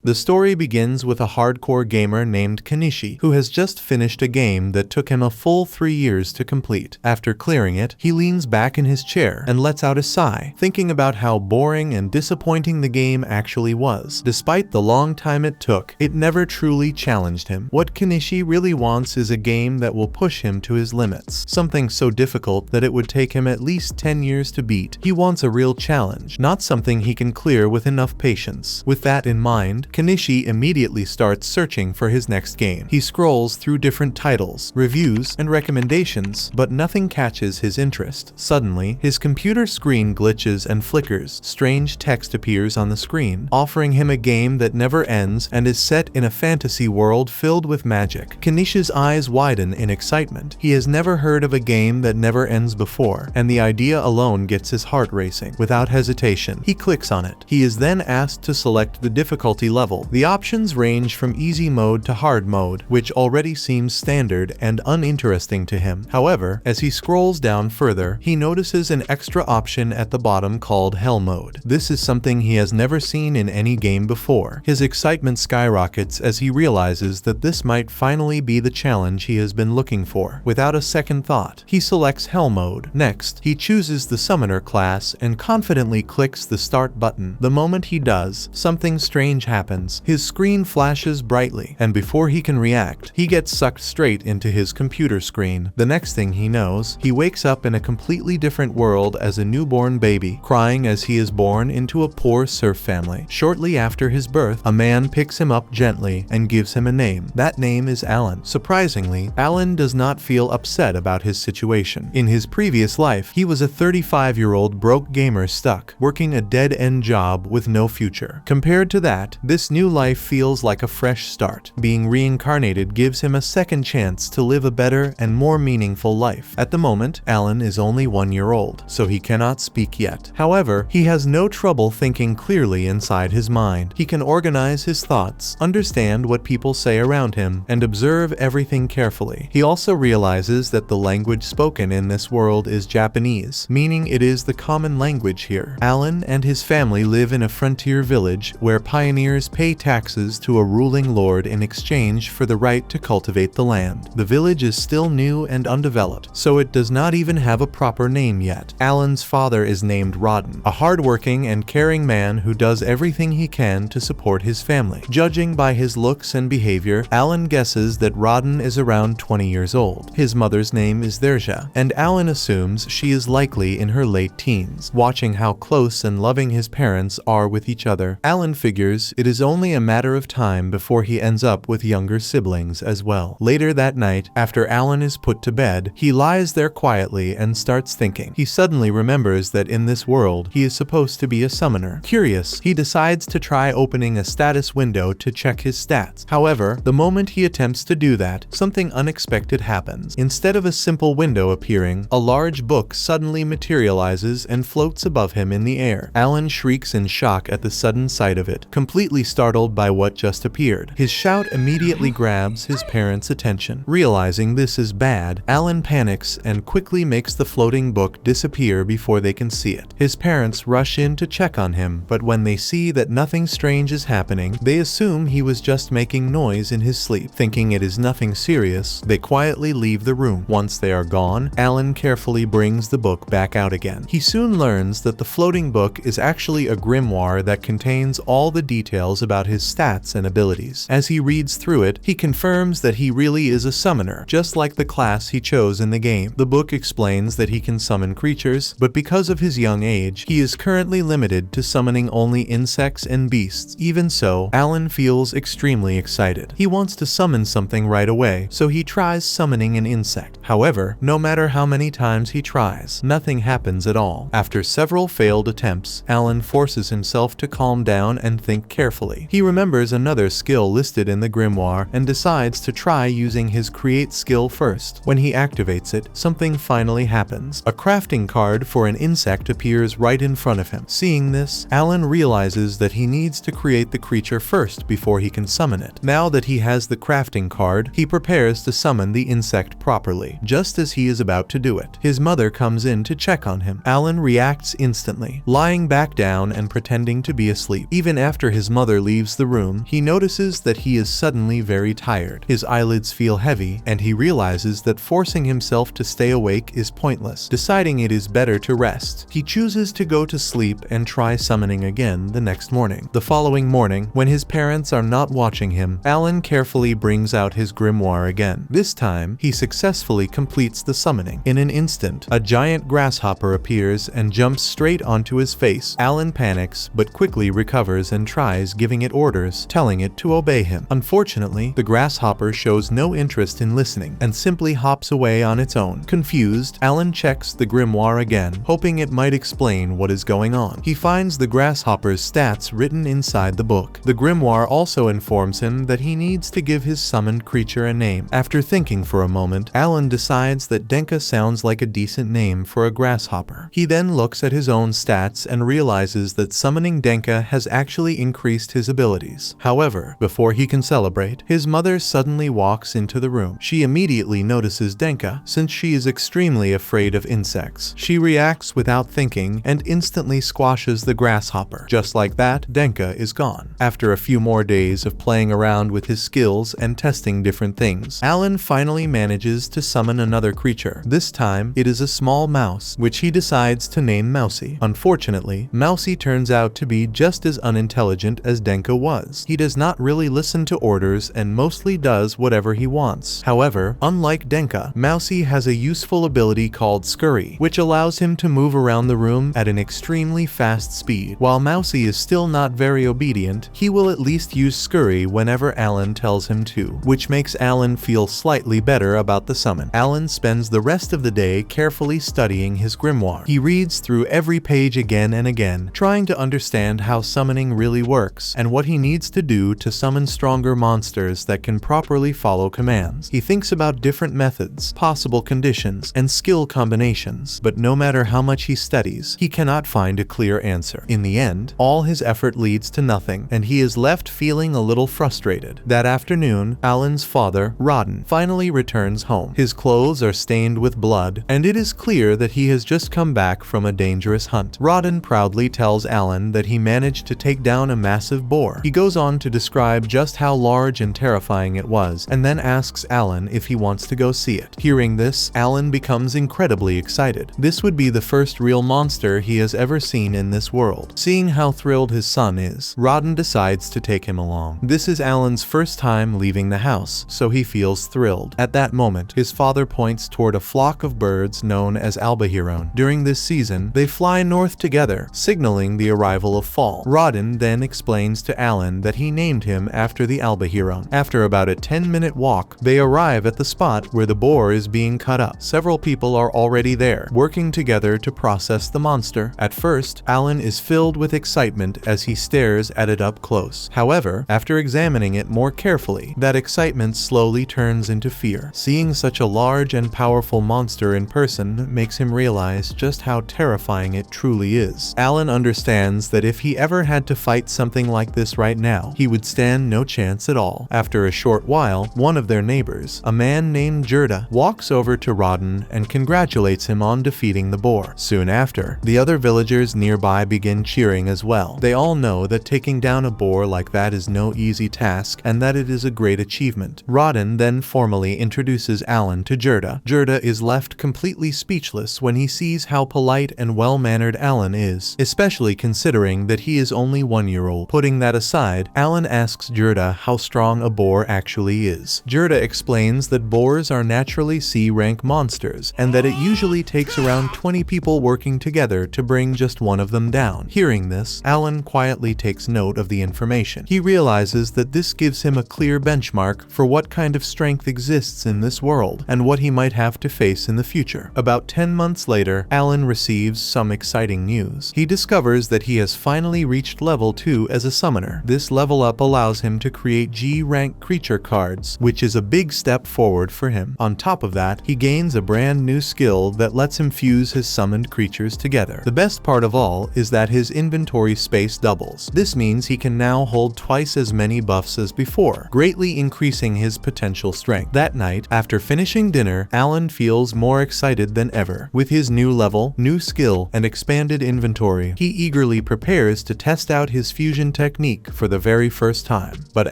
The story begins with a hardcore gamer named Kanishi, who has just finished a game that took him a full 3 years to complete. After clearing it, he leans back in his chair and lets out a sigh, thinking about how boring and disappointing the game actually was. Despite the long time it took, it never truly challenged him. What Kanishi really wants is a game that will push him to his limits, something so difficult that it would take him at least 10 years to beat. He wants a real challenge, not something he can clear with enough patience. With that in mind, Kanishi immediately starts searching for his next game. He scrolls through different titles, reviews, and recommendations, but nothing catches his interest. Suddenly, his computer screen glitches and flickers. Strange text appears on the screen, offering him a game that never ends and is set in a fantasy world filled with magic. Kanishi's eyes widen in excitement. He has never heard of a game that never ends before, and the idea alone gets his heart racing. Without hesitation, he clicks on it. He is then asked to select the difficulty level. The options range from easy mode to hard mode, which already seems standard and uninteresting to him. However, as he scrolls down further, he notices an extra option at the bottom called Hell mode. This is something he has never seen in any game before. His excitement skyrockets as he realizes that this might finally be the challenge he has been looking for. Without a second thought, he selects Hell mode. Next, he chooses the Summoner class and confidently clicks the Start button. The moment he does, something strange happens. His screen flashes brightly, and before he can react, he gets sucked straight into his computer screen. The next thing he knows, he wakes up in a completely different world as a newborn baby, crying as he is born into a poor serf family. Shortly after his birth, a man picks him up gently and gives him a name. That name is Alan. Surprisingly, Alan does not feel upset about his situation. In his previous life, he was a 35-year-old broke gamer stuck, working a dead-end job with no future. Compared to that, this new life feels like a fresh start. Being reincarnated gives him a second chance to live a better and more meaningful life. At the moment, Alan is only 1 year old, so he cannot speak yet. However, he has no trouble thinking clearly inside his mind. He can organize his thoughts, understand what people say around him, and observe everything carefully. He also realizes that the language spoken in this world is Japanese, meaning it is the common language here. Alan and his family live in a frontier village where pioneers pay taxes to a ruling lord in exchange for the right to cultivate the land. The village is still new and undeveloped, so it does not even have a proper name yet. Alan's father is named Rodden, a hardworking and caring man who does everything he can to support his family. Judging by his looks and behavior, Alan guesses that Rodden is around 20 years old. His mother's name is Derja, and Alan assumes she is likely in her late teens. Watching how close and loving his parents are with each other, Alan figures it is only a matter of time before he ends up with younger siblings as well. Later that night, after Alan is put to bed, he lies there quietly and starts thinking. He suddenly remembers that in this world, he is supposed to be a summoner. Curious, he decides to try opening a status window to check his stats. However, the moment he attempts to do that, something unexpected happens. Instead of a simple window appearing, a large book suddenly materializes and floats above him in the air. Alan shrieks in shock at the sudden sight of it, completely startled by what just appeared. His shout immediately grabs his parents' attention. Realizing this is bad, Alan panics and quickly makes the floating book disappear before they can see it. His parents rush in to check on him, but when they see that nothing strange is happening, they assume he was just making noise in his sleep. Thinking it is nothing serious, they quietly leave the room. Once they are gone, Alan carefully brings the book back out again. He soon learns that the floating book is actually a grimoire that contains all the details about his stats and abilities. As he reads through it, he confirms that he really is a summoner, just like the class he chose in the game. The book explains that he can summon creatures, but because of his young age, he is currently limited to summoning only insects and beasts. Even so, Alan feels extremely excited. He wants to summon something right away, so he tries summoning an insect. However, no matter how many times he tries, nothing happens at all. After several failed attempts, Alan forces himself to calm down and think carefully. He remembers another skill listed in the grimoire and decides to try using his create skill first. When he activates it, something finally happens. A crafting card for an insect appears right in front of him. Seeing this, Alan realizes that he needs to create the creature first before he can summon it. Now that he has the crafting card, he prepares to summon the insect properly. quickly, just as he is about to do it. His mother comes in to check on him. Alan reacts instantly, lying back down and pretending to be asleep. Even after his mother leaves the room, he notices that he is suddenly very tired. His eyelids feel heavy, and he realizes that forcing himself to stay awake is pointless. Deciding it is better to rest, he chooses to go to sleep and try summoning again the next morning. The following morning, when his parents are not watching him, Alan carefully brings out his grimoire again. This time, he successfully completes the summoning. In an instant, a giant grasshopper appears and jumps straight onto his face. Alan panics, but quickly recovers and tries giving it orders, telling it to obey him. Unfortunately, the grasshopper shows no interest in listening and simply hops away on its own. Confused, Alan checks the grimoire again, hoping it might explain what is going on. He finds the grasshopper's stats written inside the book. The grimoire also informs him that he needs to give his summoned creature a name. After thinking for a moment, Alan decides that Denka sounds like a decent name for a grasshopper. He then looks at his own stats and realizes that summoning Denka has actually increased his abilities. However, before he can celebrate, his mother suddenly walks into the room. She immediately notices Denka, since she is extremely afraid of insects. She reacts without thinking and instantly squashes the grasshopper. Just like that, Denka is gone. After a few more days of playing around with his skills and testing different things, Alan finally manages to summon another creature. This time, it is a small mouse, which he decides to name Mousy. Unfortunately, Mousy turns out to be just as unintelligent as Denka was. He does not really listen to orders and mostly does whatever he wants. However, unlike Denka, Mousy has a useful ability called Scurry, which allows him to move around the room at an extremely fast speed. While Mousy is still not very obedient, he will at least use Scurry whenever Alan tells him to, which makes Alan feel slightly better about the summon. Alan spends the rest of the day carefully studying his grimoire. He reads through every page again and again, trying to understand how summoning really works and what he needs to do to summon stronger monsters that can properly follow commands. He thinks about different methods, possible conditions, and skill combinations, but no matter how much he studies, he cannot find a clear answer. In the end, all his effort leads to nothing, and he is left feeling a little frustrated. That afternoon, Alan's father, Rodden, finally returns home. His clothes are stained with blood, and it is clear that he has just come back from a dangerous hunt. Rodden proudly tells Alan that he managed to take down a massive boar. He goes on to describe just how large and terrifying it was, and then asks Alan if he wants to go see it. Hearing this, Alan becomes incredibly excited. This would be the first real monster he has ever seen in this world. Seeing how thrilled his son is, Rodden decides to take him along. This is Alan's first time leaving the house, so he feels thrilled. At that moment, his father points toward a flock of birds known as albahiron. During this season, they fly north together, signaling the arrival of fall. Rodden then explains to Alan that he named him after the albahiron. After about a 10-minute walk, they arrive at the spot where the boar is being cut up. Several people are already there, working together to process the monster. At first, Alan is filled with excitement as he stares at it up close. However, after examining it more carefully, that excitement slowly turns into fear. Seeing such a large and powerful monster in person makes him realize just how terrifying it truly is. Alan understands that if he ever had to fight something like this right now, he would stand no chance at all. After a short while, one of their neighbors, a man named Gerda, walks over to Rodden and congratulates him on defeating the boar. Soon after, the other villagers nearby begin cheering as well. They all know that taking down a boar like that is no easy task and that it is a great achievement. Rodden then formally introduces Alan to Gerda. Gerda is left completely speechless when he sees how polite and well-mannered Alan is, especially considering that he is only 1-year-old. Putting that aside, Alan asks Gerda how strong a boar actually is. Gerda explains that boars are naturally C-rank monsters, and that it usually takes around 20 people working together to bring just one of them down. Hearing this, Alan quietly takes note of the information. He realizes that this gives him a clear benchmark for what kind of strength exists in this world, and what he might have to face in the future. About 10 months later, Alan receives some exciting news. He discovers that he has finally reached level 2 as a summoner. This level up allows him to create G-rank creature cards, which is a big step forward for him. On top of that, he gains a brand new skill that lets him fuse his summoned creatures together. The best part of all is that his inventory space doubles. This means he can now hold twice as many buffs as before, greatly increasing his potential strength. That night, after finishing During dinner, Alan feels more excited than ever. With his new level, new skill, and expanded inventory, he eagerly prepares to test out his fusion technique for the very first time. But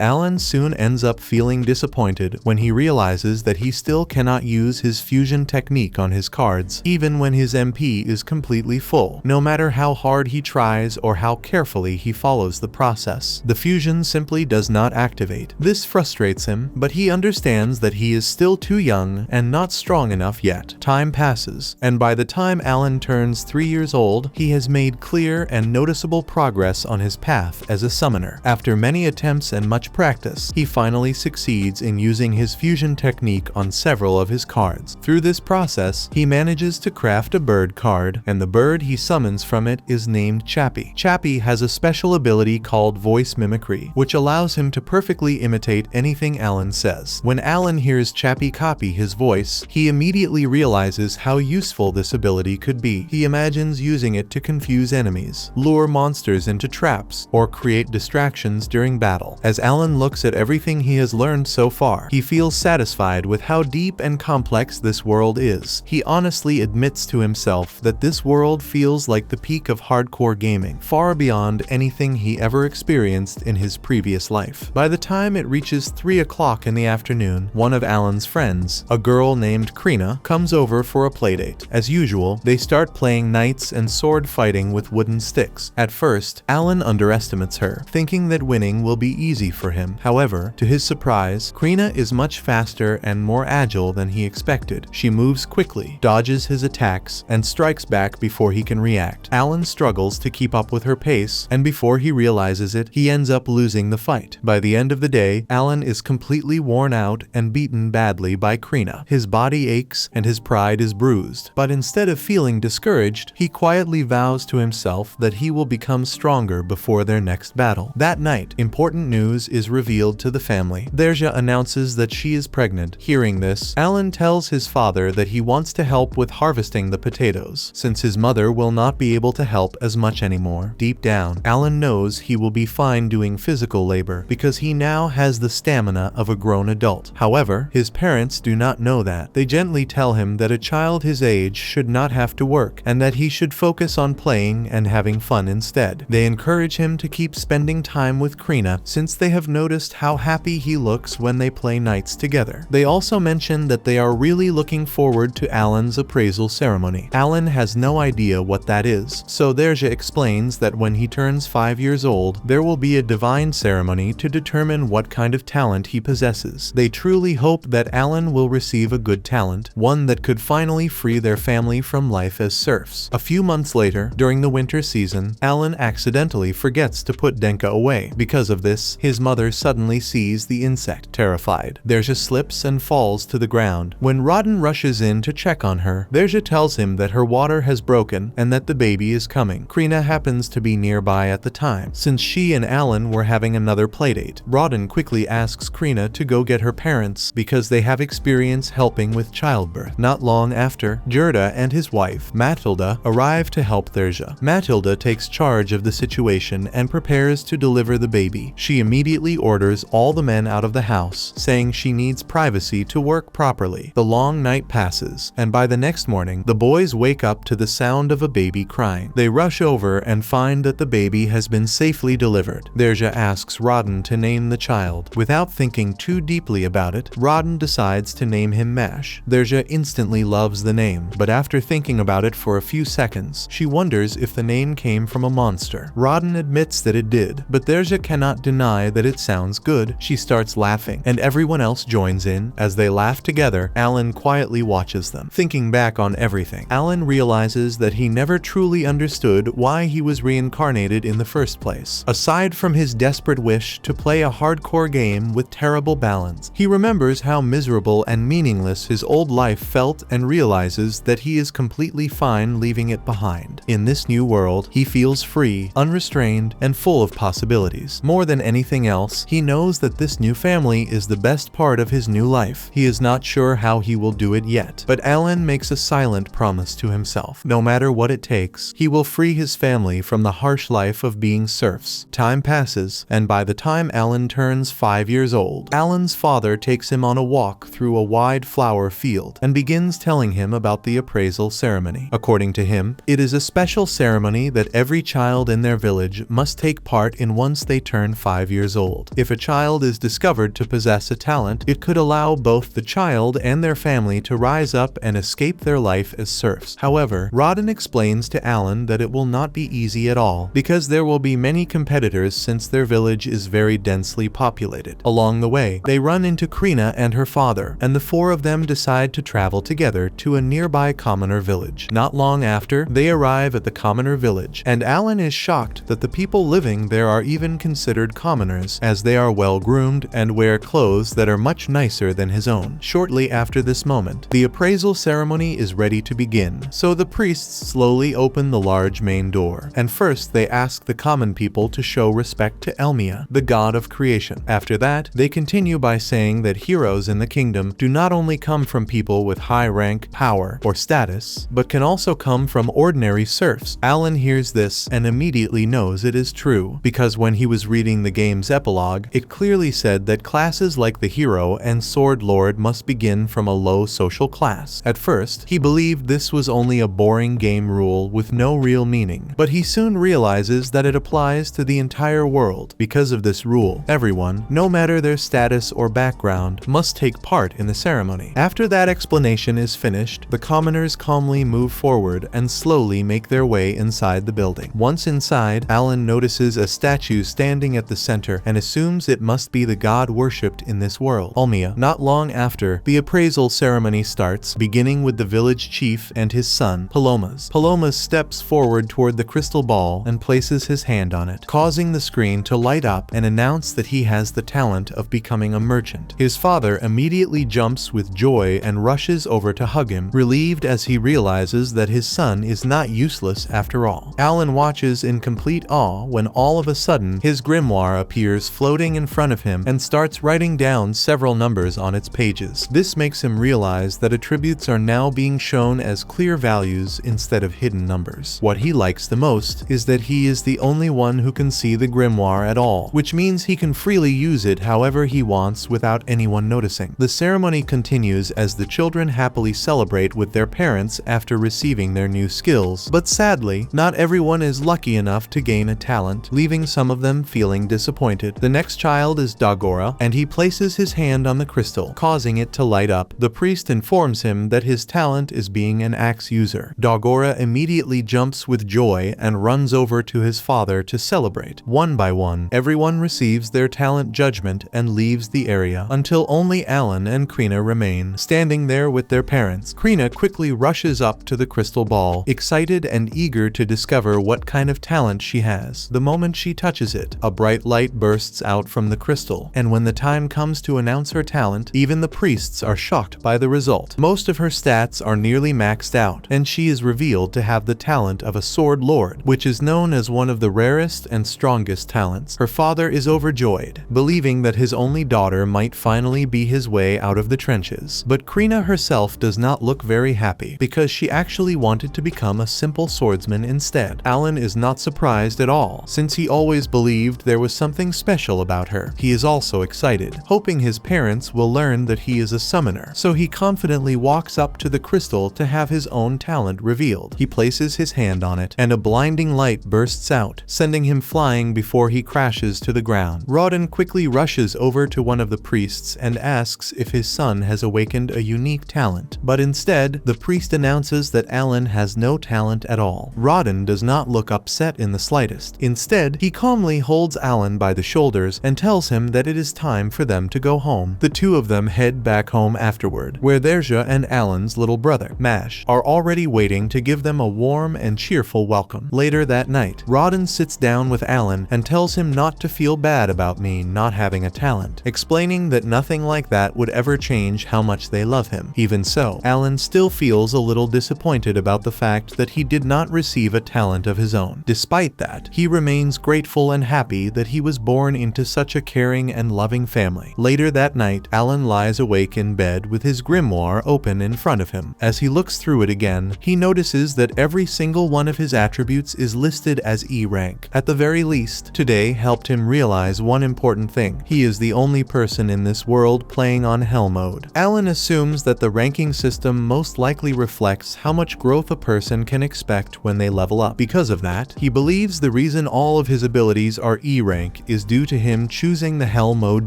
Alan soon ends up feeling disappointed when he realizes that he still cannot use his fusion technique on his cards, even when his MP is completely full. No matter how hard he tries or how carefully he follows the process, the fusion simply does not activate. This frustrates him, but he understands that he is still too young and not strong enough yet. Time passes, and by the time Alan turns 3 years old, he has made clear and noticeable progress on his path as a summoner. After many attempts and much practice, he finally succeeds in using his fusion technique on several of his cards. Through this process, he manages to craft a bird card, and the bird he summons from it is named Chappie. Chappie has a special ability called voice mimicry, which allows him to perfectly imitate anything Alan says. When Alan hears Chappie copy his voice, he immediately realizes how useful this ability could be. He imagines using it to confuse enemies, lure monsters into traps, or create distractions during battle. As Alan looks at everything he has learned so far, he feels satisfied with how deep and complex this world is. He honestly admits to himself that this world feels like the peak of hardcore gaming, far beyond anything he ever experienced in his previous life. By the time it reaches 3 o'clock in the afternoon, one of Alan's friends, a girl named Krina, comes over for a playdate. As usual, they start playing knights and sword fighting with wooden sticks. At first, Alan underestimates her, thinking that winning will be easy for him. However, to his surprise, Krina is much faster and more agile than he expected. She moves quickly, dodges his attacks, and strikes back before he can react. Alan struggles to keep up with her pace, and before he realizes it, he ends up losing the fight. By the end of the day, Alan is completely worn out and beaten badly by Krina. His body aches and his pride is bruised, but instead of feeling discouraged, he quietly vows to himself that he will become stronger before their next battle. That night, important news is revealed to the family. Derja announces that she is pregnant. Hearing this, Alan tells his father that he wants to help with harvesting the potatoes, since his mother will not be able to help as much anymore. Deep down, Alan knows he will be fine doing physical labor because he now has the stamina of a grown adult. However, his parents do not know that. They gently tell him that a child his age should not have to work and that he should focus on playing and having fun instead. They encourage him to keep spending time with Krina since they have noticed how happy he looks when they play nights together. They also mention that they are really looking forward to Alan's appraisal ceremony. Alan has no idea what that is, so Derja explains that when he turns 5 years old, there will be a divine ceremony to determine what kind of talent he possesses. They truly hope that Alan will receive a good talent, one that could finally free their family from life as serfs. A few months later, during the winter season, Alan accidentally forgets to put Denka away. Because of this, his mother suddenly sees the insect. Terrified, Derja slips and falls to the ground. When Rodden rushes in to check on her, Derja tells him that her water has broken and that the baby is coming. Krina happens to be nearby at the time, since she and Alan were having another playdate. Rodden quickly asks Krina to go get her parents because they have experience helping with childbirth. Not long after, Gerda and his wife, Matilda, arrive to help Derja. Matilda takes charge of the situation and prepares to deliver the baby. She immediately orders all the men out of the house, saying she needs privacy to work properly. The long night passes, and by the next morning, the boys wake up to the sound of a baby crying. They rush over and find that the baby has been safely delivered. Derja asks Rodden to name the child. Without thinking too deeply about it, Rodden decides to name him Mash. Derja instantly loves the name, but after thinking about it for a few seconds, she wonders if the name came from a monster. Rodden admits that it did, but Derja cannot deny that it sounds good. She starts laughing, and everyone else joins in. As they laugh together, Alan quietly watches them. Thinking back on everything, Alan realizes that he never truly understood why he was reincarnated in the first place. Aside from his desperate wish to play a hardcore game with terrible balance, he remembers how miserable and meaningless his old life felt and realizes that he is completely fine leaving it behind. In this new world, he feels free, unrestrained, and full of possibilities. More than anything else, he knows that this new family is the best part of his new life. He is not sure how he will do it yet, but Alan makes a silent promise to himself. No matter what it takes, he will free his family from the harsh life of being serfs. Time passes, and by the time Alan turns 5 years old, Alan's father takes him on a walk through a wide flower field and begins telling him about the appraisal ceremony. According to him, it is a special ceremony that every child in their village must take part in once they turn 5 years old. If a child is discovered to possess a talent, it could allow both the child and their family to rise up and escape their life as serfs. However, Rawdon explains to Alan that it will not be easy at all, because there will be many competitors since their village is very densely populated. Along the way, they run into Krina and her father, and the four of them decide to travel together to a nearby commoner village. Not long after, they arrive at the commoner village, and Alan is shocked that the people living there are even considered commoners, as they are well groomed and wear clothes that are much nicer than his own. Shortly after this moment, the appraisal ceremony is ready to begin, so the priests slowly open the large main door, and first they ask the common people to show respect to Elmia, the god of creation. After that, they continue by saying that heroes in the kingdom do not only come from people with high rank, power, or status, but can also come from ordinary serfs. Alan hears this and immediately knows it is true, because when he was reading the game's epilogue, it clearly said that classes like the hero and sword lord must begin from a low social class. At first, he believed this was only a boring game rule with no real meaning, but he soon realizes that it applies to the entire world. Because of this rule, everyone, no matter their status or background, must take part in the ceremony. After that explanation is finished, the commoners calmly move forward and slowly make their way inside the building. Once inside, Alan notices a statue standing at the center and assumes it must be the god worshipped in this world, Elmia. Not long after, the appraisal ceremony starts, beginning with the village chief and his son, Palomas. Palomas steps forward toward the crystal ball and places his hand on it, causing the screen to light up and announce that he has the talent of becoming a merchant. His father immediately jumps with joy and rushes over to hug him, relieved as he realizes that his son is not useless after all. Alan watches in complete awe when all of a sudden his grimoire appears floating in front of him and starts writing down several numbers on its pages. This makes him realize that attributes are now being shown as clear values instead of hidden numbers. What he likes the most is that he is the only one who can see the grimoire at all, which means he can freely use it however he wants without anyone noticing. The ceremony continues as the children happily celebrate with their parents after receiving their new skills, but sadly, not everyone is lucky enough to gain a talent, leaving some of them feeling disappointed. The next child is Dagora, and he places his hand on the crystal, causing it to light up. The priest informs him that his talent is being an axe user. Dagora immediately jumps with joy and runs over to his father to celebrate. One by one, everyone receives their talent judgment and leaves the area, until only Alan and Krina remain, standing there with their parents. Krina quickly rushes up to the crystal ball, excited and eager to discover what kind of talent she has. The moment she touches it, a bright light bursts out from the crystal, and when the time comes to announce her talent, even the priests are shocked by the result. Most of her stats are nearly maxed out, and she is revealed to have the talent of a sword lord, which is known as one of the rarest and strongest talents. Her father is overjoyed, believing that his only daughter might finally be his way out of the trenches. But Krina herself does not look very happy, because she actually wanted to become a simple swordsman instead. Alan is not surprised at all, since he always believed there was something special about her. He is also excited, hoping his parents will learn that he is a summoner, so he confidently walks up to the crystal to have his own talent revealed. He places his hand on it, and a blinding light bursts out, sending him flying before he crashes to the ground. Rawdon quickly rushes over to one of the priests and asks if his son has awakened a unique talent, but instead, the priest announces that Alan has no talent at all. Rawdon does not look upset in the slightest. Instead, he calmly holds Alan by the shoulders and tells him that it is time for them to go home. The two of them head back home afterward, where Derja and Alan's little brother, Mash, are already waiting to give them a warm and cheerful welcome. Later that night, Rawdon sits down with Alan and tells him not to feel bad about me not having a talent, explaining that nothing like that would ever change how much they love him. Even so, Alan still feels a little disappointed about the fact that he did not receive a talent of his own. Despite that, he remains grateful and happy that he was born into such a caring and loving family. Later that night, Alan lies awake in bed with his grimoire open in front of him. As he looks through it again, he notices that every single one of his attributes is listed as E rank. At the very least, today helped him realize one important thing. He is the only person in this world playing on Hell mode. mode. Alan assumes that the ranking system most likely reflects how much growth a person can expect when they level up. Because of that, he believes the reason all of his abilities are E rank is due to him choosing the Hell mode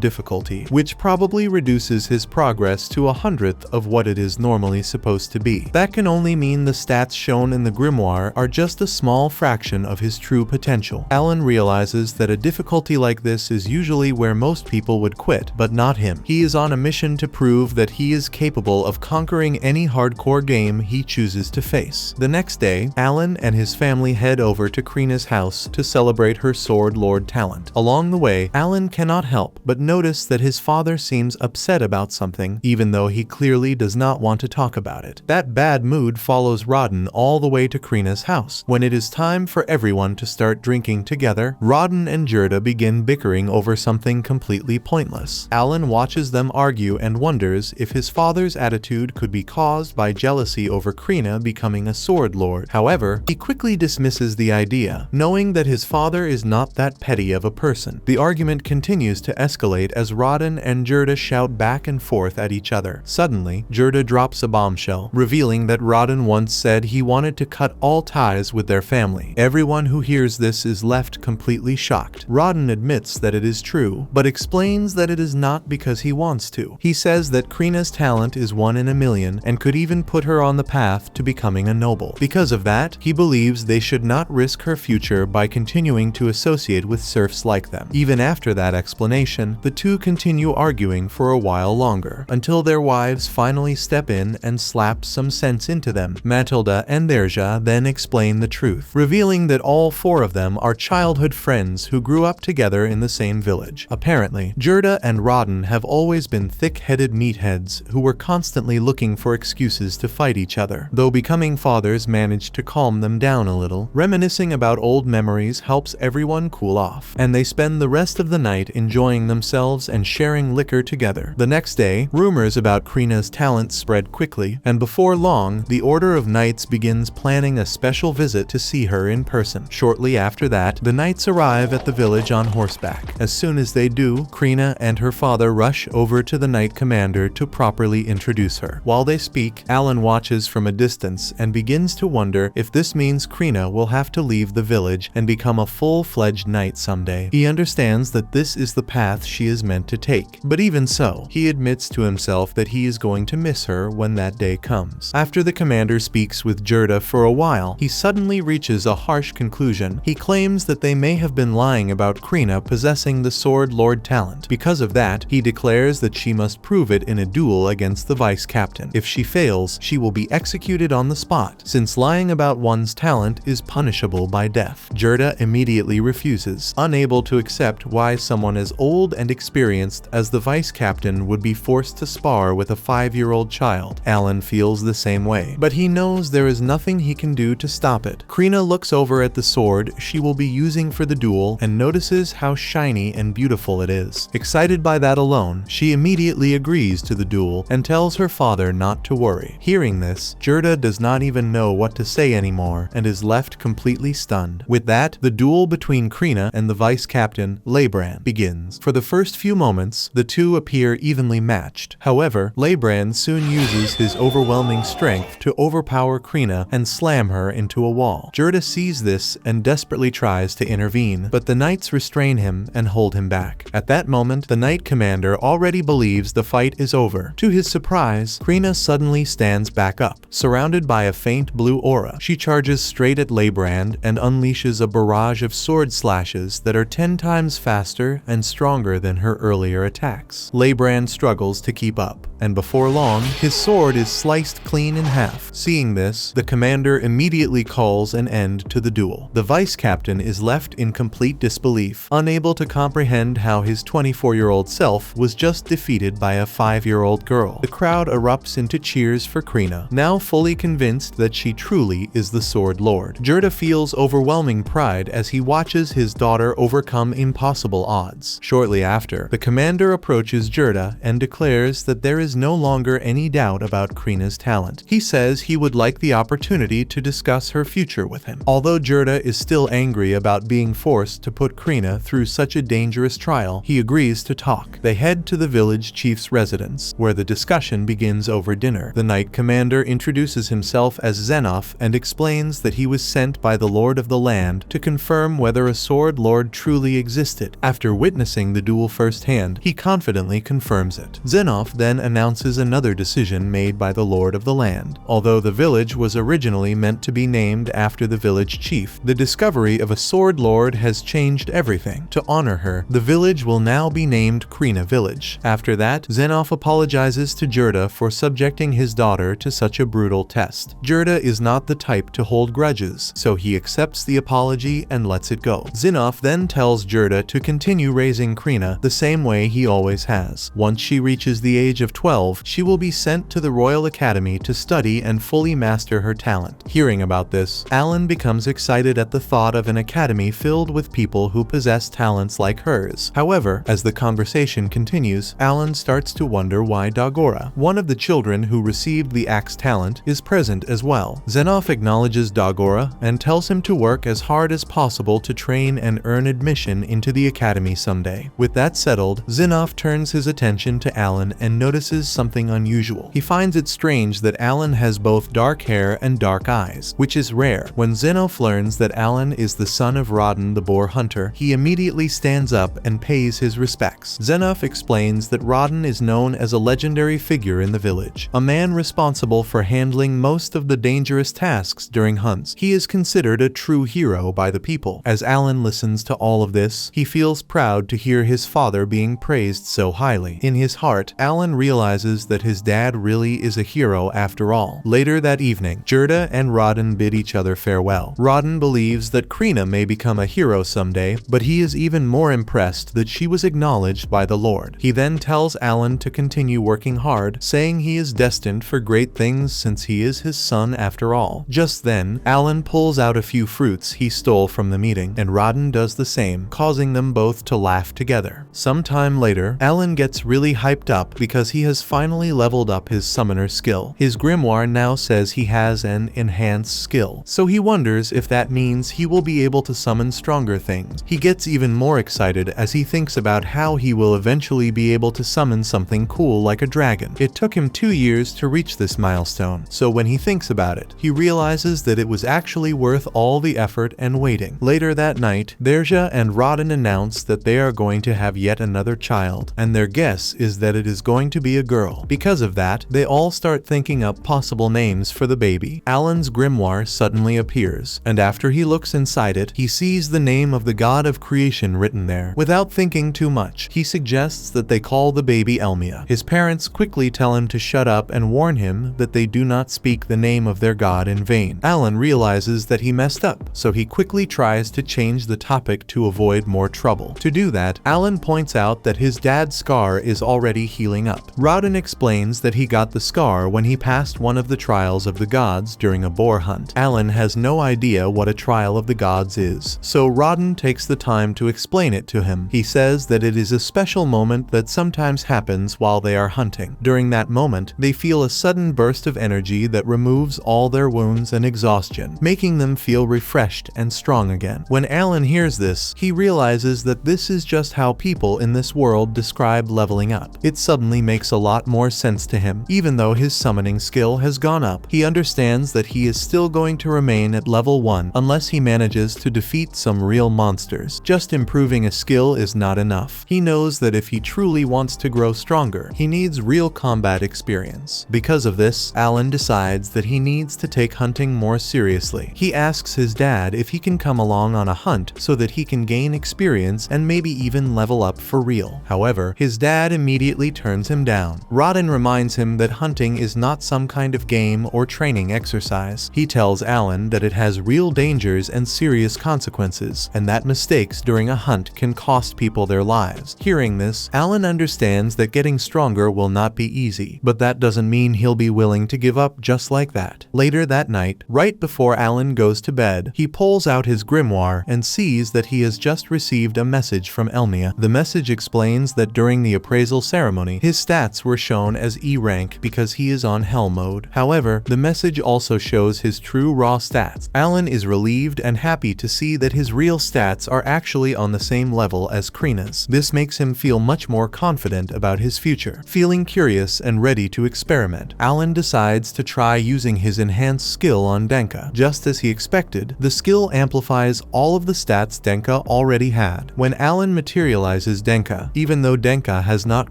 difficulty, which probably reduces his progress to 100th of what it is normally supposed to be. That can only mean the stats shown in the grimoire are just a small fraction of his true potential. Alan realizes that a difficulty like this is usually where most people would quit, but not him. He is on a mission to prove that he is capable of conquering any hardcore game he chooses to face. The next day, Alan and his family head over to Krina's house to celebrate her Sword Lord talent. Along the way, Alan cannot help but notice that his father seems upset about something, even though he clearly does not want to talk about it. That bad mood follows Rodden all the way to Krina's house. When it is time for everyone to start drinking together, Rodden and Gerda begin bickering over something completely pointless. Alan watches them argue and wonders if his father's attitude could be caused by jealousy over Krina becoming a Sword Lord. However, he quickly dismisses the idea, knowing that his father is not that petty of a person. The argument continues to escalate as Rodden and Gerda shout back and forth at each other. Suddenly, Gerda drops a bombshell, revealing that Rodden once said he wanted to cut all ties with their family. Everyone who hears this is left completely shocked. Rodden admits that it is true, but explains that it is not because he wants to. He says that Krina's talent is 1 in a million and could even put her on the path to becoming a noble. Because of that, he believes they should not risk her future by continuing to associate with serfs like them. Even after that explanation, the two continue arguing for a while longer, until their wives finally step in and slap some sense into them. Matilda and Derja then explain the truth, revealing that all 4 of them are childhood friends who grew up together in the same village. Apparently, Gerda and Rodden have always been thick-headed meatheads who were constantly looking for excuses to fight each other, though becoming fathers managed to calm them down a little. Reminiscing about old memories helps everyone cool off, and they spend the rest of the night enjoying themselves and sharing liquor together. The next day, rumors about Krina's talent spread quickly, and before long, the Order of Knights begins planning a special visit to see her in person. Shortly after that, the knights arrive at the village on horseback. As soon as they do, Krina and her father rush over to the knight commander to properly introduce her. While they speak, Alan watches from a distance and begins to wonder if this means Krina will have to leave the village and become a full-fledged knight someday. He understands that this is the path she is meant to take, but even so, he admits to himself that he is going to miss her when that day comes. After the commander speaks with Gerda for a while, he suddenly reaches a harsh conclusion. He claims that they may have been lying about Krina possessing the Sword Lord talent. Because of that, he declares that she must prove it in a duel against the vice captain. If she fails, she will be executed on the spot, since lying about one's talent is punishable by death. Gerda immediately refuses, unable to accept why someone as old and experienced as the vice captain would be forced to spar with a 5-year-old child. Alan feels the same way, but he knows there is nothing he can do to stop it. Krina looks over at the sword she will be using for the duel and notices how shiny and beautiful it is. Excited by that alone, she immediately agrees to the duel and tells her father not to worry. Hearing this, Gerda does not even know what to say anymore and is left completely stunned. With that, the duel between Krina and the vice captain, Leibrand, begins. For the first few moments, the two appear evenly matched. However, Leibrand soon uses his overwhelming strength to overpower Krina and slam her into a wall. Gerda sees this and desperately tries to intervene, but the knights restrain him and hold him back. At that moment, the knight commander already believes the fight is over. To his surprise, Krina suddenly stands back up, surrounded by a faint blue aura. She charges straight at Leibrand and unleashes a barrage of sword slashes that are 10 times faster and stronger than her earlier attacks. Leibrand struggles to keep up, and before long, his sword is sliced clean in half. Seeing this, the commander immediately calls an end to the duel. The vice captain is left in complete disbelief, unable to comprehend how his 24-year-old self was just defeated by a 5-year-old girl. The crowd erupts into cheers for Krina, now fully convinced that she truly is the Sword Lord. Gerda feels overwhelming pride as he watches his daughter overcome impossible odds. Shortly after, the commander approaches Gerda and declares that there is no longer any doubt about Krina's talent. He says he would like the opportunity to discuss her future with him. Although Gerda is still angry about being forced to put Krina through such a dangerous trial, he agrees to talk. They head to the village chief's residence. residence, where the discussion begins over dinner. The Knight Commander introduces himself as Xenof and explains that he was sent by the Lord of the Land to confirm whether a Sword Lord truly existed. After witnessing the duel firsthand, he confidently confirms it. Xenof then announces another decision made by the Lord of the Land. Although the village was originally meant to be named after the village chief, the discovery of a Sword Lord has changed everything. To honor her, the village will now be named Krina Village. After that, Xenof apologizes to Gerda for subjecting his daughter to such a brutal test. Gerda is not the type to hold grudges, so he accepts the apology and lets it go. Xenof then tells Gerda to continue raising Krina the same way he always has. Once she reaches the age of 12, she will be sent to the Royal Academy to study and fully master her talent. Hearing about this, Alan becomes excited at the thought of an academy filled with people who possess talents like hers. However, as the conversation continues, Alan starts to wonder why Dagora, one of the children who received the axe talent, is present as well. Xenof acknowledges Dagora and tells him to work as hard as possible to train and earn admission into the academy someday. With that settled, Xenof turns his attention to Alan and notices something unusual. He finds it strange that Alan has both dark hair and dark eyes, which is rare. When Xenof learns that Alan is the son of Rodden the boar hunter, he immediately stands up and pays his respects. Xenof explains that Rodden is known as a legendary figure in the village, a man responsible for handling most of the dangerous tasks during hunts. He is considered a true hero by the people. As Alan listens to all of this, he feels proud to hear his father being praised so highly. In his heart, Alan realizes that his dad really is a hero after all. Later that evening, Gerda and Rodden bid each other farewell. Rodden believes that Krina may become a hero someday, but he is even more impressed that she was acknowledged by the Lord. He then tells Alan to continue working hard, saying he is destined for great things since he is his son after all. Just then, Alan pulls out a few fruits he stole from the meeting, and Rodden does the same, causing them both to laugh together. Sometime later, Alan gets really hyped up because he has finally leveled up his summoner skill. His grimoire now says he has an enhanced skill, so he wonders if that means he will be able to summon stronger things. He gets even more excited as he thinks about how he will eventually be able to summon something cool like a dragon. It took him 2 years to reach this milestone, so when he thinks about it, he realizes that it was actually worth all the effort and waiting. Later that night, Derja and Rodden announce that they are going to have yet another child, and their guess is that it is going to be a girl. Because of that, they all start thinking up possible names for the baby. Alan's grimoire suddenly appears, and after he looks inside it, he sees the name of the god of creation written there. Without thinking too much, he suggests that they call the baby Elmia. His parents quickly tell him to shut up and warn him that they do not speak the name of their god in vain. Alan realizes that he messed up, so he quickly tries to change the topic to avoid more trouble. To do that, Alan points out that his dad's scar is already healing up. Rodden explains that he got the scar when he passed one of the trials of the gods during a boar hunt. Alan has no idea what a trial of the gods is, so Rodden takes the time to explain it to him. He says that it is a special moment that sometimes happens while they are hunting. During that moment, they feel a sudden burst of energy that removes all their wounds and exhaustion, making them feel refreshed and strong again. When Alan hears this, he realizes that this is just how people in this world describe leveling up. It suddenly makes a lot more sense to him. Even though his summoning skill has gone up, he understands that he is still going to remain at level 1 unless he manages to defeat some real monsters. Just improving a skill is not enough. He knows that if he truly wants to grow stronger, he needs real combat experience. Because of this, Alan decides that he needs to take hunting more seriously. He asks his dad if he can come along on a hunt so that he can gain experience and maybe even level up for real. However, his dad immediately turns him down. Rodden reminds him that hunting is not some kind of game or training exercise. He tells Alan that it has real dangers and serious consequences, and that mistakes during a hunt can cost people their lives. Hearing this, Alan understands that getting stronger will not be easy, but that doesn't mean he'll be willing to give up just like that. Later that night, right before Alan goes to bed, he pulls out his grimoire and sees that he has just received a message from Elmia. The message explains that during the appraisal ceremony, his stats were shown as E rank because he is on hell mode. However, the message also shows his true raw stats. Alan is relieved and happy to see that his real stats are actually on the same level as Krina's. This makes him feel much more confident about his future. Feeling curious and ready to experiment, Alan decides to try using his enhanced skill on Denka. Just as he expected, the skill amplifies all of the stats Denka already had. When Alan materializes Denka, even though Denka has not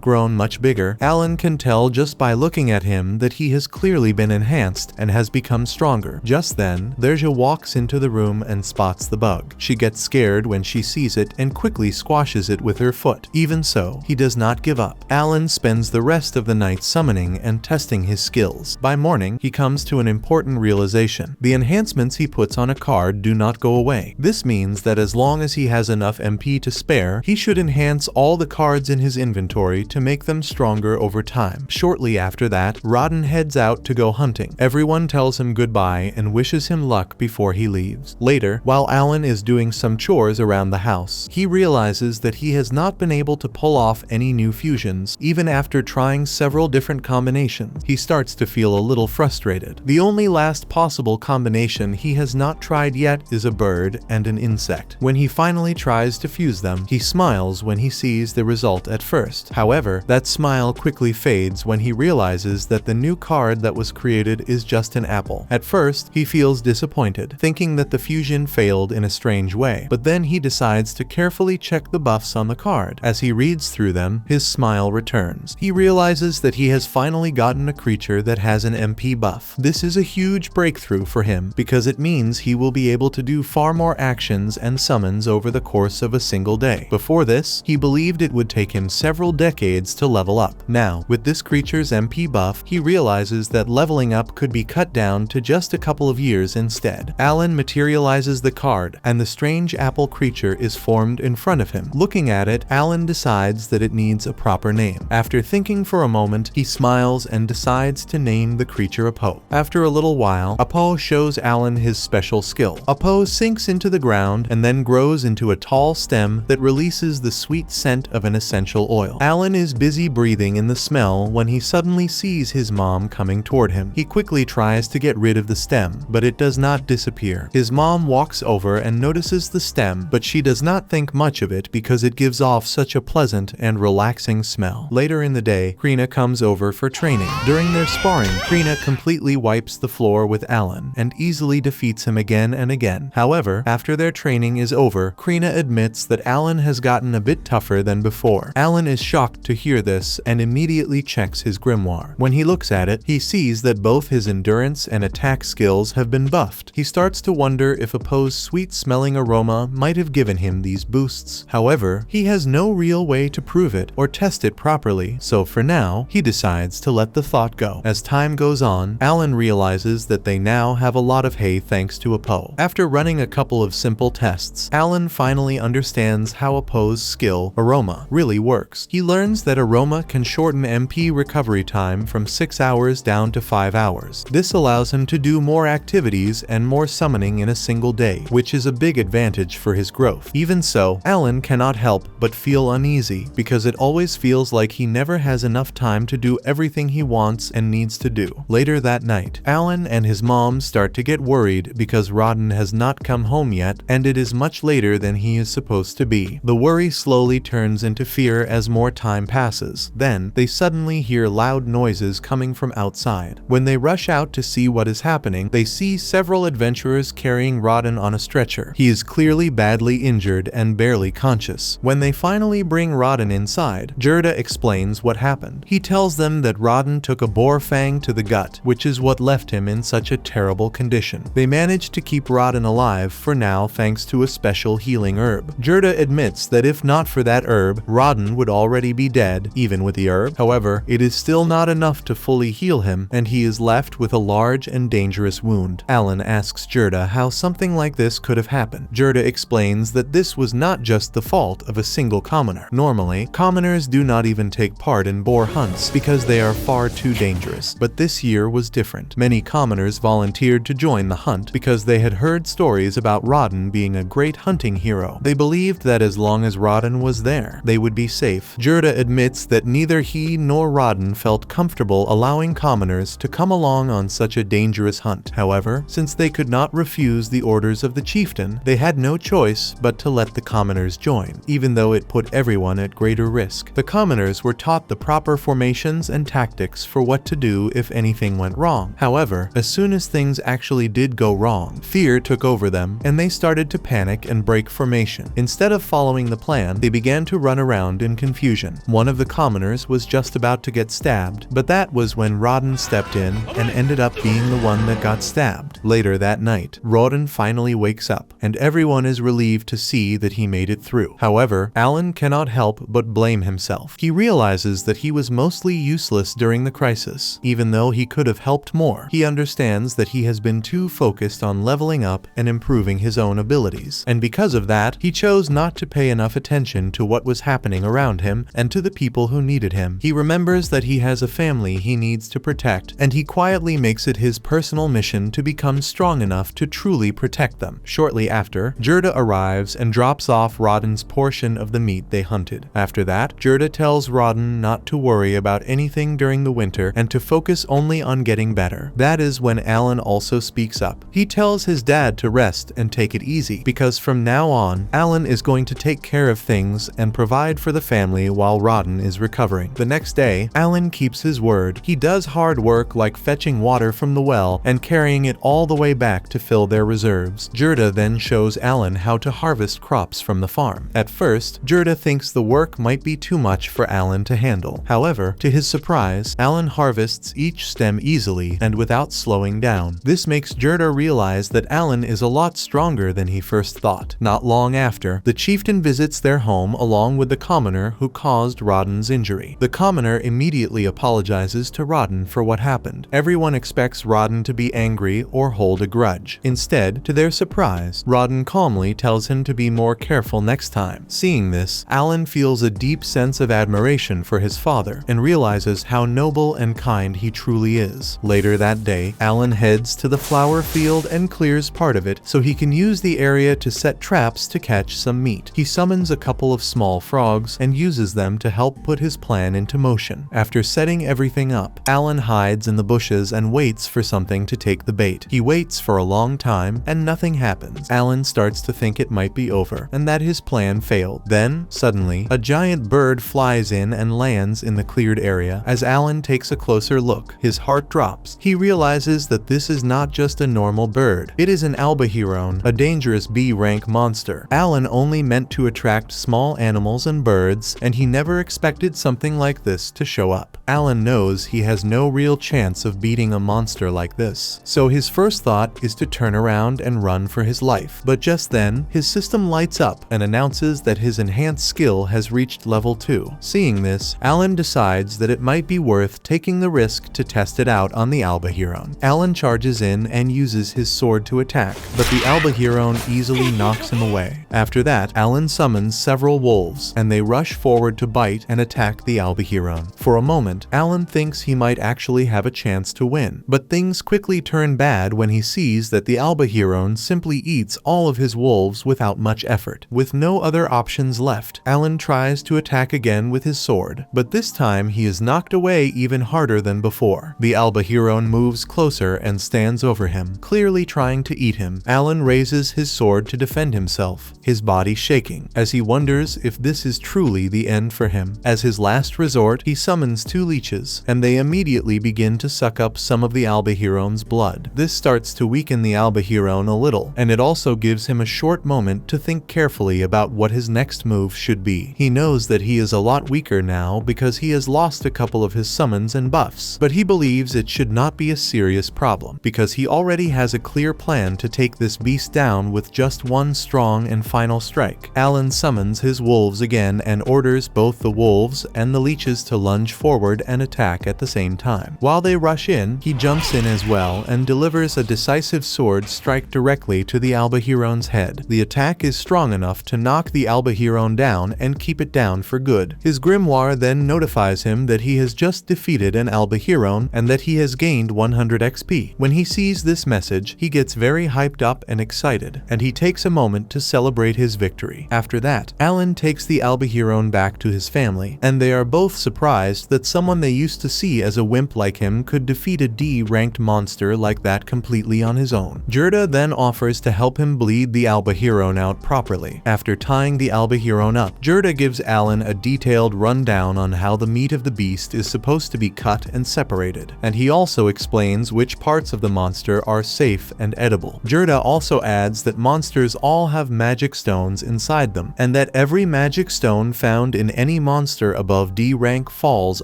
grown much bigger, Alan can tell just by looking at him that he has clearly been enhanced and has become stronger. Just then, Derja walks into the room and spots the bug. She gets scared when she sees it and quickly squashes it with her foot. Even so, he does not give up. Alan spends the rest of the night summoning and testing his skills. By morning, he comes to an important realization. The enhancements he puts on a card do not go away. This means that as long as he has enough MP to spare, he should enhance all the cards in his inventory to make them stronger over time. Shortly after that, Rodden heads out to go hunting. Everyone tells him goodbye and wishes him luck before he leaves. Later, while Alan is doing some chores around the house, he realizes that he has not been able to pull off any new fusions, even after trying several different combinations. He starts to feel a little frustrated. The only last possible combination he has not tried yet is a bird and an insect. When he finally tries to fuse them, he smiles when he sees the result at first. However, that smile quickly fades when he realizes that the new card that was created is just an apple. At first, he feels disappointed, thinking that the fusion failed in a strange way, but then he decides to carefully check the buffs on the card. As he reads through them, his smile returns. He realizes that he has finally gotten a creature that has an MP buff. This is a huge breakthrough for him because it means he will be able to do far more actions and summons over the course of a single day. Before this, he believed it would take him several decades to level up. Now, with this creature's MP buff, he realizes that leveling up could be cut down to just a couple of years instead. Alan materializes the card, and the strange apple creature is formed in front of him. Looking at it, Alan decides that it needs a proper name. After thinking for a moment, he smiles and decides to name the creature Apo. After a little while, Apo shows Alan his special skill. Apo sinks into the ground and then grows into a tall stem that releases the sweet scent of an essential oil. Alan is busy breathing in the smell when he suddenly sees his mom coming toward him. He quickly tries to get rid of the stem, but it does not disappear. His mom walks over and notices the stem, but she does not think much of it because it gives off such a pleasant and relaxing smell. Later in the day, Krina comes over for training. During their sparring, Krina completely wipes the floor with Alan and easily defeats him again and again. However, after their training is over, Krina admits that Alan has gotten a bit tougher than before. Alan is shocked to hear this and immediately checks his grimoire. When he looks at it, he sees that both his endurance and attack skills have been buffed. He starts to wonder if Apo's sweet-smelling aroma might have given him these boosts. However, he has no real way to prove it or test it properly, so for now, he decides to let the thought go. As time goes on, Alan realizes that they now have a lot of hay thanks to Apo. After running a couple of simple tests, Alan finally understands how Apo's skill, Aroma, really works. He learns that Aroma can shorten MP recovery time from 6 hours down to 5 hours. This allows him to do more activities and more summoning in a single day, which is a big advantage for his growth. Even so, Alan cannot help but feel uneasy because it always feels like he never has enough time to do everything he wants and needs to do. Later that night, Alan and his mom start to get worried because Rodden has not come home yet and it is much later than he is supposed to be. The worry slowly turns into fear as more time passes. Then, they suddenly hear loud noises coming from outside. When they rush out to see what is happening, they see several adventurers carrying Rodden on a stretcher. He is clearly badly injured and barely conscious. When they finally bring Rodden inside, Gerda explains what happened. He tells them that Rodden took a boar fang to the gut, which is what left him in such a terrible condition. They managed to keep Rodden alive for now thanks to a special healing herb. Gerda admits that if not for that herb, Rodden would already be dead, even with the herb. However, it is still not enough to fully heal him, and he is left with a large and dangerous wound. Alan asks Gerda how something like this could have happened. Gerda explains that this was not just the fault of a single commoner. Normally, commoners do not even take part in boar hunts because they are far too dangerous. But this year was different. Many commoners volunteered to join the hunt because they had heard stories about Rodden being a great hunting hero. They believed that as long as Rodden was there, they would be safe. Gerda admits that neither he nor Rodden felt comfortable allowing commoners to come along on such a dangerous hunt. However, since they could not refuse the orders of the chieftain, they had no choice but to let the commoners join, even though it put everyone at greater risk. The commoners students were taught the proper formations and tactics for what to do if anything went wrong. However, as soon as things actually did go wrong, fear took over them, and they started to panic and break formation. Instead of following the plan, they began to run around in confusion. One of the commoners was just about to get stabbed, but that was when Rodden stepped in and ended up being the one that got stabbed. Later that night, Rodden finally wakes up, and everyone is relieved to see that he made it through. However, Alan cannot help but blame himself. He realizes that he was mostly useless during the crisis. Even though he could have helped more, he understands that he has been too focused on leveling up and improving his own abilities. And because of that, he chose not to pay enough attention to what was happening around him and to the people who needed him. He remembers that he has a family he needs to protect, and he quietly makes it his personal mission to become strong enough to truly protect them. Shortly after, Gerda arrives and drops off Rodden's portion of the meat they hunted. After that, Gerda tells Rodden not to worry about anything during the winter and to focus only on getting better. That is when Alan also speaks up. He tells his dad to rest and take it easy, because from now on, Alan is going to take care of things and provide for the family while Rodden is recovering. The next day, Alan keeps his word. He does hard work like fetching water from the well and carrying it all the way back to fill their reserves. Gerda then shows Alan how to harvest crops from the farm. At first, Gerda thinks the work might be too much for Alan to handle. However, to his surprise, Alan harvests each stem easily and without slowing down. This makes Gerda realize that Alan is a lot stronger than he first thought. Not long after, the chieftain visits their home along with the commoner who caused Rodden's injury. The commoner immediately apologizes to Rodden for what happened. Everyone expects Rodden to be angry or hold a grudge. Instead, to their surprise, Rodden calmly tells him to be more careful next time. Seeing this, Alan feels a deep sense of admiration for his father and realizes how noble and kind he truly is. Later that day, Alan heads to the flower field and clears part of it so he can use the area to set traps to catch some meat. He summons a couple of small frogs and uses them to help put his plan into motion. After setting everything up, Alan hides in the bushes and waits for something to take the bait. He waits for a long time and nothing happens. Alan starts to think it might be over and that his plan failed. Then, suddenly, a giant bird flies in and lands in the cleared area. As Alan takes a closer look, his heart drops. He realizes that this is not just a normal bird. It is an albahiron, a dangerous B-rank monster. Alan only meant to attract small animals and birds, and he never expected something like this to show up. Alan knows he has no real chance of beating a monster like this, so his first thought is to turn around and run for his life. But just then, his system lights up and announces that his enhanced skill has reached level 2. Seeing this, Alan decides that it might be worth taking the risk to test it out on the albahiron. Alan charges in and uses his sword to attack, but the albahiron easily knocks him away. After that, Alan summons several wolves, and they rush forward to bite and attack the albahiron. For a moment, Alan thinks he might actually have a chance to win, but things quickly turn bad when he sees that the albahiron simply eats all of his wolves without much effort. With no other options left, Alan tries to attack again with his sword, but this time he is knocked away even harder than before. The albahiron moves closer and stands over him, clearly trying to eat him. Alan raises his sword to defend himself, his body shaking, as he wonders if this is truly the end for him. As his last resort, he summons 2 leeches, and they immediately begin to suck up some of the albahiron's blood. This starts to weaken the albahiron a little, and it also gives him a short moment to think carefully about what his next move should be. He knows that he is a lot weaker now because he has lost a couple of his summons and buffs, but he believes it should not be a serious problem, because he already has a clear plan to take this beast down with just one strong and final strike. Alan summons his wolves again and orders both the wolves and the leeches to lunge forward and attack at the same time. While they rush in, he jumps in as well and delivers a decisive sword strike directly to the albahiron's head. The attack is strong enough to knock the albahiron down and keep it down for good. His grimoire then notifies him that he has just defeated an albahiron and that he has gained 100 XP. When he sees this message, he gets very hyped up and excited, and he takes a moment to celebrate his victory. After that, Alan takes the albahiron back to his family, and they are both surprised that someone someone they used to see as a wimp like him could defeat a D-ranked monster like that completely on his own. Jirda then offers to help him bleed the Albahiron out properly. After tying the Albahiron up, Jirda gives Alan a detailed rundown on how the meat of the beast is supposed to be cut and separated, and he also explains which parts of the monster are safe and edible. Jirda also adds that monsters all have magic stones inside them, and that every magic stone found in any monster above D rank falls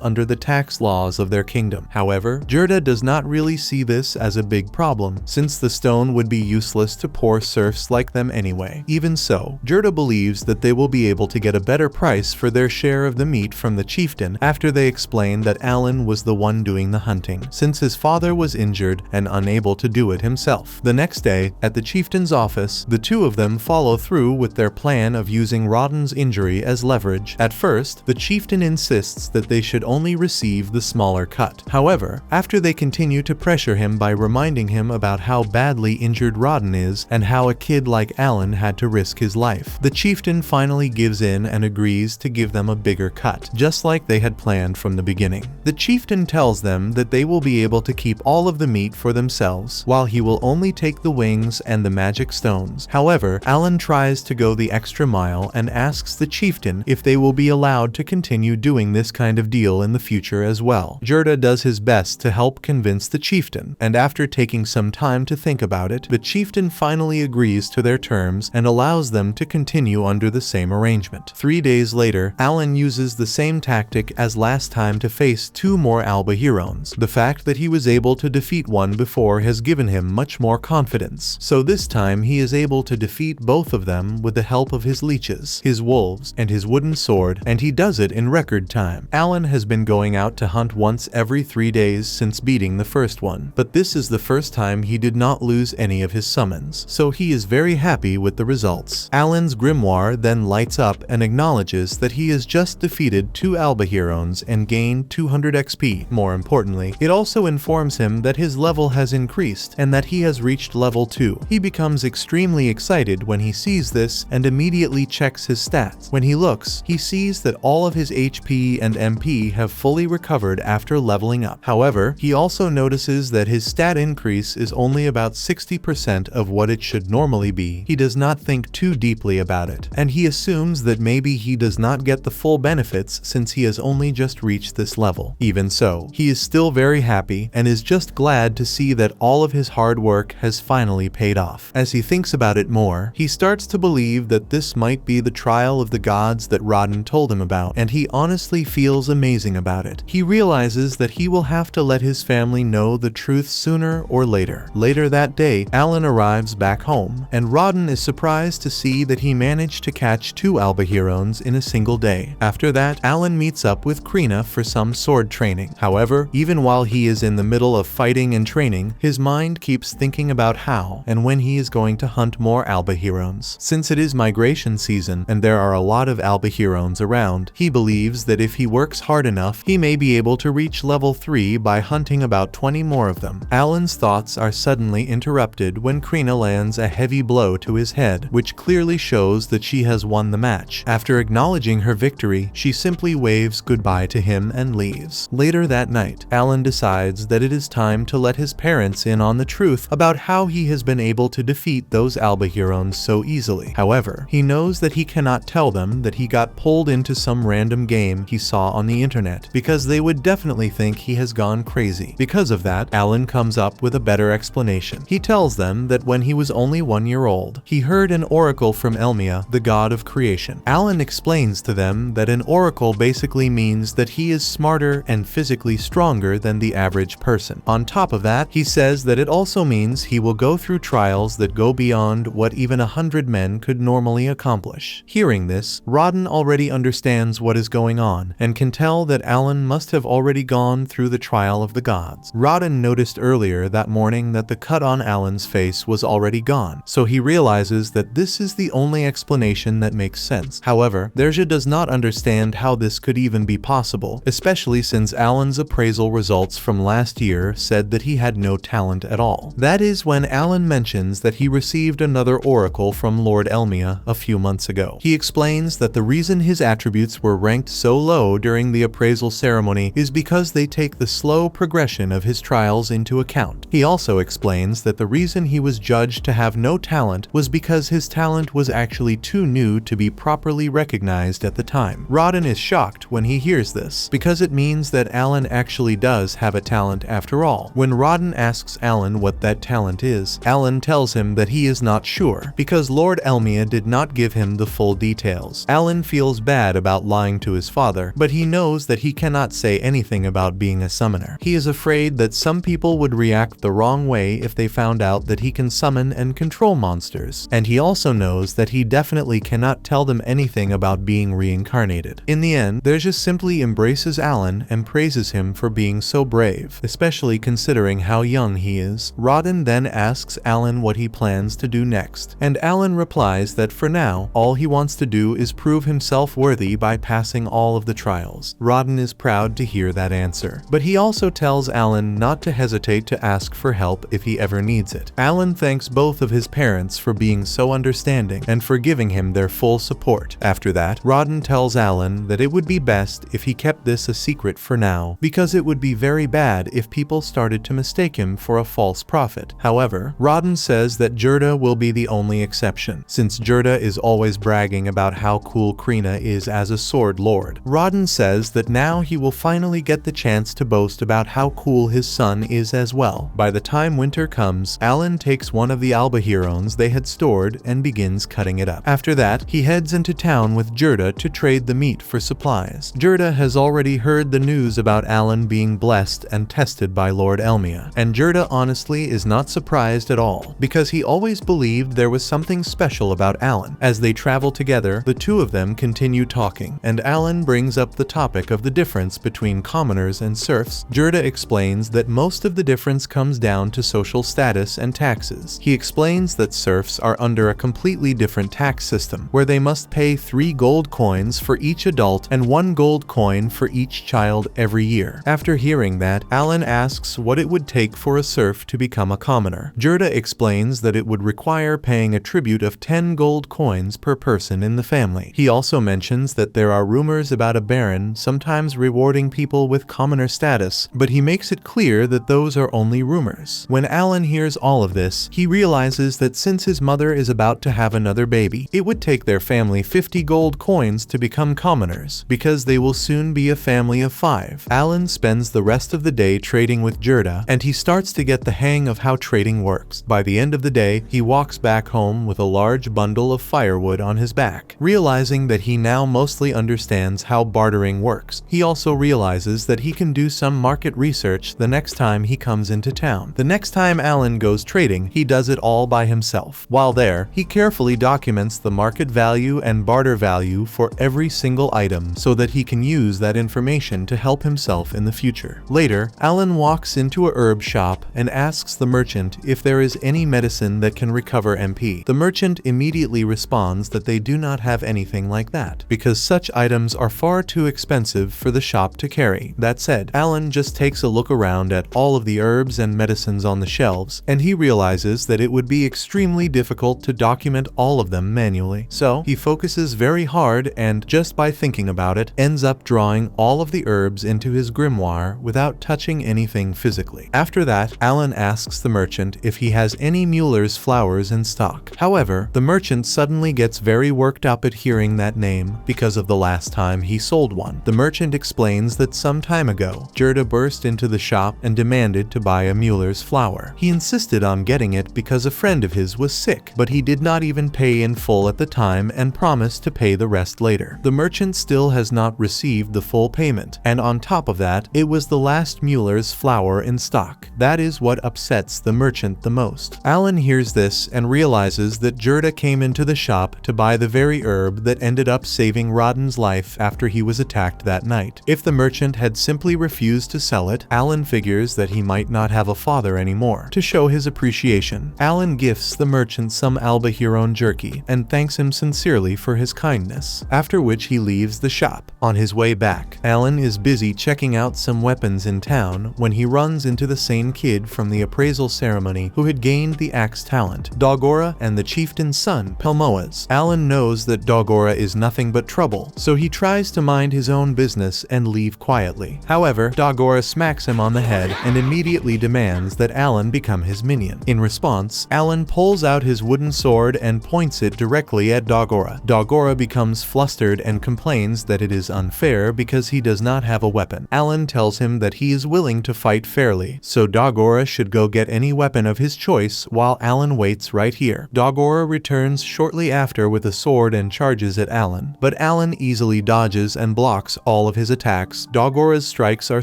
under the tax laws of their kingdom. However, Jirda does not really see this as a big problem, since the stone would be useless to poor serfs like them anyway. Even so, Jirda believes that they will be able to get a better price for their share of the meat from the chieftain after they explain that Alan was the one doing the hunting, since his father was injured and unable to do it himself. The next day, at the chieftain's office, the two of them follow through with their plan of using Rodden's injury as leverage. At first, the chieftain insists that they should only receive the smaller cut. However, after they continue to pressure him by reminding him about how badly injured Rodden is and how a kid like Alan had to risk his life, the chieftain finally gives in and agrees to give them a bigger cut, just like they had planned from the beginning. The chieftain tells them that they will be able to keep all of the meat for themselves, while he will only take the wings and the magic stones. However, Alan tries to go the extra mile and asks the chieftain if they will be allowed to continue doing this kind of deal in the future as well. Jirda does his best to help convince the chieftain, and after taking some time to think about it, the chieftain finally agrees to their terms and allows them to continue under the same arrangement. 3 days later, Alan uses the same tactic as last time to face 2 more Albahirons. The fact that he was able to defeat one before has given him much more confidence, so this time he is able to defeat both of them with the help of his leeches, his wolves, and his wooden sword, and he does it in record time. Alan has been going out to hunt once every 3 days since beating the first one, but this is the first time he did not lose any of his summons, so he is very happy with the results. Alan's grimoire then lights up and acknowledges that he has just defeated 2 Albahirons and gained 200 XP. More importantly, it also informs him that his level has increased and that he has reached level 2. He becomes extremely excited when he sees this and immediately checks his stats. When he looks, he sees that all of his HP and MP have fully recovered after leveling up. However, he also notices that his stat increase is only about 60% of what it should normally be. He does not think too deeply about it, and he assumes that maybe he does not get the full benefits since he has only just reached this level. Even so, he is still very happy and is just glad to see that all of his hard work has finally paid off. As he thinks about it more, he starts to believe that this might be the trial of the gods that Rodden told him about, and he honestly feels amazing about it. He realizes that he will have to let his family know the truth sooner or later. Later that day, Alan arrives back home, and Rodden is surprised to see that he managed to catch 2 Albahirons in a single day. After that, Alan meets up with Krina for some sword training. However, even while he is in the middle of fighting and training, his mind keeps thinking about how and when he is going to hunt more Albahirons. Since it is migration season and there are a lot of Albahirons around, he believes that if he works hard enough, he may be able to reach level 3 by hunting about 20 more of them. Alan's thoughts are suddenly interrupted when Krina lands a heavy blow to his head, which clearly shows that she has won the match. After acknowledging her victory, she simply waves goodbye to him and leaves. Later that night, Alan decides that it is time to let his parents in on the truth about how he has been able to defeat those Albahirons so easily. However, he knows that he cannot tell them that he got pulled into some random game he saw on the internet, because they would definitely think he has gone crazy. Because of that, Alan comes up with a better explanation. He tells them that when he was only 1 year old, he heard an oracle from Elmia, the god of creation. Alan explains to them that an oracle basically means that he is smarter and physically stronger than the average person. On top of that, he says that it also means he will go through trials that go beyond what even 100 men could normally accomplish. Hearing this, Rodden already understands what is going on and can tell that Alan must have already gone through the trial of the gods. Rodden noticed earlier that morning that the cut on Alan's face was already gone, so he realizes that this is the only explanation that makes sense. However, Derja does not understand how this could even be possible, especially since Alan's appraisal results from last year said that he had no talent at all. That is when Alan mentions that he received another oracle from Lord Elmia a few months ago. He explains that the reason his attributes were ranked so low during the appraisal appraisal ceremony is because they take the slow progression of his trials into account. He also explains that the reason he was judged to have no talent was because his talent was actually too new to be properly recognized at the time. Rawdon is shocked when he hears this, because it means that Alan actually does have a talent after all. When Rawdon asks Alan what that talent is, Alan tells him that he is not sure, because Lord Elmia did not give him the full details. Alan feels bad about lying to his father, but he knows that he cannot say anything about being a summoner. He is afraid that some people would react the wrong way if they found out that he can summon and control monsters, and he also knows that he definitely cannot tell them anything about being reincarnated. In the end, There just simply embraces Alan and praises him for being so brave, especially considering how young he is. Rawdon then asks Alan what he plans to do next, and Alan replies that for now, all he wants to do is prove himself worthy by passing all of the trials. Rawdon is proud to hear that answer, but he also tells Alan not to hesitate to ask for help if he ever needs it. Alan thanks both of his parents for being so understanding and for giving him their full support. After that, Rawdon tells Alan that it would be best if he kept this a secret for now, because it would be very bad if people started to mistake him for a false prophet. However, Rawdon says that Gerda will be the only exception, since Gerda is always bragging about how cool Krina is as a sword lord. Rawdon says that now he will finally get the chance to boast about how cool his son is as well. By the time winter comes, Alan takes one of the albaherones they had stored and begins cutting it up. After that, he heads into town with Gerda to trade the meat for supplies. Gerda has already heard the news about Alan being blessed and tested by Lord Elmia, and Gerda honestly is not surprised at all, because he always believed there was something special about Alan. As they travel together, the two of them continue talking, and Alan brings up the topic of the difference between commoners and serfs. Gerda explains that most of the difference comes down to social status and taxes. He explains that serfs are under a completely different tax system, where they must pay 3 gold coins for each adult and 1 gold coin for each child every year. After hearing that, Alan asks what it would take for a serf to become a commoner. Gerda explains that it would require paying a tribute of 10 gold coins per person in the family. He also mentions that there are rumors about a baron sometimes rewarding people with commoner status, but he makes it clear that those are only rumors. When Alan hears all of this, he realizes that since his mother is about to have another baby, it would take their family 50 gold coins to become commoners, because they will soon be a family of 5. Alan spends the rest of the day trading with Gerda, and he starts to get the hang of how trading works. By the end of the day, he walks back home with a large bundle of firewood on his back. Realizing that he now mostly understands how bartering works, he also realizes that he can do some market research the next time he comes into town. The next time Alan goes trading, he does it all by himself. While there, he carefully documents the market value and barter value for every single item so that he can use that information to help himself in the future. Later, Alan walks into a herb shop and asks the merchant if there is any medicine that can recover MP. The merchant immediately responds that they do not have anything like that, because such items are far too expensive for the shop to carry. That said, Alan just takes a look around at all of the herbs and medicines on the shelves, and he realizes that it would be extremely difficult to document all of them manually. So, he focuses very hard and, just by thinking about it, ends up drawing all of the herbs into his grimoire without touching anything physically. After that, Alan asks the merchant if he has any Mueller's flowers in stock. However, the merchant suddenly gets very worked up at hearing that name because of the last time he sold one. The merchant explains that some time ago, Gerda burst into the shop and demanded to buy a Mueller's flower. He insisted on getting it because a friend of his was sick, but he did not even pay in full at the time and promised to pay the rest later. The merchant still has not received the full payment, and on top of that, it was the last Mueller's flower in stock. That is what upsets the merchant the most. Alan hears this and realizes that Gerda came into the shop to buy the very herb that ended up saving Rawdon's life after he was attacked that night. If the merchant had simply refused to sell it, Alan figures that he might not have a father anymore. To show his appreciation, Alan gifts the merchant some albaherone jerky and thanks him sincerely for his kindness, after which he leaves the shop. On his way back, Alan is busy checking out some weapons in town when he runs into the same kid from the appraisal ceremony who had gained the axe talent, Dogora and the chieftain's son, Pelmoas. Alan knows that Dogora is nothing but trouble, so he tries to mind his own business house and leave quietly. However, Dogora smacks him on the head and immediately demands that Alan become his minion. In response, Alan pulls out his wooden sword and points it directly at Dogora. Dogora becomes flustered and complains that it is unfair because he does not have a weapon. Alan tells him that he is willing to fight fairly, so Dogora should go get any weapon of his choice while Alan waits right here. Dogora returns shortly after with a sword and charges at Alan, but Alan easily dodges and blocks all of his attacks. Dogora's strikes are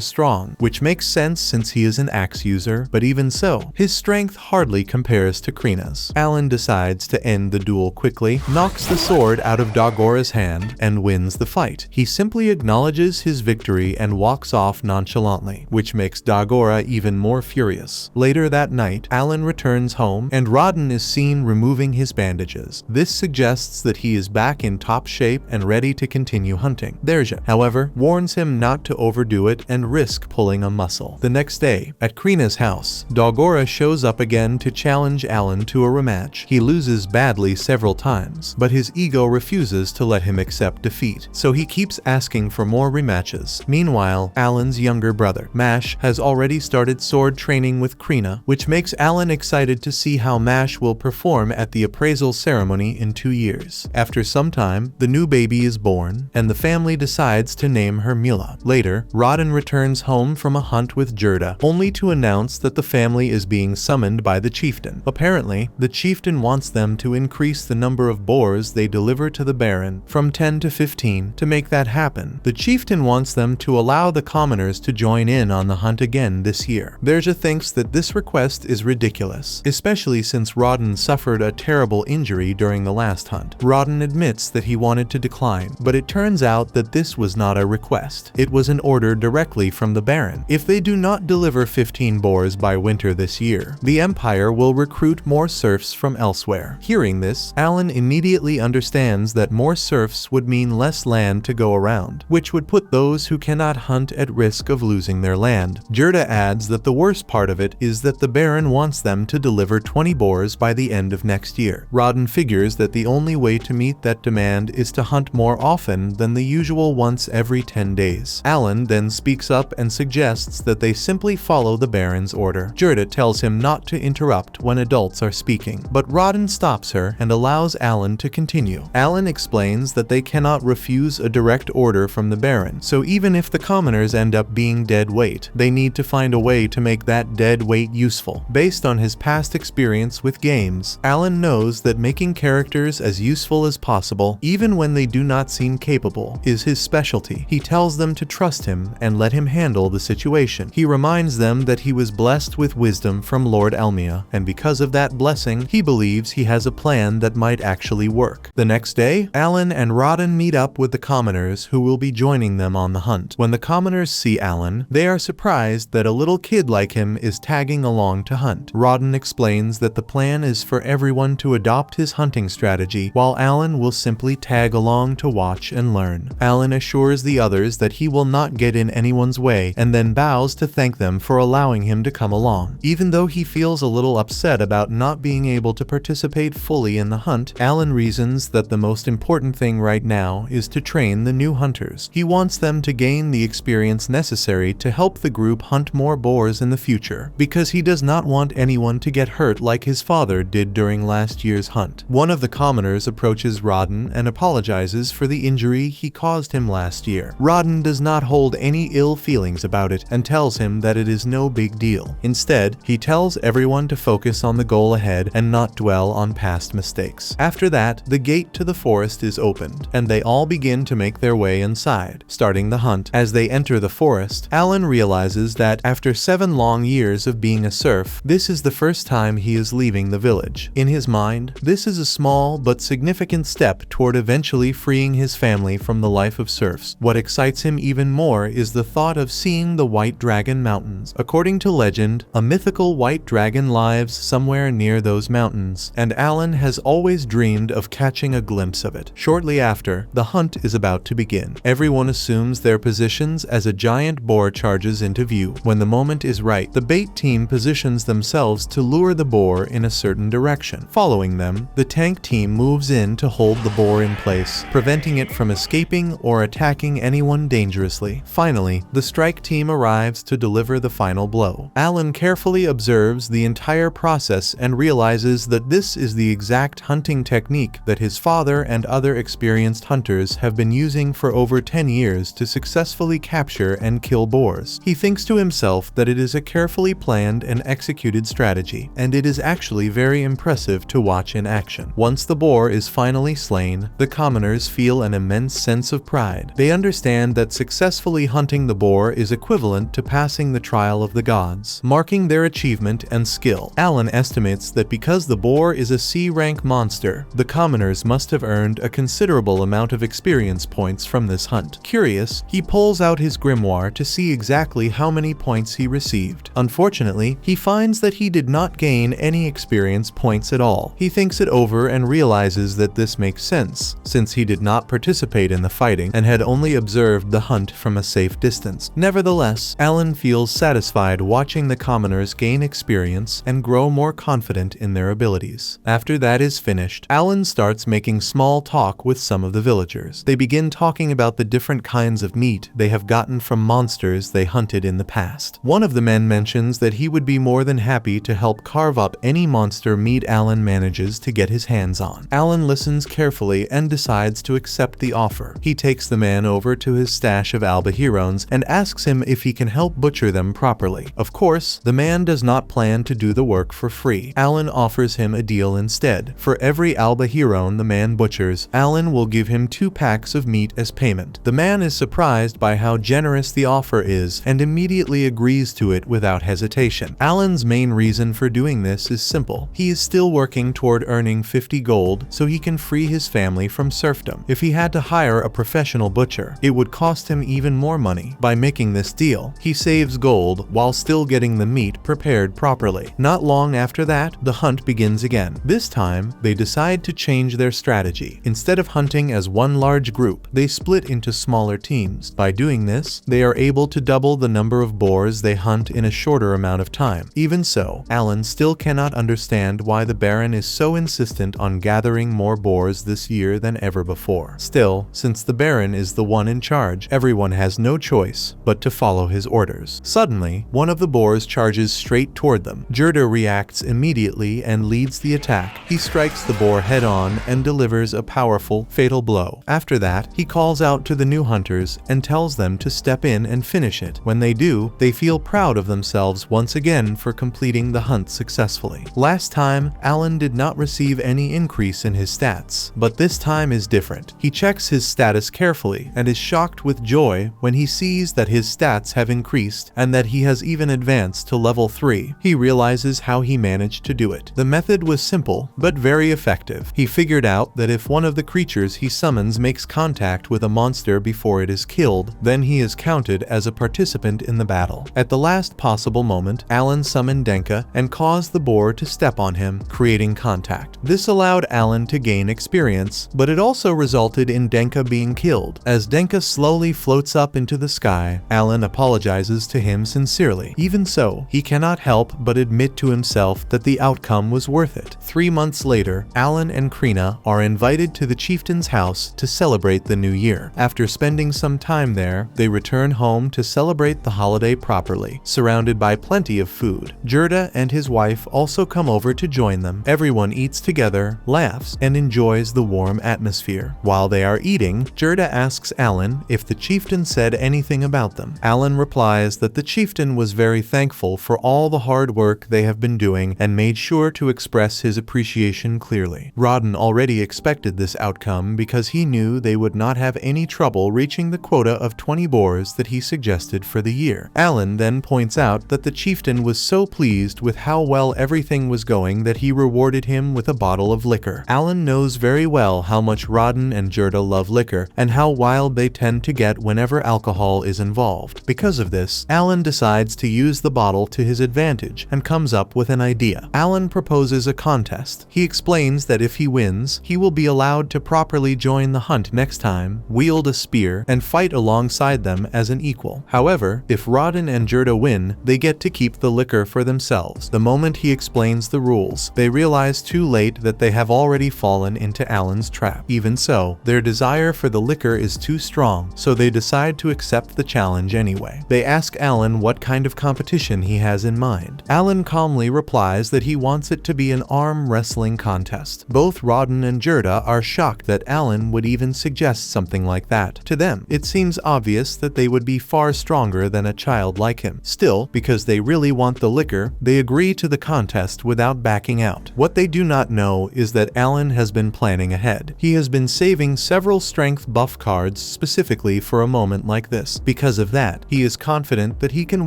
strong, which makes sense since he is an axe user, but even so, his strength hardly compares to Krina's. Alan decides to end the duel quickly, knocks the sword out of Dogora's hand, and wins the fight. He simply acknowledges his victory and walks off nonchalantly, which makes Dogora even more furious. Later that night, Alan returns home, and Rodden is seen removing his bandages. This suggests that he is back in top shape and ready to continue hunting. Derja, however, warns him not to overdo it and risk pulling a muscle. The next day, at Krina's house, Dogora shows up again to challenge Alan to a rematch. He loses badly several times, but his ego refuses to let him accept defeat, so he keeps asking for more rematches. Meanwhile, Alan's younger brother, Mash, has already started sword training with Krina, which makes Alan excited to see how Mash will perform at the appraisal ceremony in 2 years. After some time, the new baby is born, and the family decides to name her Mila. Later, Rodden returns home from a hunt with Gerda, only to announce that the family is being summoned by the chieftain. Apparently, the chieftain wants them to increase the number of boars they deliver to the Baron from 10 to 15. To make that happen, the chieftain wants them to allow the commoners to join in on the hunt again this year. Derja thinks that this request is ridiculous, especially since Rodden suffered a terrible injury during the last hunt. Rodden admits that he wanted to decline, but it turns out that this was not a request. It was an order directly from the Baron. If they do not deliver 15 boars by winter this year, the Empire will recruit more serfs from elsewhere. Hearing this, Alan immediately understands that more serfs would mean less land to go around, which would put those who cannot hunt at risk of losing their land. Gerda adds that the worst part of it is that the Baron wants them to deliver 20 boars by the end of next year. Rodden figures that the only way to meet that demand is to hunt more often than the usual once every 10 days. Alan then speaks up and suggests that they simply follow the Baron's order. Gerda tells him not to interrupt when adults are speaking, but Rodden stops her and allows Alan to continue. Alan explains that they cannot refuse a direct order from the Baron, so even if the commoners end up being dead weight, they need to find a way to make that dead weight useful. Based on his past experience with games, Alan knows that making characters as useful as possible, even when they do not seem capable, is his specialty. He tells them to trust him and let him handle the situation. He reminds them that he was blessed with wisdom from Lord Elmia, and because of that blessing, he believes he has a plan that might actually work. The next day, Alan and Rodden meet up with the commoners who will be joining them on the hunt. When the commoners see Alan, they are surprised that a little kid like him is tagging along to hunt. Rodden explains that the plan is for everyone to adopt his hunting strategy, while Alan will simply tag along to watch and learn. Alan assures the others that he will not get in anyone's way, and then bows to thank them for allowing him to come along. Even though he feels a little upset about not being able to participate fully in the hunt, Alan reasons that the most important thing right now is to train the new hunters. He wants them to gain the experience necessary to help the group hunt more boars in the future, because he does not want anyone to get hurt like his father did during last year's hunt. One of the commoners approaches Rodden and apologizes for the injury he caused him last year. Rodden does not hold any ill feelings about it and tells him that it is no big deal. Instead, he tells everyone to focus on the goal ahead and not dwell on past mistakes. After that, the gate to the forest is opened, and they all begin to make their way inside, starting the hunt. As they enter the forest, Alan realizes that after 7 long years of being a serf, this is the first time he is leaving the village. In his mind, this is a small but significant step toward eventually freeing his family from the life of serfs. What excites him even more is the thought of seeing the White Dragon Mountains. According to legend, a mythical white dragon lives somewhere near those mountains, and Alan has always dreamed of catching a glimpse of it. Shortly after, the hunt is about to begin. Everyone assumes their positions as a giant boar charges into view. When the moment is right, the bait team positions themselves to lure the boar in a certain direction. Following them, the tank team moves in to hold the boar in place, preventing it from escaping or attacking anyone anyone dangerously. Finally, the strike team arrives to deliver the final blow. Alan carefully observes the entire process and realizes that this is the exact hunting technique that his father and other experienced hunters have been using for over 10 years to successfully capture and kill boars. He thinks to himself that it is a carefully planned and executed strategy, and it is actually very impressive to watch in action. Once the boar is finally slain, the commoners feel an immense sense of pride. They understand that successfully hunting the boar is equivalent to passing the trial of the gods, marking their achievement and skill. Alan estimates that because the boar is a C-rank monster, the commoners must have earned a considerable amount of experience points from this hunt. Curious, he pulls out his grimoire to see exactly how many points he received. Unfortunately, he finds that he did not gain any experience points at all. He thinks it over and realizes that this makes sense, since he did not participate in the fighting and had only observed the hunt from a safe distance. Nevertheless, Alan feels satisfied watching the commoners gain experience and grow more confident in their abilities. After that is finished, Alan starts making small talk with some of the villagers. They begin talking about the different kinds of meat they have gotten from monsters they hunted in the past. One of the men mentions that he would be more than happy to help carve up any monster meat Alan manages to get his hands on. Alan listens carefully and decides to accept the offer. He takes the man over to his stash of albahirones and asks him if he can help butcher them properly. Of course, the man does not plan to do the work for free. Alan offers him a deal instead. For every albahirone the man butchers, Alan will give him 2 packs of meat as payment. The man is surprised by how generous the offer is and immediately agrees to it without hesitation. Alan's main reason for doing this is simple. He is still working toward earning 50 gold so he can free his family from serfdom. If he had to hire a professional butcher, it would cost him even more money. By making this deal, he saves gold while still getting the meat prepared properly. Not long after that, the hunt begins again. This time, they decide to change their strategy. Instead of hunting as one large group, they split into smaller teams. By doing this, they are able to double the number of boars they hunt in a shorter amount of time. Even so, Alan still cannot understand why the Baron is so insistent on gathering more boars this year than ever before. Still, since the Baron is the one in charge, everyone has no choice but to follow his orders. Suddenly, one of the boars charges straight toward them. Gerda reacts immediately and leads the attack. He strikes the boar head-on and delivers a powerful, fatal blow. After that, he calls out to the new hunters and tells them to step in and finish it. When they do, they feel proud of themselves once again for completing the hunt successfully. Last time, Alan did not receive any increase in his stats, but this time is different. He checks his status carefully and is shocked with joy when he sees that his stats have increased and that he has even advanced to level 3. He realizes how he managed to do it. The method was simple, but very effective. He figured out that if one of the creatures he summons makes contact with a monster before it is killed, then he is counted as a participant in the battle. At the last possible moment, Alan summoned Denka and caused the boar to step on him, creating contact. This allowed Alan to gain experience, but it also resulted in Denka being killed. As Denka slowly floats up into the sky, Alan apologizes to him sincerely. Even so, he cannot help but admit to himself that the outcome was worth it. 3 months later, Alan and Krina are invited to the chieftain's house to celebrate the new year. After spending some time there, they return home to celebrate the holiday properly, surrounded by plenty of food. Gerda and his wife also come over to join them. Everyone eats together, laughs, and enjoys the warm atmosphere. While they are eating, Gerda asks Alan if the chieftain said anything about them. Alan replies that the chieftain was very thankful for all the hard work they have been doing and made sure to express his appreciation clearly. Rodden already expected this outcome because he knew they would not have any trouble reaching the quota of 20 boars that he suggested for the year. Alan then points out that the chieftain was so pleased with how well everything was going that he rewarded him with a bottle of liquor. Alan knows very well how much Rodden and Gerda love liquor and how wild they tend to get whenever alcohol is involved. Because of this, Alan decides to use the bottle to his advantage and comes up with an idea. Alan proposes a contest. He explains that if he wins, he will be allowed to properly join the hunt next time, wield a spear, and fight alongside them as an equal. However, if Rodden and Gerda win, they get to keep the liquor for themselves. The moment he explains the rules, they realize too late that they have already fallen into Alan's trap. Even so, their desire for the liquor is too strong strong, so they decide to accept the challenge anyway. They ask Alan what kind of competition he has in mind. Alan calmly replies that he wants it to be an arm wrestling contest. Both Rawdon and Gerda are shocked that Alan would even suggest something like that. To them, it seems obvious that they would be far stronger than a child like him. Still, because they really want the liquor, they agree to the contest without backing out. What they do not know is that Alan has been planning ahead. He has been saving several strength buff cards specifically for a moment like this. Because of that, he is confident that he can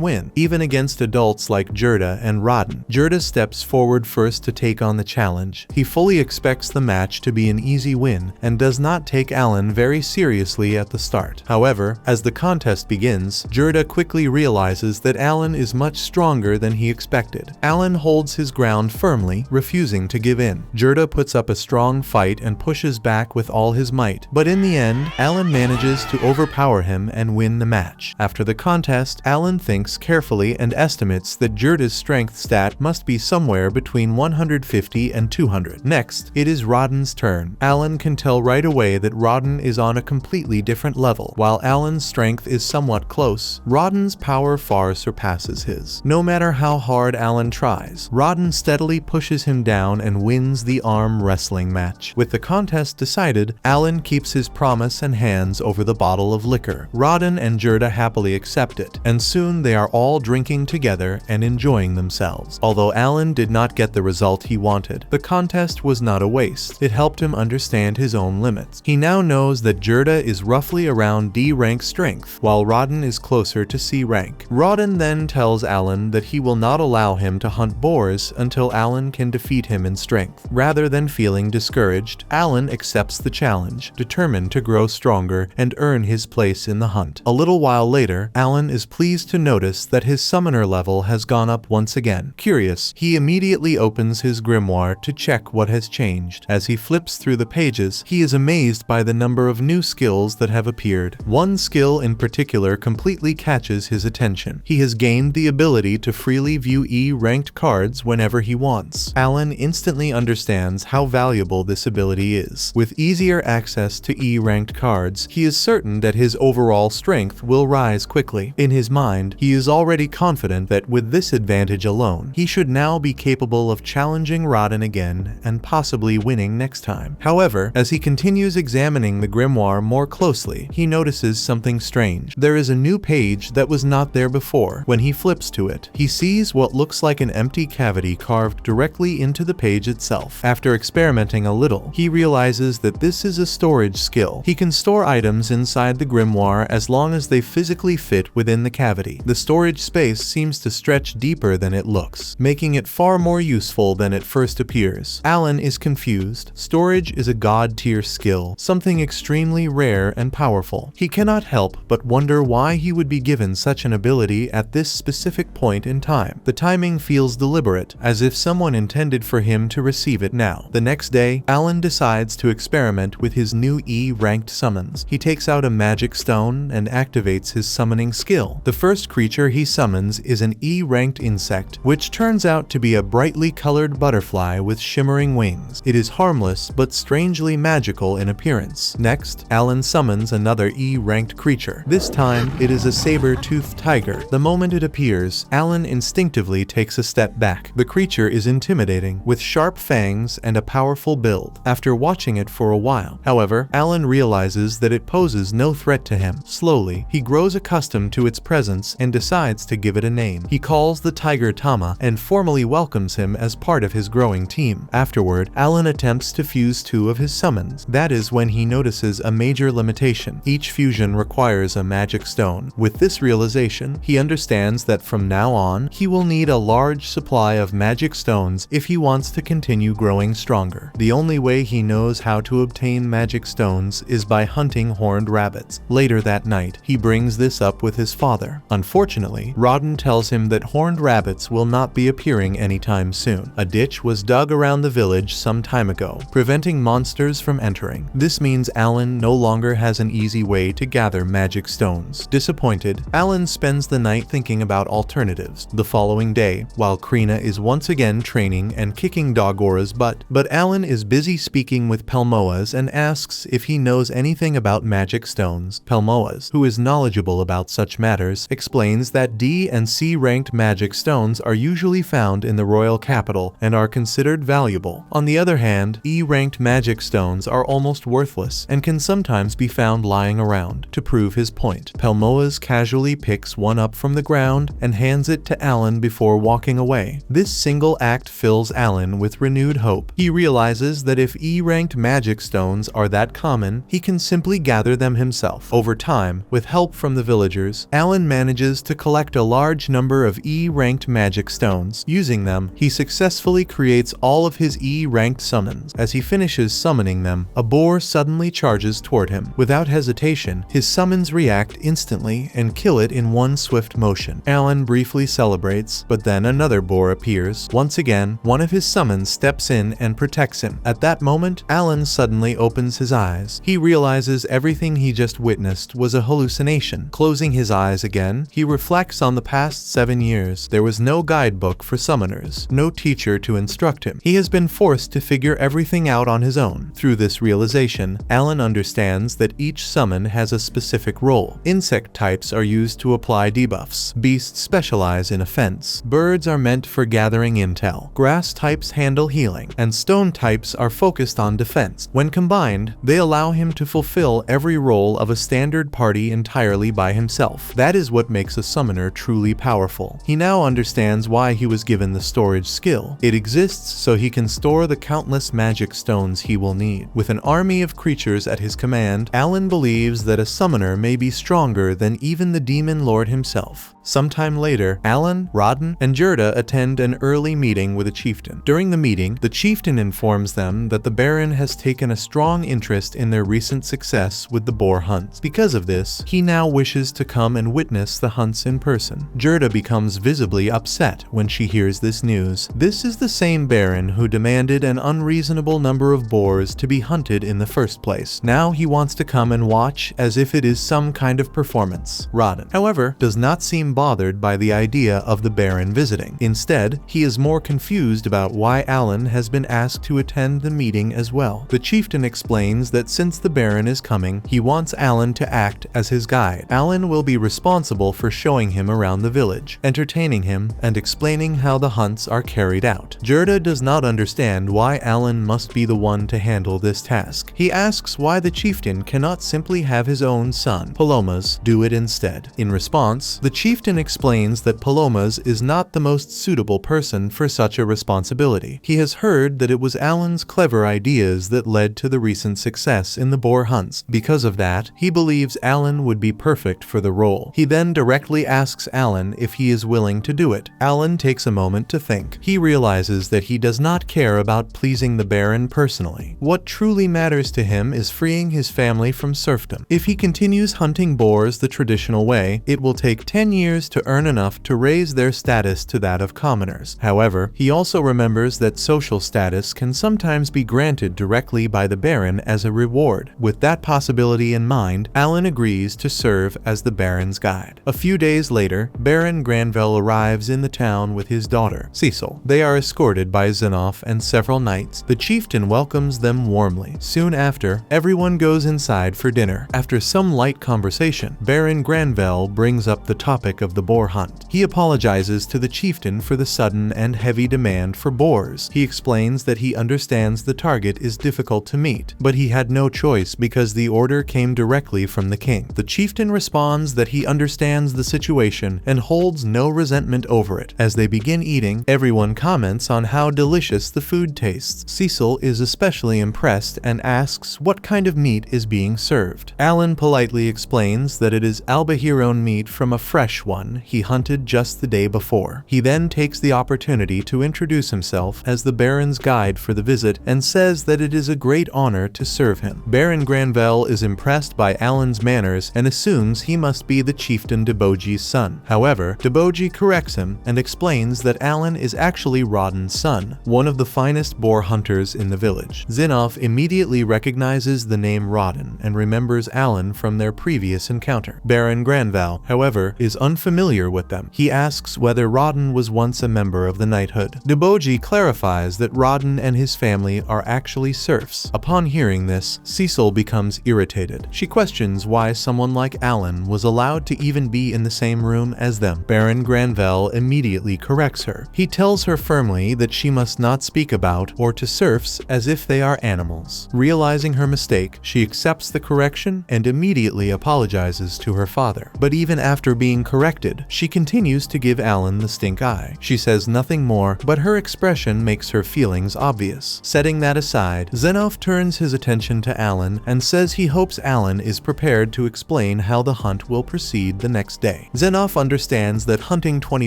win, even against adults like Gerda and Rawdon. Gerda steps forward first to take on the challenge. He fully expects the match to be an easy win and does not take Alan very seriously at the start. However, as the contest begins, Gerda quickly realizes that Alan is much stronger than he expected. Alan holds his ground firmly, refusing to give in. Gerda puts up a strong fight and pushes back with all his might, but in the end, Alan manages to overpower him and win the match. After the contest, Alan thinks carefully and estimates that Gerda's strength stat must be somewhere between 150 and 200. Next, it is Rawdon's turn. Alan can tell right away that Rawdon is on a completely different level. While Alan's strength is somewhat close, Rawdon's power far surpasses his. No matter how hard Alan tries, Rawdon steadily pushes him down and wins the arm wrestling match. With the contest decided, Alan keeps his promise and hands over the bottle of liquor. Rawdon and Gerda happily accept it, and soon they are all drinking together and enjoying themselves. Although Alan did not get the result he wanted, the contest was not a waste. It helped him understand his own limits. He now knows that Gerda is roughly around D rank strength, while Rawdon is closer to C rank. Rawdon then tells Alan that he will not allow him to hunt boars until Alan can defeat him in strength. Rather than feeling discouraged, Alan accepts the challenge, determined to grow stronger and earn his place in the hunt. A little while later, Alan is pleased to notice that his summoner level has gone up once again. Curious, he immediately opens his grimoire to check what has changed. As he flips through the pages, he is amazed by the number of new skills that have appeared. One skill in particular completely catches his attention. He has gained the ability to freely view E-ranked cards whenever he wants. Alan instantly understands how valuable this ability is. With easier access to E-ranked cards, he is certain that his overall strength will rise quickly. In his mind, he is already confident that with this advantage alone, he should now be capable of challenging Rawdon again and possibly winning next time. However, as he continues examining the grimoire more closely, he notices something strange. There is a new page that was not there before. When he flips to it, he sees what looks like an empty cavity carved directly into the page itself. After experimenting a little, he realizes that this is a storage skill. He can store items inside the grimoire as long as they physically fit within the cavity. The storage space seems to stretch deeper than it looks, making it far more useful than it first appears. Alan is confused. Storage is a god-tier skill, something extremely rare and powerful. He cannot help but wonder why he would be given such an ability at this specific point in time. The timing feels deliberate, as if someone intended for him to receive it now. The next day, Alan decides to experiment with his new E-ranked summons. He takes out a magic stone and activates his summoning skill. The first creature he summons is an E-ranked insect, which turns out to be a brightly colored butterfly with shimmering wings. It is harmless but strangely magical in appearance. Next, Alan summons another E-ranked creature. This time, it is a saber-toothed tiger. The moment it appears, Alan instinctively takes a step back. The creature is intimidating, with sharp fangs and a powerful build. After watching it for a while, however, Alan realizes that it poses no threat to him. Slowly, he grows accustomed to its presence and decides to give it a name. He calls the tiger Tama and formally welcomes him as part of his growing team. Afterward, Alan attempts to fuse two of his summons. That is when he notices a major limitation. Each fusion requires a magic stone. With this realization, he understands that from now on, he will need a large supply of magic stones if he wants to continue growing stronger. The only way he knows how to obtain magic stones is by hunting horned rabbits. Later that night, he brings this up with his father. Unfortunately, Rawdon tells him that horned rabbits will not be appearing anytime soon. A ditch was dug around the village some time ago, preventing monsters from entering. This means Alan no longer has an easy way to gather magic stones. Disappointed, Alan spends the night thinking about alternatives. The following day, while Krina is once again training and kicking Dogora's butt, but Alan is busy speaking with Pelmoas and asks if he knows anything about magic magic stones. Pelmoas, who is knowledgeable about such matters, explains that D and C ranked magic stones are usually found in the royal capital and are considered valuable. On the other hand, E ranked magic stones are almost worthless and can sometimes be found lying around. To prove his point, Pelmoas casually picks one up from the ground and hands it to Alan before walking away. This single act fills Alan with renewed hope. He realizes that if E-ranked magic stones are that common, he can simply gather them himself. Over time, with help from the villagers, Alan manages to collect a large number of E-ranked magic stones. Using them, he successfully creates all of his E-ranked summons. As he finishes summoning them, a boar suddenly charges toward him. Without hesitation, his summons react instantly and kill it in one swift motion. Alan briefly celebrates, but then another boar appears. Once again, one of his summons steps in and protects him. At that moment, Alan suddenly opens his eyes. He realizes everything he just witnessed was a hallucination. Closing his eyes again, he reflects on the past 7 years. There was no guidebook for summoners, no teacher to instruct him. He has been forced to figure everything out on his own. Through this realization, Alan understands that each summon has a specific role. Insect types are used to apply debuffs. Beasts specialize in offense. Birds are meant for gathering intel. Grass types handle healing, and stone types are focused on defense. When combined, they allow him to fulfill every role of a standard party entirely by himself. That is what makes a summoner truly powerful. He now understands why he was given the storage skill. It exists so he can store the countless magic stones he will need. With an army of creatures at his command, Alan believes that a summoner may be stronger than even the demon lord himself. Sometime later, Alan, Rodden, and Gerda attend an early meeting with a chieftain. During the meeting, the chieftain informs them that the Baron has taken a strong interest in their recent success with the boar hunts. Because of this, he now wishes to come and witness the hunts in person. Gerda becomes visibly upset when she hears this news. This is the same Baron who demanded an unreasonable number of boars to be hunted in the first place. Now he wants to come and watch as if it is some kind of performance. Rodden, however, does not seem bothered by the idea of the Baron visiting. Instead, he is more confused about why Alan has been asked to attend the meeting as well. The chieftain explains that since the Baron is coming, he wants Alan to act as his guide. Alan will be responsible for showing him around the village, entertaining him, and explaining how the hunts are carried out. Gerda does not understand why Alan must be the one to handle this task. He asks why the chieftain cannot simply have his own son, Palomas, do it instead. In response, the chieftain explains that Palomas is not the most suitable person for such a responsibility. He has heard that it was Alan's clever ideas that led to the recent success in the boar hunts. Because of that, he believes Alan would be perfect for the role. He then directly asks Alan if he is willing to do it. Alan takes a moment to think. He realizes that he does not care about pleasing the Baron personally. What truly matters to him is freeing his family from serfdom. If he continues hunting boars the traditional way, it will take 10 years to earn enough to raise their status to that of commoners. However, he also remembers that social status can sometimes be granted directly by the Baron as a reward. With that possibility in mind, Alan agrees to serve as the Baron's guide. A few days later, Baron Granville arrives in the town with his daughter, Cecil. They are escorted by Zinoff and several knights. The chieftain welcomes them warmly. Soon after, everyone goes inside for dinner. After some light conversation, Baron Granville brings up the topic of the boar hunt. He apologizes to the chieftain for the sudden and heavy demand for boars. He explains that he understands the target is difficult to meet, but he had no choice because the order came directly from the king. The chieftain responds that he understands the situation and holds no resentment over it. As they begin eating, everyone comments on how delicious the food tastes. Cecil is especially impressed and asks what kind of meat is being served. Alan politely explains that it is Albahiron meat from a fresh one he hunted just the day before. He then takes the opportunity to introduce himself as the Baron's guide for the visit and says that it is a great honor to serve him. Baron Granville is impressed by Alan's manners and assumes he must be the chieftain Deboji's son. However, Deboji corrects him and explains that Alan is actually Rodden's son, one of the finest boar hunters in the village. Zinoff immediately recognizes the name Rodden and remembers Alan from their previous encounter. Baron Granville, however, is unfortunate unfamiliar with them. He asks whether Rodden was once a member of the knighthood. Deboji clarifies that Rodden and his family are actually serfs. Upon hearing this, Cecil becomes irritated. She questions why someone like Alan was allowed to even be in the same room as them. Baron Granvelle immediately corrects her. He tells her firmly that she must not speak about or to serfs as if they are animals. Realizing her mistake, she accepts the correction and immediately apologizes to her father. But even after being corrected, she continues to give Alan the stink eye. She says nothing more, but her expression makes her feelings obvious. Setting that aside, Zenoff turns his attention to Alan and says he hopes Alan is prepared to explain how the hunt will proceed the next day. Zenoff understands that hunting 20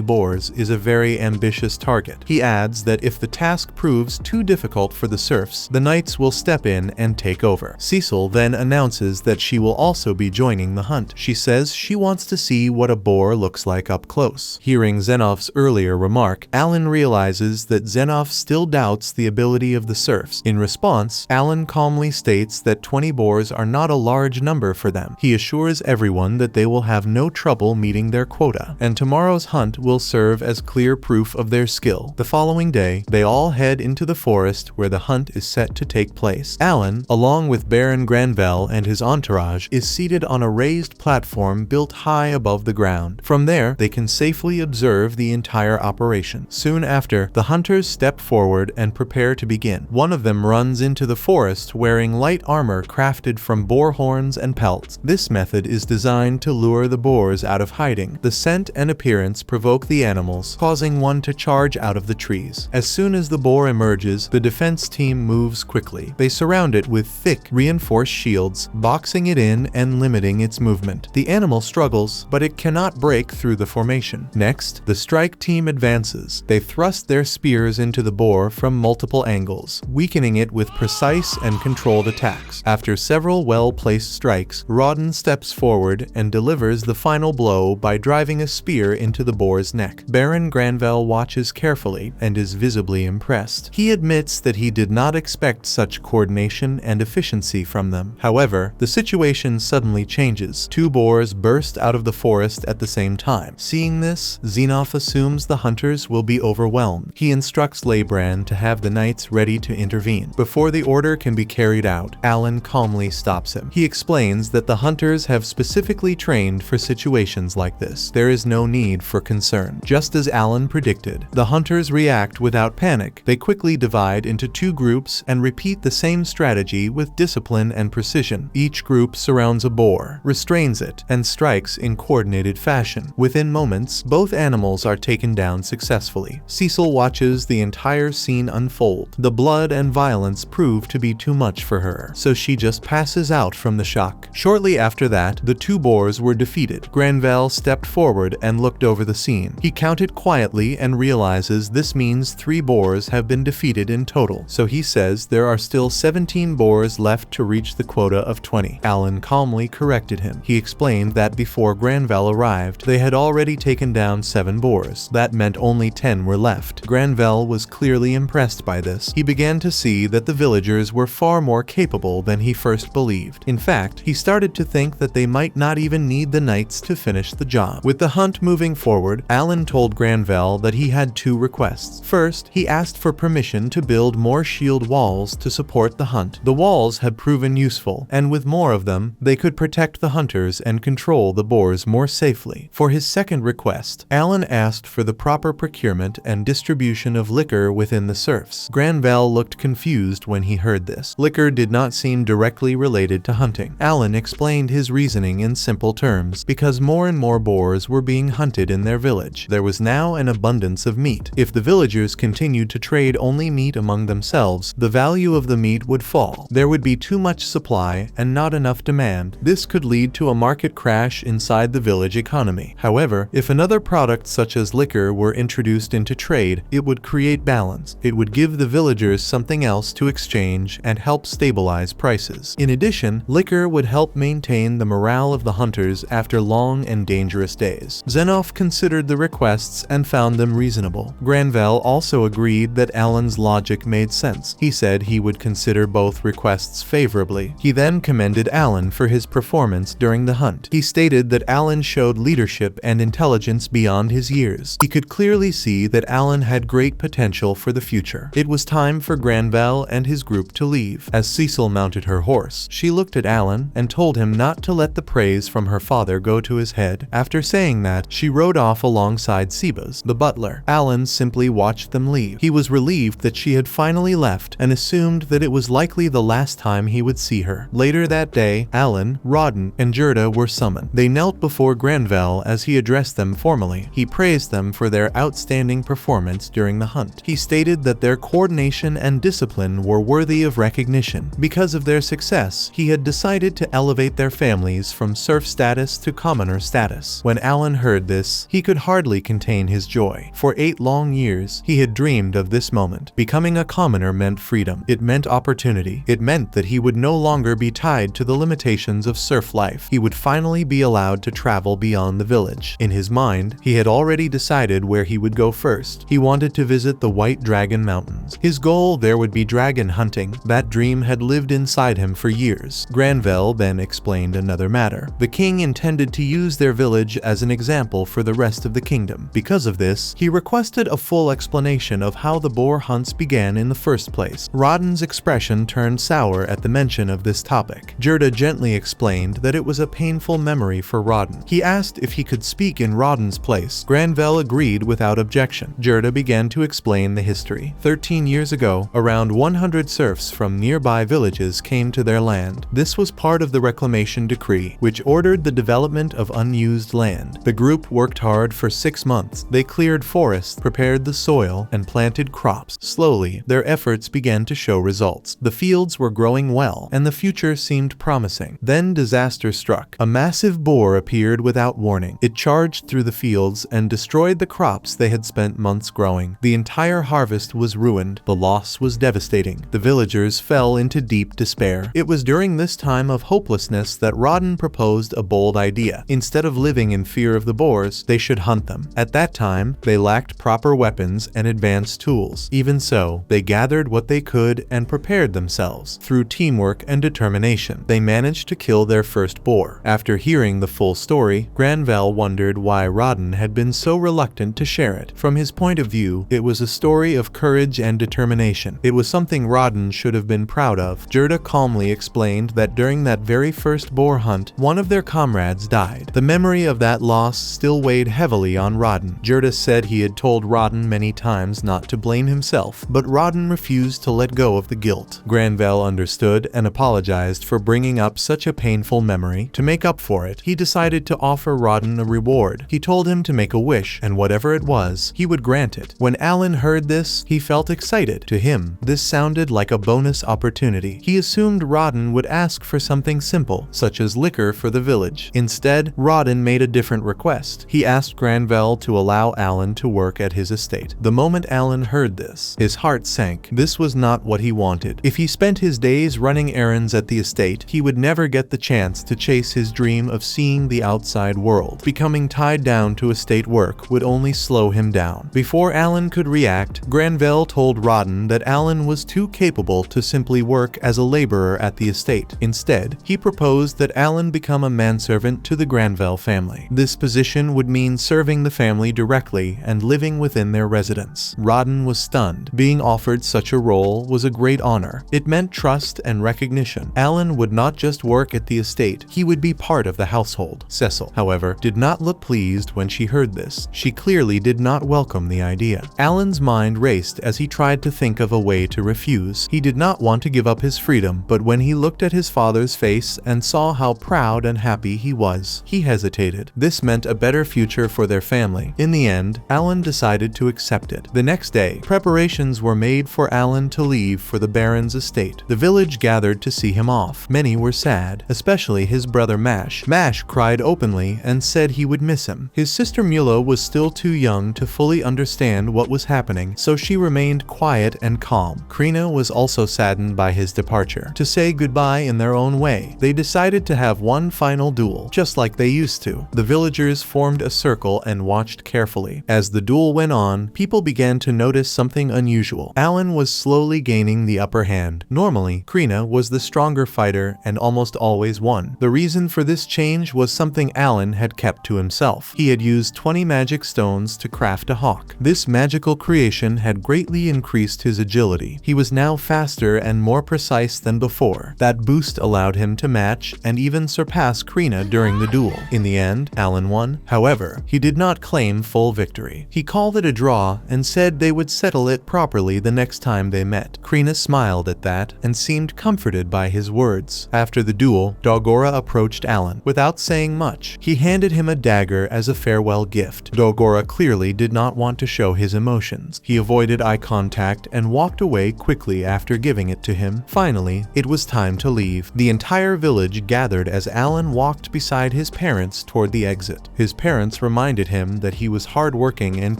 boars is a very ambitious target. He adds that if the task proves too difficult for the serfs, the knights will step in and take over. Cecil then announces that she will also be joining the hunt. She says she wants to see what a boar looks like up close. Hearing Zenoff's earlier remark, Alan realizes that Zenoff still doubts the ability of the serfs. In response, Alan calmly states that 20 boars are not a large number for them. He assures everyone that they will have no trouble meeting their quota, and tomorrow's hunt will serve as clear proof of their skill. The following day, they all head into the forest where the hunt is set to take place. Alan, along with Baron Granvelle and his entourage, is seated on a raised platform built high above the ground. From there, they can safely observe the entire operation. Soon after, the hunters step forward and prepare to begin. One of them runs into the forest wearing light armor crafted from boar horns and pelts. This method is designed to lure the boars out of hiding. The scent and appearance provoke the animals, causing one to charge out of the trees. As soon as the boar emerges, the defense team moves quickly. They surround it with thick, reinforced shields, boxing it in and limiting its movement. The animal struggles, but it cannot break through the formation. Next, the strike team advances. They thrust their spears into the boar from multiple angles, weakening it with precise and controlled attacks. After several well-placed strikes, Rodden steps forward and delivers the final blow by driving a spear into the boar's neck. Baron Granvelle watches carefully and is visibly impressed. He admits that he did not expect such coordination and efficiency from them. However, the situation suddenly changes. 2 boars burst out of the forest at the same time. Seeing this, Zenoff assumes the hunters will be overwhelmed. He instructs Leibran to have the knights ready to intervene. Before the order can be carried out, Alan calmly stops him. He explains that the hunters have specifically trained for situations like this. There is no need for concern. Just as Alan predicted, the hunters react without panic. They quickly divide into 2 groups and repeat the same strategy with discipline and precision. Each group surrounds a boar, restrains it, and strikes in coordinated fashion. Within moments, both animals are taken down successfully. Cecil watches the entire scene unfold. The blood and violence prove to be too much for her, so she just passes out from the shock. Shortly after that, the 2 boars were defeated. Granvelle stepped forward and looked over the scene. He counted quietly and realizes this means 3 boars have been defeated in total, so he says there are still 17 boars left to reach the quota of 20. Alan calmly corrected him. He explained that before Granvelle arrived, they had already taken down 7 boars. That meant only 10 were left. Granvelle was clearly impressed by this. He began to see that the villagers were far more capable than he first believed. In fact, he started to think that they might not even need the knights to finish the job. With the hunt moving forward, Alan told Granvelle that he had 2 requests. First, he asked for permission to build more shield walls to support the hunt. The walls had proven useful, and with more of them, they could protect the hunters and control the boars more safely. For his second request, Alan asked for the proper procurement and distribution of liquor within the serfs. Granvelle looked confused when he heard this. Liquor did not seem directly related to hunting. Alan explained his reasoning in simple terms. Because more and more boars were being hunted in their village, there was now an abundance of meat. If the villagers continued to trade only meat among themselves, the value of the meat would fall. There would be too much supply and not enough demand. This could lead to a market crash inside the village economy. However, if another product such as liquor were introduced into trade, it would create balance. It would give the villagers something else to exchange and help stabilize prices. In addition, liquor would help maintain the morale of the hunters after long and dangerous days. Zenoff considered the requests and found them reasonable. Granvelle also agreed that Alan's logic made sense. He said he would consider both requests favorably. He then commended Alan for his performance during the hunt. He stated that Alan showed leadership leadership and intelligence beyond his years. He could clearly see that Alan had great potential for the future. It was time for Granvelle and his group to leave. As Cecil mounted her horse, she looked at Alan and told him not to let the praise from her father go to his head. After saying that, she rode off alongside Sebas, the butler. Alan simply watched them leave. He was relieved that she had finally left and assumed that it was likely the last time he would see her. Later that day, Alan, Rawdon, and Gerda were summoned. They knelt before Granvelle as he addressed them formally. He praised them for their outstanding performance during the hunt. He stated that their coordination and discipline were worthy of recognition. Because of their success, he had decided to elevate their families from serf status to commoner status. When Alan heard this, he could hardly contain his joy. For 8 long years, he had dreamed of this moment. Becoming a commoner meant freedom. It meant opportunity. It meant that he would no longer be tied to the limitations of serf life. He would finally be allowed to travel beyond the village. In his mind, he had already decided where he would go first. He wanted to visit the White Dragon Mountains. His goal there would be dragon hunting. That dream had lived inside him for years. Granvelle then explained another matter. The king intended to use their village as an example for the rest of the kingdom. Because of this, he requested a full explanation of how the boar hunts began in the first place. Rawdon's expression turned sour at the mention of this topic. Gerda gently explained that it was a painful memory for Rawdon. He asked if he could speak in Rawdon's place. Granvelle agreed without objection. Gerda began to explain the history. 13 years ago, around 100 serfs from nearby villages came to their land. This was part of the reclamation decree, which ordered the development of unused land. The group worked hard for 6 months. They cleared forests, prepared the soil, and planted crops. Slowly, their efforts began to show results. The fields were growing well, and the future seemed promising. Then disaster struck. A massive boar appeared without warning. It charged through the fields and destroyed the crops they had spent months growing. The entire harvest was ruined. The loss was devastating. The villagers fell into deep despair. It was during this time of hopelessness that Rawdon proposed a bold idea. Instead of living in fear of the boars, they should hunt them. At that time, they lacked proper weapons and advanced tools. Even so, they gathered what they could and prepared themselves. Through teamwork and determination, they managed to kill their first boar. After hearing the full story, Granvelle wondered why Rawdon had been so reluctant to share it. From his point of view, it was a story of courage and determination. It was something Rawdon should have been proud of. Gerda calmly explained that during that very first boar hunt, one of their comrades died. The memory of that loss still weighed heavily on Rawdon. Gerda said he had told Rawdon many times not to blame himself, but Rawdon refused to let go of the guilt. Granvelle understood and apologized for bringing up such a painful memory. To make up for it, he decided to offer Rawdon a reward. He told him to make a wish, and whatever it was, he would grant it. When Alan heard this, he felt excited. To him, this sounded like a bonus opportunity. He assumed Rawdon would ask for something simple, such as liquor for the village. Instead, Rawdon made a different request. He asked Granvelle to allow Alan to work at his estate. The moment Alan heard this, his heart sank. This was not what he wanted. If he spent his days running errands at the estate, he would never get the chance to chase his dream of seeing the outside world. Becoming tied down to estate work would only slow him down. Before Alan could react, Granvelle told Rawdon that Alan was too capable to simply work as a laborer at the estate. Instead, he proposed that Alan become a manservant to the Granvelle family. This position would mean serving the family directly and living within their residence. Rawdon was stunned. Being offered such a role was a great honor. It meant trust and recognition. Alan would not just work at the estate, he would be part of the household. Cecil, however, did not look pleased when she heard this. She clearly did not welcome the idea. Alan's mind raced as he tried to think of a way to refuse. He did not want to give up his freedom, but when he looked at his father's face and saw how proud and happy he was, he hesitated. This meant a better future for their family. In the end, Alan decided to accept it. The next day, preparations were made for Alan to leave for the Baron's estate. The village gathered to see him off. Many were sad, especially his brother Mash. Mash cried openly and said he would miss him. His sister Mula was still too young to fully understand what was happening, so she remained quiet and calm. Krina was also saddened by his departure. To say goodbye in their own way, they decided to have one final duel, just like they used to. The villagers formed a circle and watched carefully. As the duel went on, people began to notice something unusual. Alan was slowly gaining the upper hand. Normally, Krina was the stronger fighter and almost always won. The reason for this change was something Alan had kept to himself. He had used 20 magic stones to craft a hawk. This magical creation had greatly increased his agility. He was now faster and more precise than before. That boost allowed him to match and even surpass Krina during the duel. In the end, Alan won. However, he did not claim full victory. He called it a draw and said they would settle it properly the next time they met. Krina smiled at that and seemed comforted by his words. After the duel, Dogora approached Alan. Without saying much, he handed him a dagger as a farewell gift. Dogora clearly did not want to show his emotions. He avoided eye contact and walked away quickly after giving it to him. Finally, it was time to leave. The entire village gathered as Alan walked beside his parents toward the exit. His parents reminded him that he was hardworking and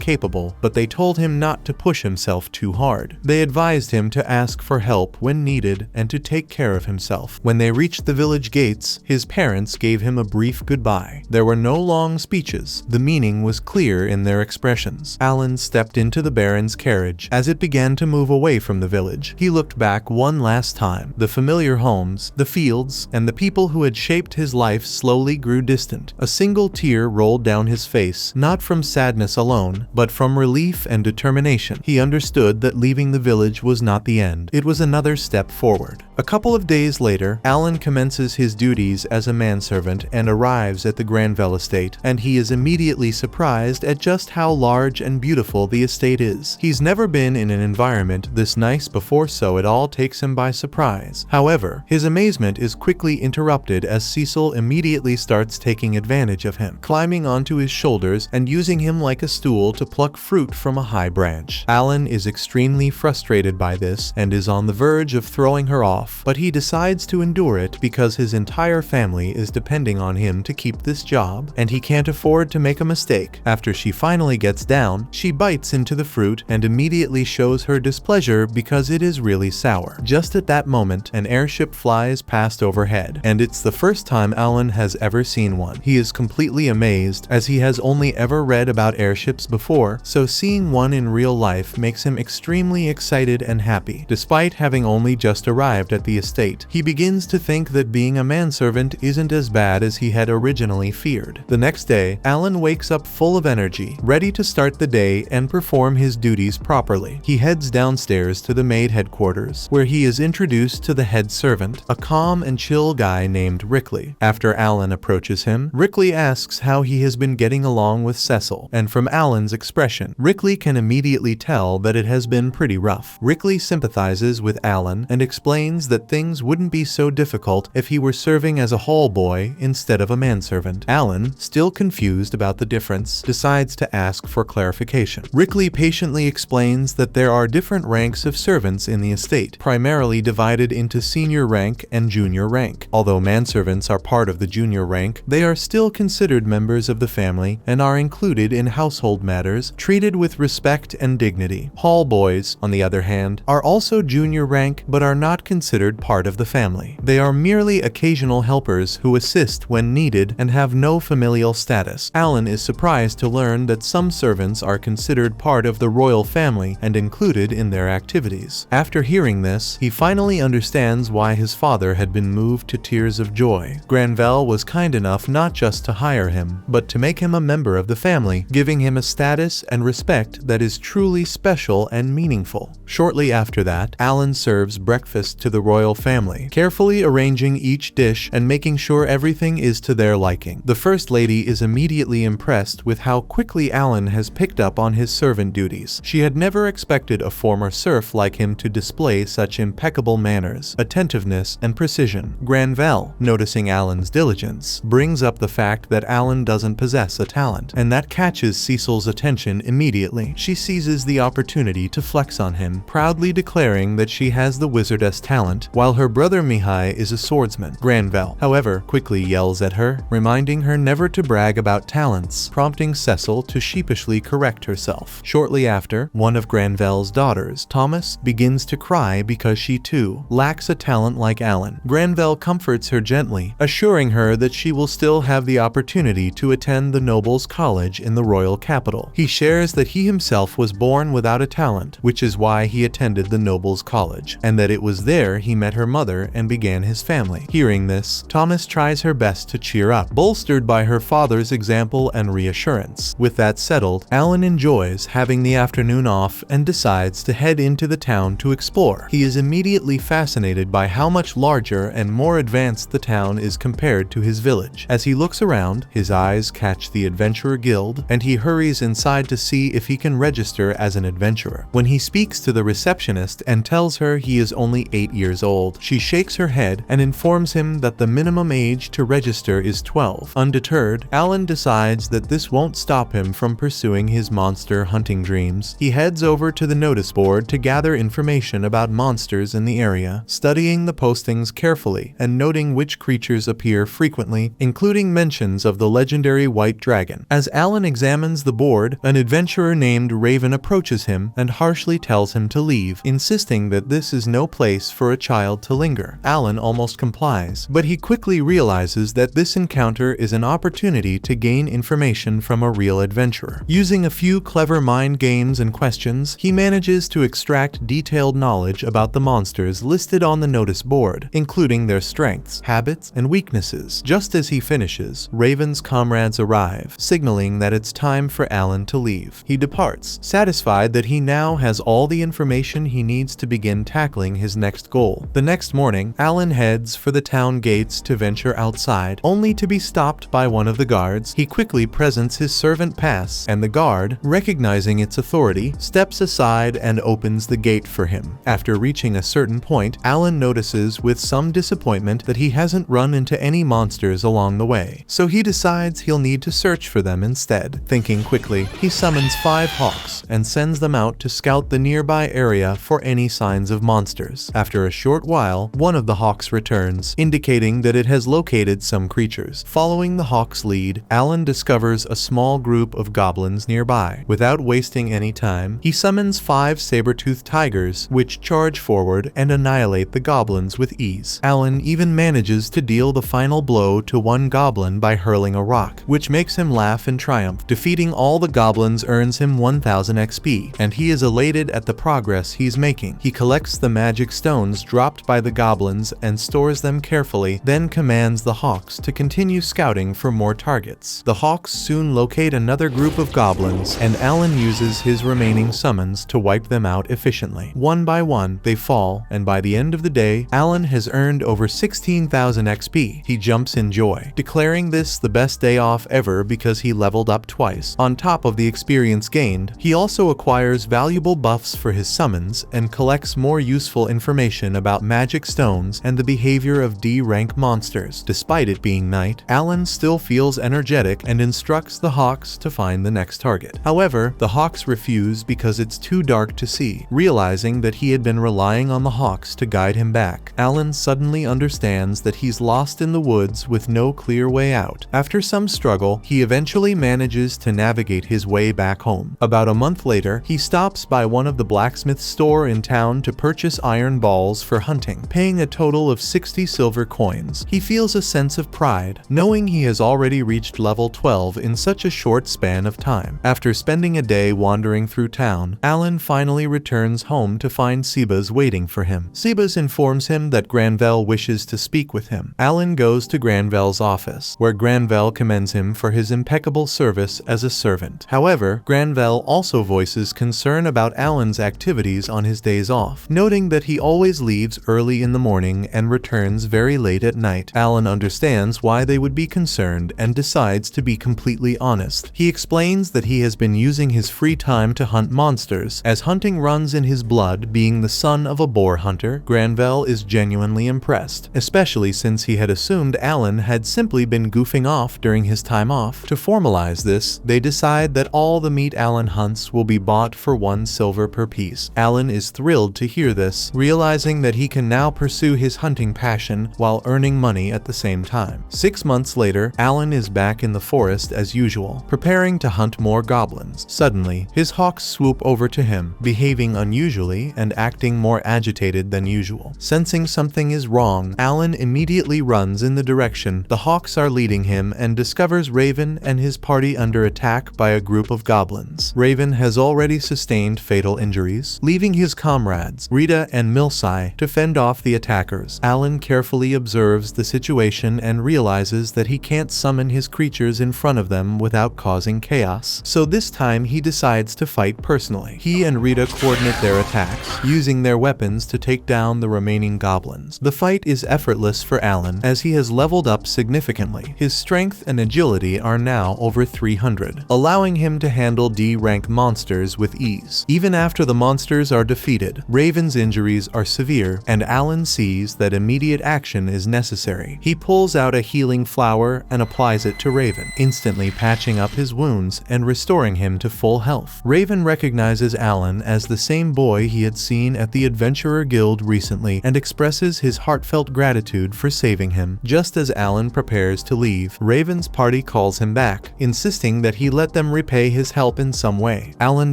capable, but they told him not to push himself too hard. They advised him to ask for help when needed and to take care of himself. When they reached the village gates, his parents gave him a brief goodbye. There were no long speeches. The meaning was clear in their expressions. Alan stepped into the Baron's carriage. As it began to move away from the village, he looked back one last time. The familiar homes, the fields, and the people who had shaped his life slowly grew distant. A single tear rolled down his face, not from sadness alone, but from relief and determination. He understood that leaving the village was not the end. It was another step forward. A couple of days later, Alan commences his duties as a manservant and arrives at the Granvelle estate, and he is immediately surprised at just how large and beautiful the estate is. He's never been in an environment this nice before, so it all takes him by surprise. However, his amazement is quickly interrupted as Cecil immediately starts taking advantage of him, climbing onto his shoulders and using him like a stool to pluck fruit from a high branch. Alan is extremely frustrated by this and is on the verge of throwing her off, but he decides to endure it because his entire family is depending on him to keep this job, and he can't afford to make a mistake. After she finally gets down, she bites into the fruit and immediately shows her displeasure because it is really sour. Just at that moment, an airship flies past overhead, and it's the first time Alan has ever seen one. He is completely amazed, as he has only ever read about airships before, so seeing one in real life makes him extremely excited and happy. Despite having only just arrived at the estate, he begins to think that being a manservant isn't as bad as he had originally feared. The next day, Alan wakes up full of energy, ready to start the day and perform his duties properly. He heads downstairs to the maid headquarters, where he is introduced to the head servant, a calm and chill guy named Rickley. After Alan approaches him, Rickley asks how he has been getting along with Cecil, and from Alan's expression, Rickley can immediately tell that it has been pretty rough. Rickley sympathizes with Alan and explains that things wouldn't be so difficult if he were serving as a hall boy instead of a manservant. Alan, still confused about the difference, decides to ask for clarification. Rickley patiently explains that there are different ranks of servants in the estate, primarily divided into senior rank and junior rank. Although manservants are part of the junior rank, they are still considered members of the family and are included in household matters, treated with respect and dignity. Hall boys, on the other hand, are also junior rank but are not considered part of the family. They are merely occasional helpers who assist when needed and have no familial status. Alan is surprised to learn that some servants are considered part of the royal family and included in their activities. After hearing this, he finally understands why his father had been moved to tears of joy. Granvelle was kind enough not just to hire him, but to make him a member of the family, giving him a status and respect that is truly special and meaningful. Shortly after that, Alan serves breakfast to the royal family, carefully arranging each dish and making sure everything is to their liking. The First Lady is immediately impressed with how quickly Alan has picked up on his servant duties. She had never expected a former serf like him to display such impeccable manners, attentiveness, and precision. Granvelle, noticing Alan's diligence, brings up the fact that Alan doesn't possess a talent, and that catches Cecil's attention immediately. She seizes the opportunity to flex on him, proudly declaring that she has the wizardess talent, while her brother Mihai is a swordsman. Granvelle, however, quickly yells at her, reminding her never to brag about talents, prompting Cecil to sheepishly correct herself. Shortly after, one of Granvelle's daughters, Thomas, begins to cry because she too lacks a talent like Alan. Granvelle comforts her gently, assuring her that she will still have the opportunity to attend the Nobles' College in the royal capital. He shares that he himself was born without a talent, which is why he attended the Nobles' College, and that it was there he met her mother and began his family. Hearing this, Thomas tries her best to cheer up, bolstered by her father's example and reassurance. With that settled, Alan enjoys having the afternoon off and decides to head into the town to explore. He is immediately fascinated by how much larger and more advanced the town is compared to his village. As he looks around, his eyes catch the Adventurer Guild, and he hurries inside to see if he can register as an adventurer. When he speaks to the receptionist and tells her he is only 8 years old, she shakes her head and informs him that the minimum age to register is 12. Undeterred, Alan decides that this won't stop him from pursuing his monster hunting dreams. He heads over to the notice board to gather information about monsters in the area, studying the postings carefully and noting which creatures appear frequently, including mentions of the legendary white dragon. As Alan examines the board, an adventurer named Raven approaches him and harshly tells him to leave, insisting that this is no place for a child to linger. Alan almost complies, but he quickly realizes that this encounter is an opportunity to gain information from a real adventurer. Using a few clever mind games and questions, he manages to extract detailed knowledge about the monsters listed on the notice board, including their strengths, habits, and weaknesses. Just as he finishes, Raven's comrades arrive, signaling that it's time for Alan to leave. He departs, satisfied that he now has all the information he needs to begin tackling his next goal. The next morning, Alan heads for the town gates to venture outside, only to be stopped by one of the guards. He quickly presents his servant pass, and the guard, recognizing its authority, steps aside and opens the gate for him. After reaching a certain point, Alan notices with some disappointment that he hasn't run into any monsters along the way, so he decides he'll need to search for them instead. Thinking quickly, he summons 5 hawks and sends them out to scout the nearby area for any signs of monsters. After a short while, one of the hawks returns, indicating that it has located some creatures. Following the hawk's lead, Alan discovers a small group of goblins nearby. Without wasting any time, he summons 5 saber-toothed tigers, which charge forward and annihilate the goblins with ease. Alan even manages to deal the final blow to one goblin by hurling a rock, which makes him laugh in triumph. Defeating all the goblins earns him 1000 XP, and he is elated at the progress he's making. He collects the magic stones dropped by the goblins and stores them carefully, then commands the hawks to continue scouting for more targets. The hawks soon locate another group of goblins, and Alan uses his remaining summons to wipe them out efficiently. One by one, they fall, and by the end of the day, Alan has earned over 16,000 XP. He jumps in joy, declaring this the best day off ever because he leveled up twice. On top of the experience gained, he also acquires valuable buffs for his summons and collects more useful information about magic stones and the behavior of D-rank monsters. Despite it being night, Alan still feels energetic and instructs the hawks to find the next target. However, the hawks refuse because it's too dark to see. Realizing that he had been relying on the hawks to guide him back, Alan suddenly understands that he's lost in the woods with no clear way out. After some struggle, he eventually manages to navigate his way back home. About a month later, he stops by one of the blacksmith's store in town to purchase iron balls for hunting, paying a total of 60 silver coins. He feels a sense of pride, knowing he has already reached level 12 in such a short span of time. After spending a day wandering through town, Alan finally returns home to find Sebas waiting for him. Sebas informs him that Granvelle wishes to speak with him. Alan goes to Granvelle's office, where Granvelle commends him for his impeccable service as a servant. However, Granvelle also voices concern about Alan's activities on his days off, noting that he always leaves early in the morning and returns very late at night. Alan understands why they would be concerned and decides to be completely honest. He explains that he has been using his free time to hunt monsters, as hunting runs in his blood. Being the son of a boar hunter, Granvelle is genuinely impressed, especially since he had assumed Alan had simply been goofing off during his time off. To formalize this, they decide that all the meat Alan hunts will be bought for 1 silver per piece. Alan is thrilled to hear this, realizing that he can now pursue his hunting passion while earning money at the same time. 6 months later, Alan is back in the forest as usual, preparing to hunt more goblins. Suddenly, his hawks swoop over to him, behaving unusually and acting more agitated than usual. Sensing something is wrong, Alan immediately runs in the direction the hawks are leading him and discovers Raven and his party under attack by a group of goblins. Raven has already sustained fatal injuries, leaving his comrades, Rita and Milsai, nearby to fend off the attackers. Alan carefully observes the situation and realizes that he can't summon his creatures in front of them without causing chaos, so this time he decides to fight personally. He and Rita coordinate their attacks, using their weapons to take down the remaining goblins. The fight is effortless for Alan, as he has leveled up significantly. His strength and agility are now over 300, allowing him to handle D-rank monsters with ease. Even after the monsters are defeated, Raven's injuries are severe, and Alan sees that immediate action is necessary. He pulls out a healing flower and applies it to Raven, instantly patching up his wounds and restoring him to full health. Raven recognizes Alan as the same boy he had seen at the Adventurer Guild recently and expresses his heartfelt gratitude for saving him. Just as Alan prepares to leave, Raven's party calls him back, insisting that he let them repay his help in some way. Alan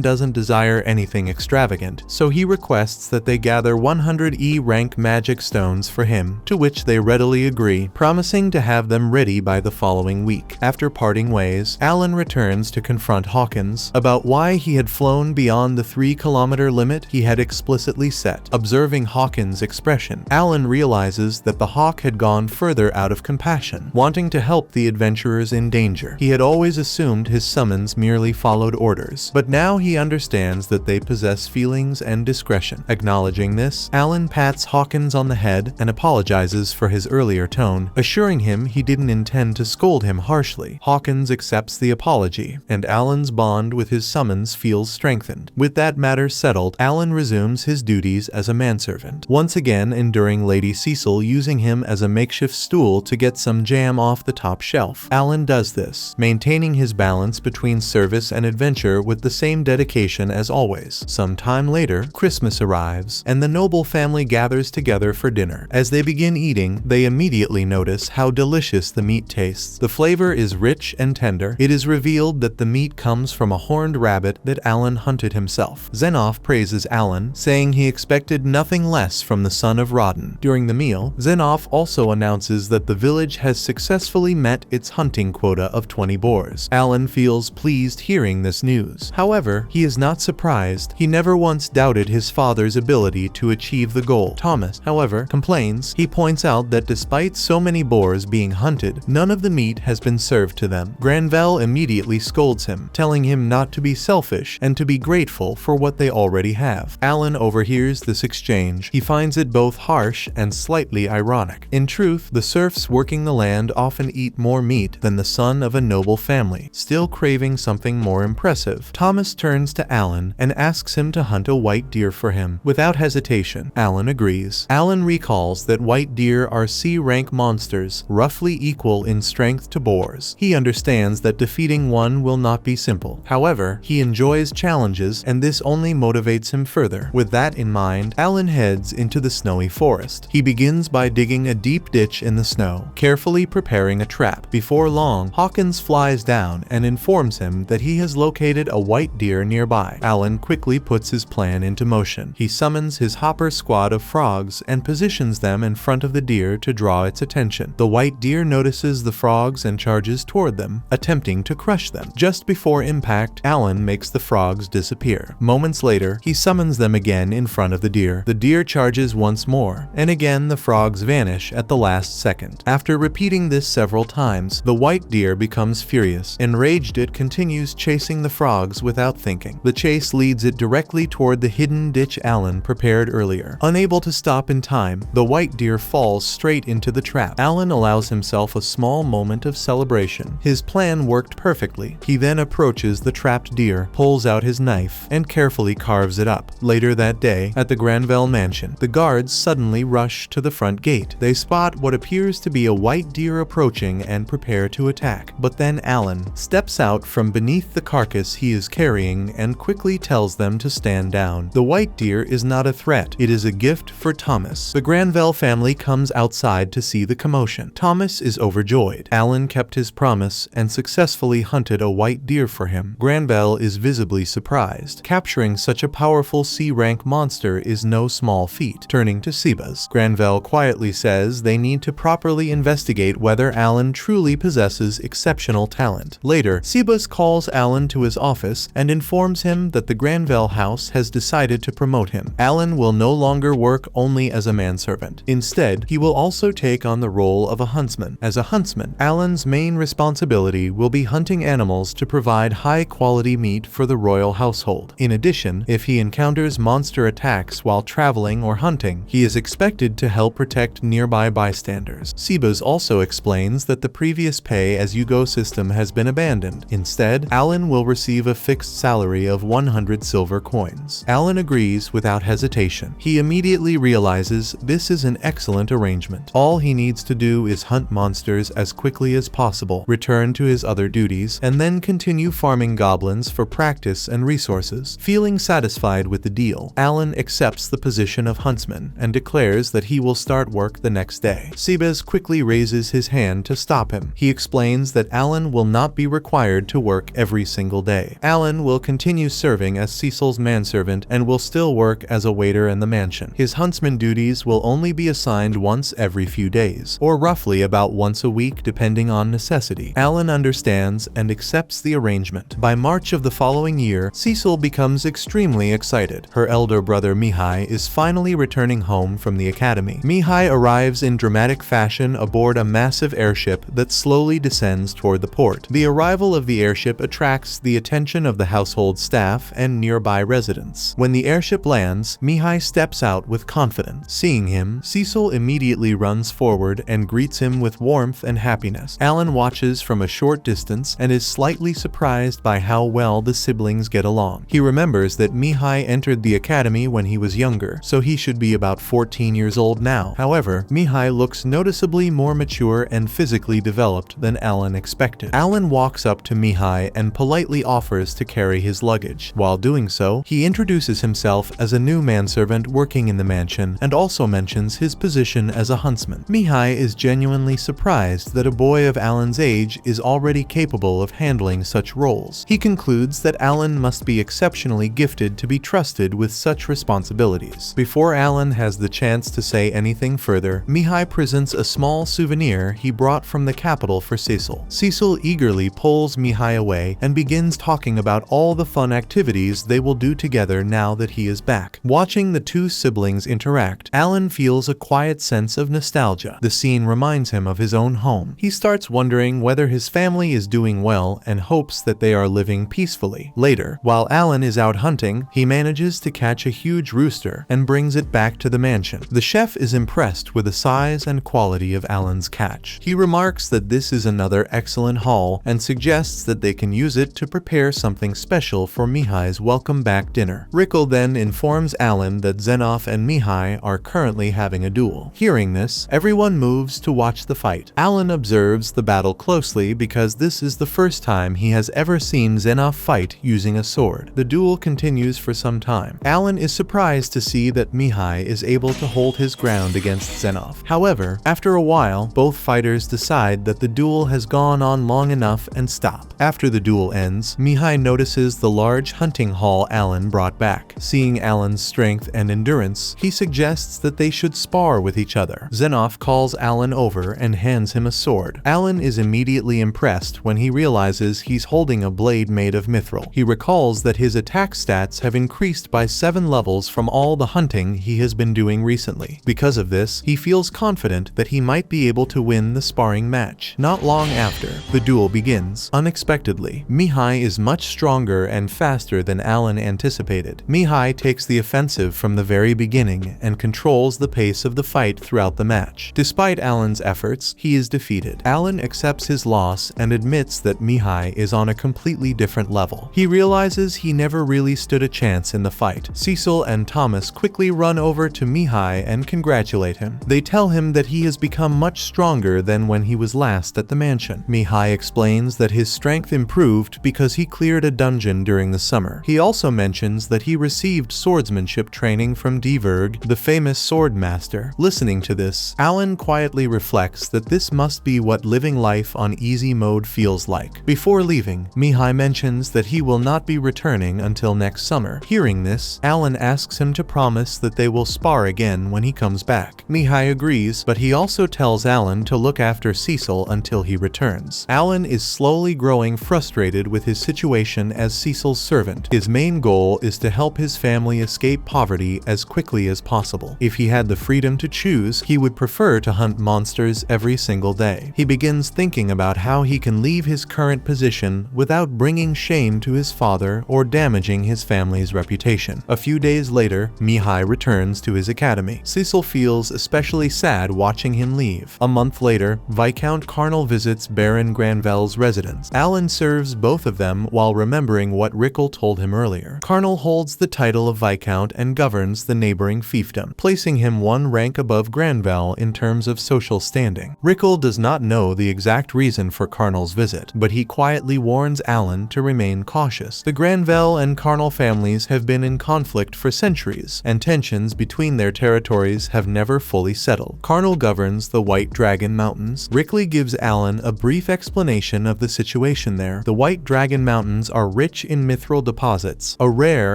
doesn't desire anything extravagant, so he requests that they gather 100 E-rank magic stones for him, to which they readily agree, promising to have them ready by the following week. After parting ways, Alan returns to confront Hawkins about why he had flown beyond the 3-kilometer limit he had explicitly set. Observing Hawkins' expression, Alan realizes that the hawk had gone further out of compassion, wanting to help the adventurers in danger. He had always assumed his summons merely followed orders, but now he understands that they possess feelings and discretion. Acknowledging this, Alan pats Hawkins on the head and apologizes for his earlier tone, assuring him he didn't intend to scold him harshly. Hawkins accepts the apology, and Alan's bond with his summons feels strengthened. With that matter settled, Alan resumes his duties as a manservant, once again enduring Lady Cecil using him as a makeshift stool to get some jam off the top shelf. Alan does this, maintaining his balance between service and adventure with the same dedication as always. Some time later, Christmas arrives, and the noble family gathers together for dinner. As they begin eating, they immediately notice how delicious the meat tastes. The flavor is rich and tender. It is revealed that the meat comes from a horned rabbit that Alan hunted himself. Zenoff praises Alan, saying he expected nothing less from the son of Rodden. During the meal, Zenoff also announces that the village has successfully met its hunting quota of 20 boars. Alan feels pleased hearing this news. However, he is not surprised. He never once doubted his father's ability to achieve the goal. Thomas, however, complains. He points out that despite so many boars being hunted, none of the meat has been served to them. Granvelle immediately scolds him, telling him not to be selfish and to be grateful for what they already have. Alan overhears this exchange. He finds it both harsh and slightly ironic. In truth, the serfs working the land often eat more meat than the son of a noble family. Still craving something more impressive, Thomas turns to Alan and asks him to hunt a white deer for him. Without hesitation, Alan agrees. Alan recalls that white deer are C-rank monsters, roughly equal in strength to boars. He understands that defeating one will not be simple. However, he enjoys challenges, and this only motivates him further. With that in mind, Alan heads into the snowy forest. He begins by digging a deep ditch in the snow, carefully preparing a trap. Before long, Hawkins flies down and informs him that he has located a white deer nearby. Alan quickly puts his plan into motion. He summons his hopper squad of frogs and positions them in front of the deer to draw its attention. The white deer notices the frogs and charges toward them, attempting to crush them. Just before impact, Alan makes the frogs disappear. Moments later, he summons them again in front of the deer. The deer charges once more, and again the frogs vanish at the last second. After repeating this several times, the white deer becomes furious. Enraged, it continues chasing the frogs without thinking. The chase leads it directly toward the hidden ditch Alan prepared earlier. Unable to stop in time, the white deer falls straight into the trap. Alan allows himself a small moment of celebration. His plan worked perfectly. He then approaches the trapped deer, pulls out his knife, and carefully carves it up. Later that day, at the Granvelle mansion, the guards suddenly rush to the front gate. They spot what appears to be a white deer approaching and prepare to attack. But then Alan steps out from beneath the carcass he is carrying and quickly tells them to stand down. The white deer is not a threat. It is a gift for Thomas. The Granvelle family comes outside to see the commotion. Thomas is overjoyed. Alan kept his promise and successfully hunted a white deer for him. Granvelle is visibly surprised. Capturing such a powerful C-rank monster is no small feat. Turning to Sebas, Granvelle quietly says they need to properly investigate whether Alan truly possesses exceptional talent. Later, Sebas calls Alan to his office and informs him that the Granvelle house has decided to promote him. Alan will no longer longer work only as a manservant. Instead, he will also take on the role of a huntsman. As a huntsman, Alan's main responsibility will be hunting animals to provide high-quality meat for the royal household. In addition, if he encounters monster attacks while traveling or hunting, he is expected to help protect nearby bystanders. Sebas also explains that the previous pay-as-you-go system has been abandoned. Instead, Alan will receive a fixed salary of 100 silver coins. Alan agrees without hesitation. He immediately realizes this is an excellent arrangement. All he needs to do is hunt monsters as quickly as possible, return to his other duties, and then continue farming goblins for practice and resources. Feeling satisfied with the deal, Alan accepts the position of huntsman and declares that he will start work the next day. Sebas quickly raises his hand to stop him. He explains that Alan will not be required to work every single day. Alan will continue serving as Cecil's manservant and will still work as a waiter in the mansion. His huntsman duties will only be assigned once every few days, or roughly about once a week depending on necessity. Alan understands and accepts the arrangement. By March of the following year, Cecil becomes extremely excited. Her elder brother Mihai is finally returning home from the academy. Mihai arrives in dramatic fashion aboard a massive airship that slowly descends toward the port. The arrival of the airship attracts the attention of the household staff and nearby residents. When the airship lands, Mihai steps out with confidence. Seeing him, Cecil immediately runs forward and greets him with warmth and happiness. Alan watches from a short distance and is slightly surprised by how well the siblings get along. He remembers that Mihai entered the academy when he was younger, so he should be about 14 years old now. However, Mihai looks noticeably more mature and physically developed than Alan expected. Alan walks up to Mihai and politely offers to carry his luggage. While doing so, he introduces himself as a new manservant working in the mansion and also mentions his position as a huntsman. Mihai is genuinely surprised that a boy of Alan's age is already capable of handling such roles. He concludes that Alan must be exceptionally gifted to be trusted with such responsibilities. Before Alan has the chance to say anything further, Mihai presents a small souvenir he brought from the capital for Cecil. Cecil eagerly pulls Mihai away and begins talking about all the fun activities they will do together now that he is back. Watching the two siblings interact, Alan feels a quiet sense of nostalgia. The scene reminds him of his own home. He starts wondering whether his family is doing well and hopes that they are living peacefully. Later, while Alan is out hunting, he manages to catch a huge rooster and brings it back to the mansion. The chef is impressed with the size and quality of Alan's catch. He remarks that this is another excellent haul and suggests that they can use it to prepare something special for Mihai's welcome back dinner. Rickle then informs Alan that Zenoff and Mihai are currently having a duel. Hearing this, everyone moves to watch the fight. Alan observes the battle closely because this is the first time he has ever seen Zenoff fight using a sword. The duel continues for some time. Alan is surprised to see that Mihai is able to hold his ground against Zenoff. However, after a while, both fighters decide that the duel has gone on long enough and stop. After the duel ends, Mihai notices the large hunting haul Alan brought back. Seeing Alan's strength and endurance, he suggests that they should spar with each other. Zenoff calls Alan over and hands him a sword. Alan is immediately impressed when he realizes he's holding a blade made of mithril. He recalls that his attack stats have increased by 7 levels from all the hunting he has been doing recently. Because of this, he feels confident that he might be able to win the sparring match. Not long after, the duel begins. Unexpectedly, Mihai is much stronger and faster than Alan anticipated. Mihai takes the offensive from the very beginning and controls the pace of the fight throughout the match. Despite Alan's efforts, he is defeated. Alan accepts his loss and admits that Mihai is on a completely different level. He realizes he never really stood a chance in the fight. Cecil and Thomas quickly run over to Mihai and congratulate him. They tell him that he has become much stronger than when he was last at the mansion. Mihai explains that his strength improved because he cleared a dungeon during the summer. He also mentions that he received swordsmanship training from Diverg, the famous sword master. Listening to this, Alan quietly reflects that this must be what living life on easy mode feels like. Before leaving, Mihai mentions that he will not be returning until next summer. Hearing this, Alan asks him to promise that they will spar again when he comes back. Mihai agrees, but he also tells Alan to look after Cecil until he returns. Alan is slowly growing frustrated with his situation as Cecil's servant. His main goal is to help his family escape poverty as quickly as possible. If he had the freedom to choose, he would prefer to hunt monsters every single day. He begins thinking about how he can leave his current position without bringing shame to his father or damaging his family's reputation. A few days later, Mihai returns to his academy. Cecil feels especially sad watching him leave. A month later, Viscount Carnal visits Baron Granvel's residence. Alan serves both of them while remembering what Rickle told him earlier. Carnal holds the title of Viscount and governs the neighboring fiefdom, placing him one rank above Granvel in terms of social standing. Rickle does not know the exact reason for Carnal's visit, but he quietly warns Alan to remain cautious. The Granvel and Carnal families have been in conflict for centuries, and tensions between their territories have never fully settled. Carnal governs the White Dragon Mountains. Rickley gives Alan a brief explanation of the situation there. The White Dragon Mountains are rich in mithril deposits, a rare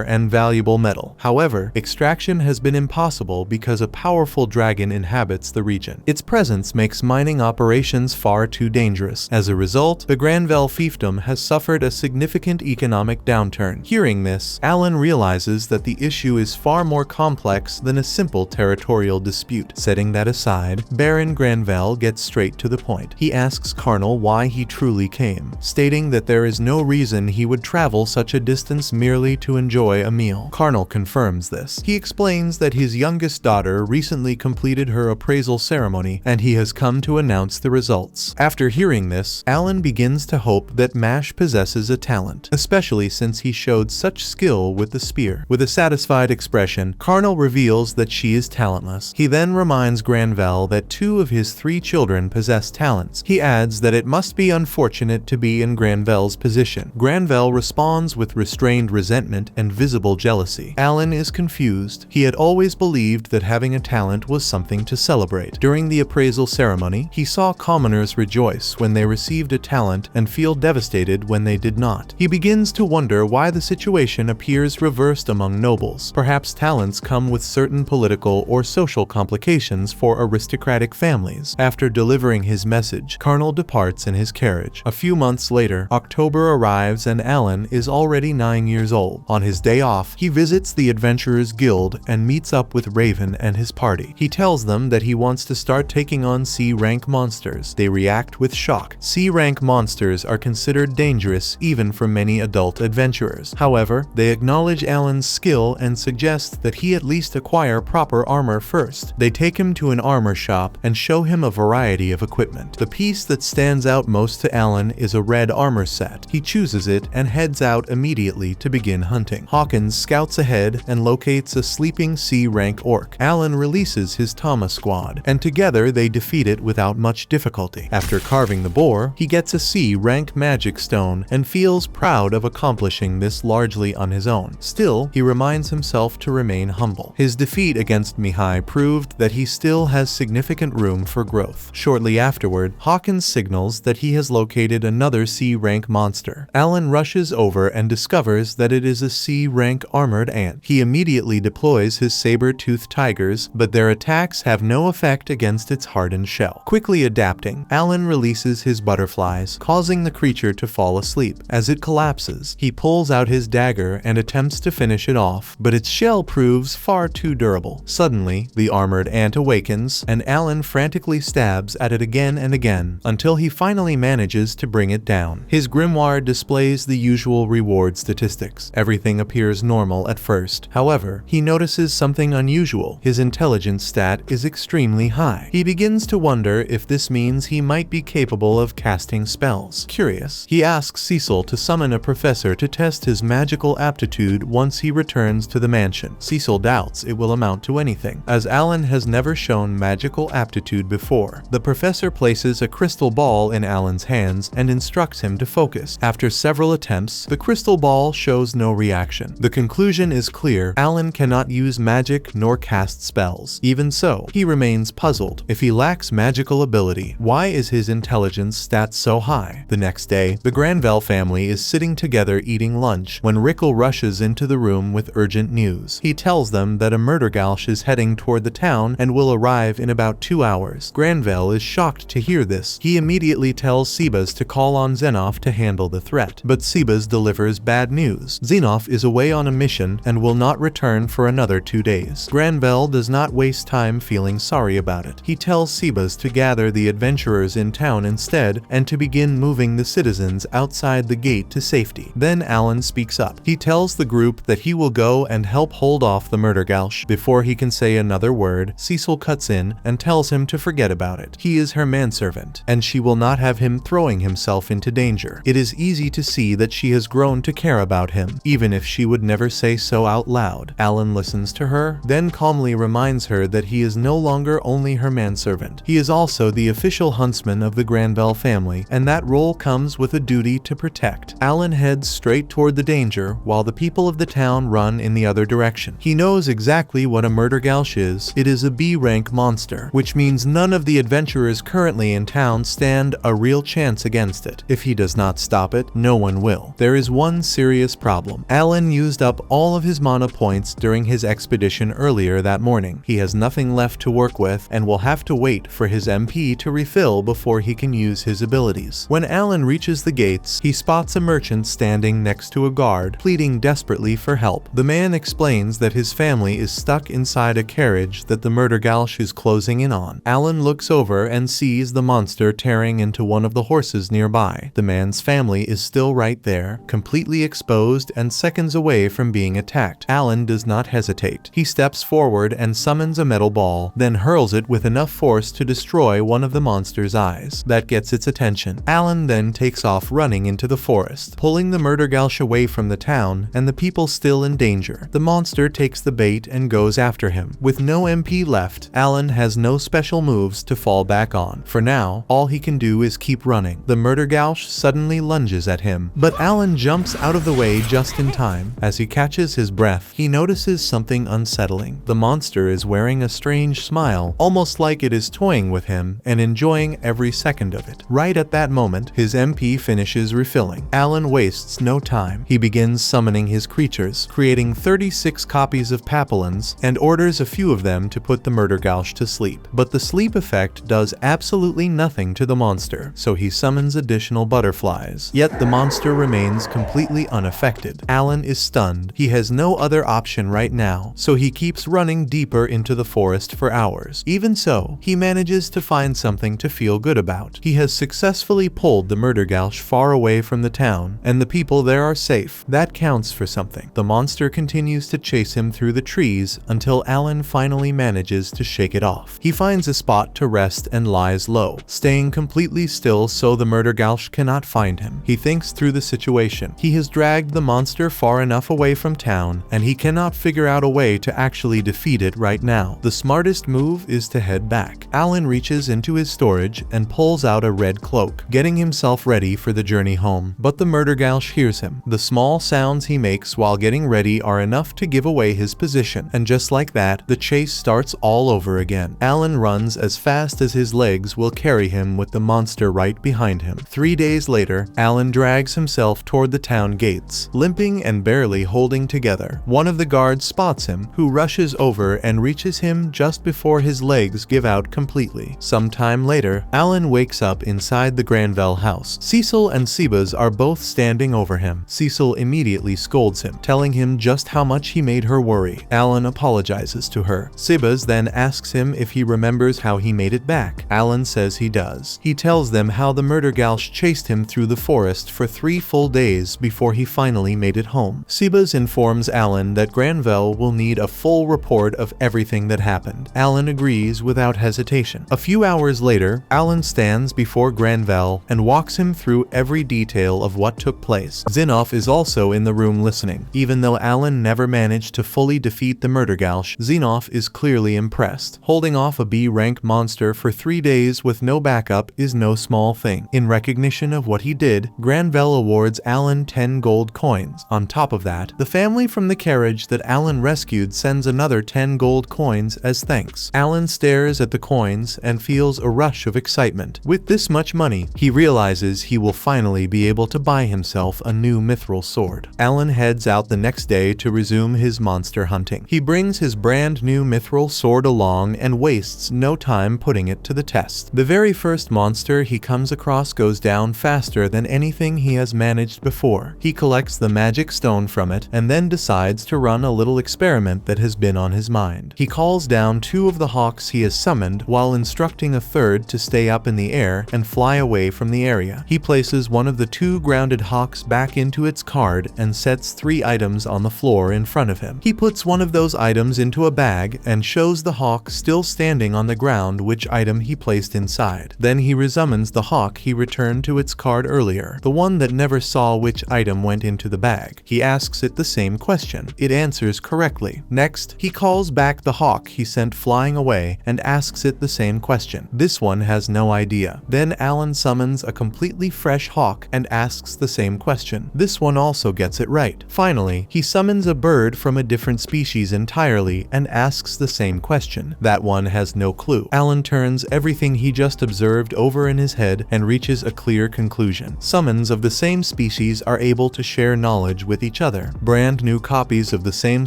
and valuable metal. However, extraction has been impossible because a powerful dragon inhabits the region. Its presence makes mining operations far too dangerous. As a result, the Granvel fiefdom has suffered a significant economic downturn. Hearing this, Alan realizes that the issue is far more complex than a simple territorial dispute. Setting that aside, Baron Granvel gets straight to the point. He asks Carnal why he truly came, stating that there is no reason he would travel such a distance merely to enjoy a meal. Carnal confirms this. He explains that his youngest daughter recently completed her appraisal ceremony and he has come to announce the results. After hearing this, Alan begins to hope that Mash possesses a talent, especially since he showed such skill with the spear. With a satisfied expression, Carnal reveals that she is talentless. He then reminds Granvel that 2 of his 3 children possess talents. He adds that it must be unfortunate to be in Granvel's position. Granvel responds with restrained resentment and visible jealousy. Alan is confused. He had always believed that having a talent was something to celebrate. During the appraisal ceremony, he saw commoners rejoice when they received a talent and feel devastated when they did not. He begins to wonder why the situation appears reversed among nobles. Perhaps talents come with certain political or social complications for aristocratic families. After delivering his message, Carnal departs in his carriage. A few months later, October arrives and Alan is already 9 years old. On his day off, he visits the Adventurers Guild and meets up with Raven and his party. He tells them that he wants to start taking on C-rank monsters. They react with shock. C-rank monsters are considered dangerous even for many adult adventurers. However, they acknowledge Alan's skill and suggest that he at least acquire proper armor first. They take him to an armor shop and show him a variety of equipment. The piece that stands out most to Alan is a red armor set. He chooses it and heads out immediately to begin hunting. Hawkins scouts ahead and locates a sleeping C-rank orc. Alan releases his Tama squad, and together they defeat it without much difficulty. After carving the boar, he gets a C-rank magic stone and feels proud of accomplishing this largely on his own. Still, he reminds himself to remain humble. His defeat against Mihai proved that he still has significant room for growth. Shortly afterward, Hawkins signals that he has located another C-rank monster. Alan rushes over and discovers that it is a C-rank armored ant. He immediately deploys his saber-toothed tigers, but their attacks have no effect against its hardened shell. Quickly adapting, Alan releases his butterflies, causing the creature to fall asleep. As it collapses, he pulls out his dagger and attempts to finish it off, but its shell proves far too durable. Suddenly, the armored ant awakens, and Alan frantically stabs at it again and again, until he finally manages to bring it down. His grimoire displays the usual reward statistics. Everything appears normal at first. However, he notices something unusual. His intelligence stat is extremely high. He begins to wonder if this means he might be capable of casting spells. Curious, he asks Cecil to summon a professor to test his magical aptitude once he returns to the mansion. Cecil doubts it will amount to anything, as Alan has never shown magical aptitude before. The professor places a crystal ball in Alan's hands and instructs him to focus. After several attempts, the crystal ball shows no reaction. The conclusion is clear: Alan cannot use magic nor cast spells. Even so, he remains puzzled. If he lacks magical ability, why is his intelligence stat so high? The next day, the Granvel family is sitting together eating lunch when Rickle rushes into the room with urgent news. He tells them that a murdergalsh is heading toward the town and will arrive in about 2 hours. Granvel is shocked to hear this. He immediately tells Sebas to call on Xenoff to handle the threat, but Sebas delivers bad news. Xenoff is away on a mission and will not return for another another 2 days. Granville does not waste time feeling sorry about it. He tells Sebas to gather the adventurers in town instead and to begin moving the citizens outside the gate to safety. Then Alan speaks up. He tells the group that he will go and help hold off the Murdergausch. Before he can say another word, Cecil cuts in and tells him to forget about it. He is her manservant, and she will not have him throwing himself into danger. It is easy to see that she has grown to care about him, even if she would never say so out loud. Alan listens to her, then calmly reminds her that he is no longer only her manservant. He is also the official huntsman of the Granville family, and that role comes with a duty to protect. Alan heads straight toward the danger, while the people of the town run in the other direction. He knows exactly what a Murdergausch is. It is a B-rank monster, which means none of the adventurers currently in town stand a real chance against it. If he does not stop it, no one will. There is one serious problem. Alan used up all of his mana points during his expedition earlier that morning. He has nothing left to work with and will have to wait for his MP to refill before he can use his abilities. When Alan reaches the gates, he spots a merchant standing next to a guard, pleading desperately for help. The man explains that his family is stuck inside a carriage that the Murdergausch is closing in on. Alan looks over and sees the monster tearing into one of the horses nearby. The man's family is still right there, completely exposed and seconds away from being attacked. Alan does not hesitate. He steps forward and summons a metal ball, then hurls it with enough force to destroy one of the monster's eyes. That gets its attention. Alan then takes off running into the forest, pulling the Murdergausch away from the town and the people still in danger. The monster takes the bait and goes after him. With no MP left, Alan has no special moves to fall back on. For now, all he can do is keep running. The Murdergausch suddenly lunges at him, but Alan jumps out of the way just in time. As he catches his breath, he notices something unsettling. The monster is wearing a strange smile, almost like it is toying with him and enjoying every second of it. Right at that moment, his MP finishes refilling. Alan wastes no time. He begins summoning his creatures, creating 36 copies of Papillons, and orders a few of them to put the Murdergausch to sleep. But the sleep effect does absolutely nothing to the monster, so he summons additional butterflies. Yet the monster remains completely unaffected. Alan is stunned. He has no other option right now, so he keeps running deeper into the forest for hours. Even so, he manages to find something to feel good about. He has successfully pulled the Murdergausch far away from the town, and the people there are safe. That counts for something. The monster continues to chase him through the trees until Alan finally manages to shake it off. He finds a spot to rest and lies low, staying completely still so the Murdergausch cannot find him. He thinks through the situation. He has dragged the monster far enough away from town, and he cannot figure out a way to actually defeat it right now. The smartest move is to head back. Alan reaches into his storage and pulls out a red cloak, getting himself ready for the journey home. But the Murdergausch hears him. The small sounds he makes while getting ready are enough to give away his position, and just like that, the chase starts all over again. Alan runs as fast as his legs will carry him with the monster right behind him. 3 days later, Alan drags himself toward the town gates, limping and barely holding together. One of the guards spots him, who rushes over and reaches him just before his legs give out completely. Sometime later, Alan wakes up inside the Granville house. Cecil and Sebas are both standing over him. Cecil immediately scolds him, telling him just how much he made her worry. Alan apologizes to her. Sebas then asks him if he remembers how he made it back. Alan says he does. He tells them how the Murdergausch chased him through the forest for 3 full days before he finally made it home. Sebas informs Alan that Granville will need a full report of everything that happened. Alan agrees without hesitation. A few hours later, Alan stands before Granville and walks him through every detail of what took place. Zinov is also in the room listening. Even though Alan never managed to fully defeat the Murdergausch, Zinov is clearly impressed. Holding off a B-rank monster for 3 days with no backup is no small thing. In recognition of what he did, Granville awards Alan 10 gold coins. On top of that, the family from the carriage that Alan rescued sends another 10 gold coins as thanks. Alan stares at the coins and feels a rush of excitement. With this much money, he realizes he will finally be able to buy himself a new mithril sword. Alan heads out the next day to resume his monster hunting. He brings his brand new mithril sword along and wastes no time putting it to the test. The very first monster he comes across goes down faster than anything he has managed before. He collects the magic stone from it and then decides to run a little experiment experiment that has been on his mind. He calls down 2 of the hawks he has summoned while instructing a third to stay up in the air and fly away from the area. He places one of the 2 grounded hawks back into its card and sets 3 items on the floor in front of him. He puts one of those items into a bag and shows the hawk still standing on the ground which item he placed inside. Then he resummons the hawk he returned to its card earlier, the one that never saw which item went into the bag. He asks it the same question. It answers correctly. Next, he calls back the hawk he sent flying away and asks it the same question. This one has no idea. Then Alan summons a completely fresh hawk and asks the same question. This one also gets it right. Finally, he summons a bird from a different species entirely and asks the same question. That one has no clue. Alan turns everything he just observed over in his head and reaches a clear conclusion. Summons of the same species are able to share knowledge with each other. Brand new copies of the same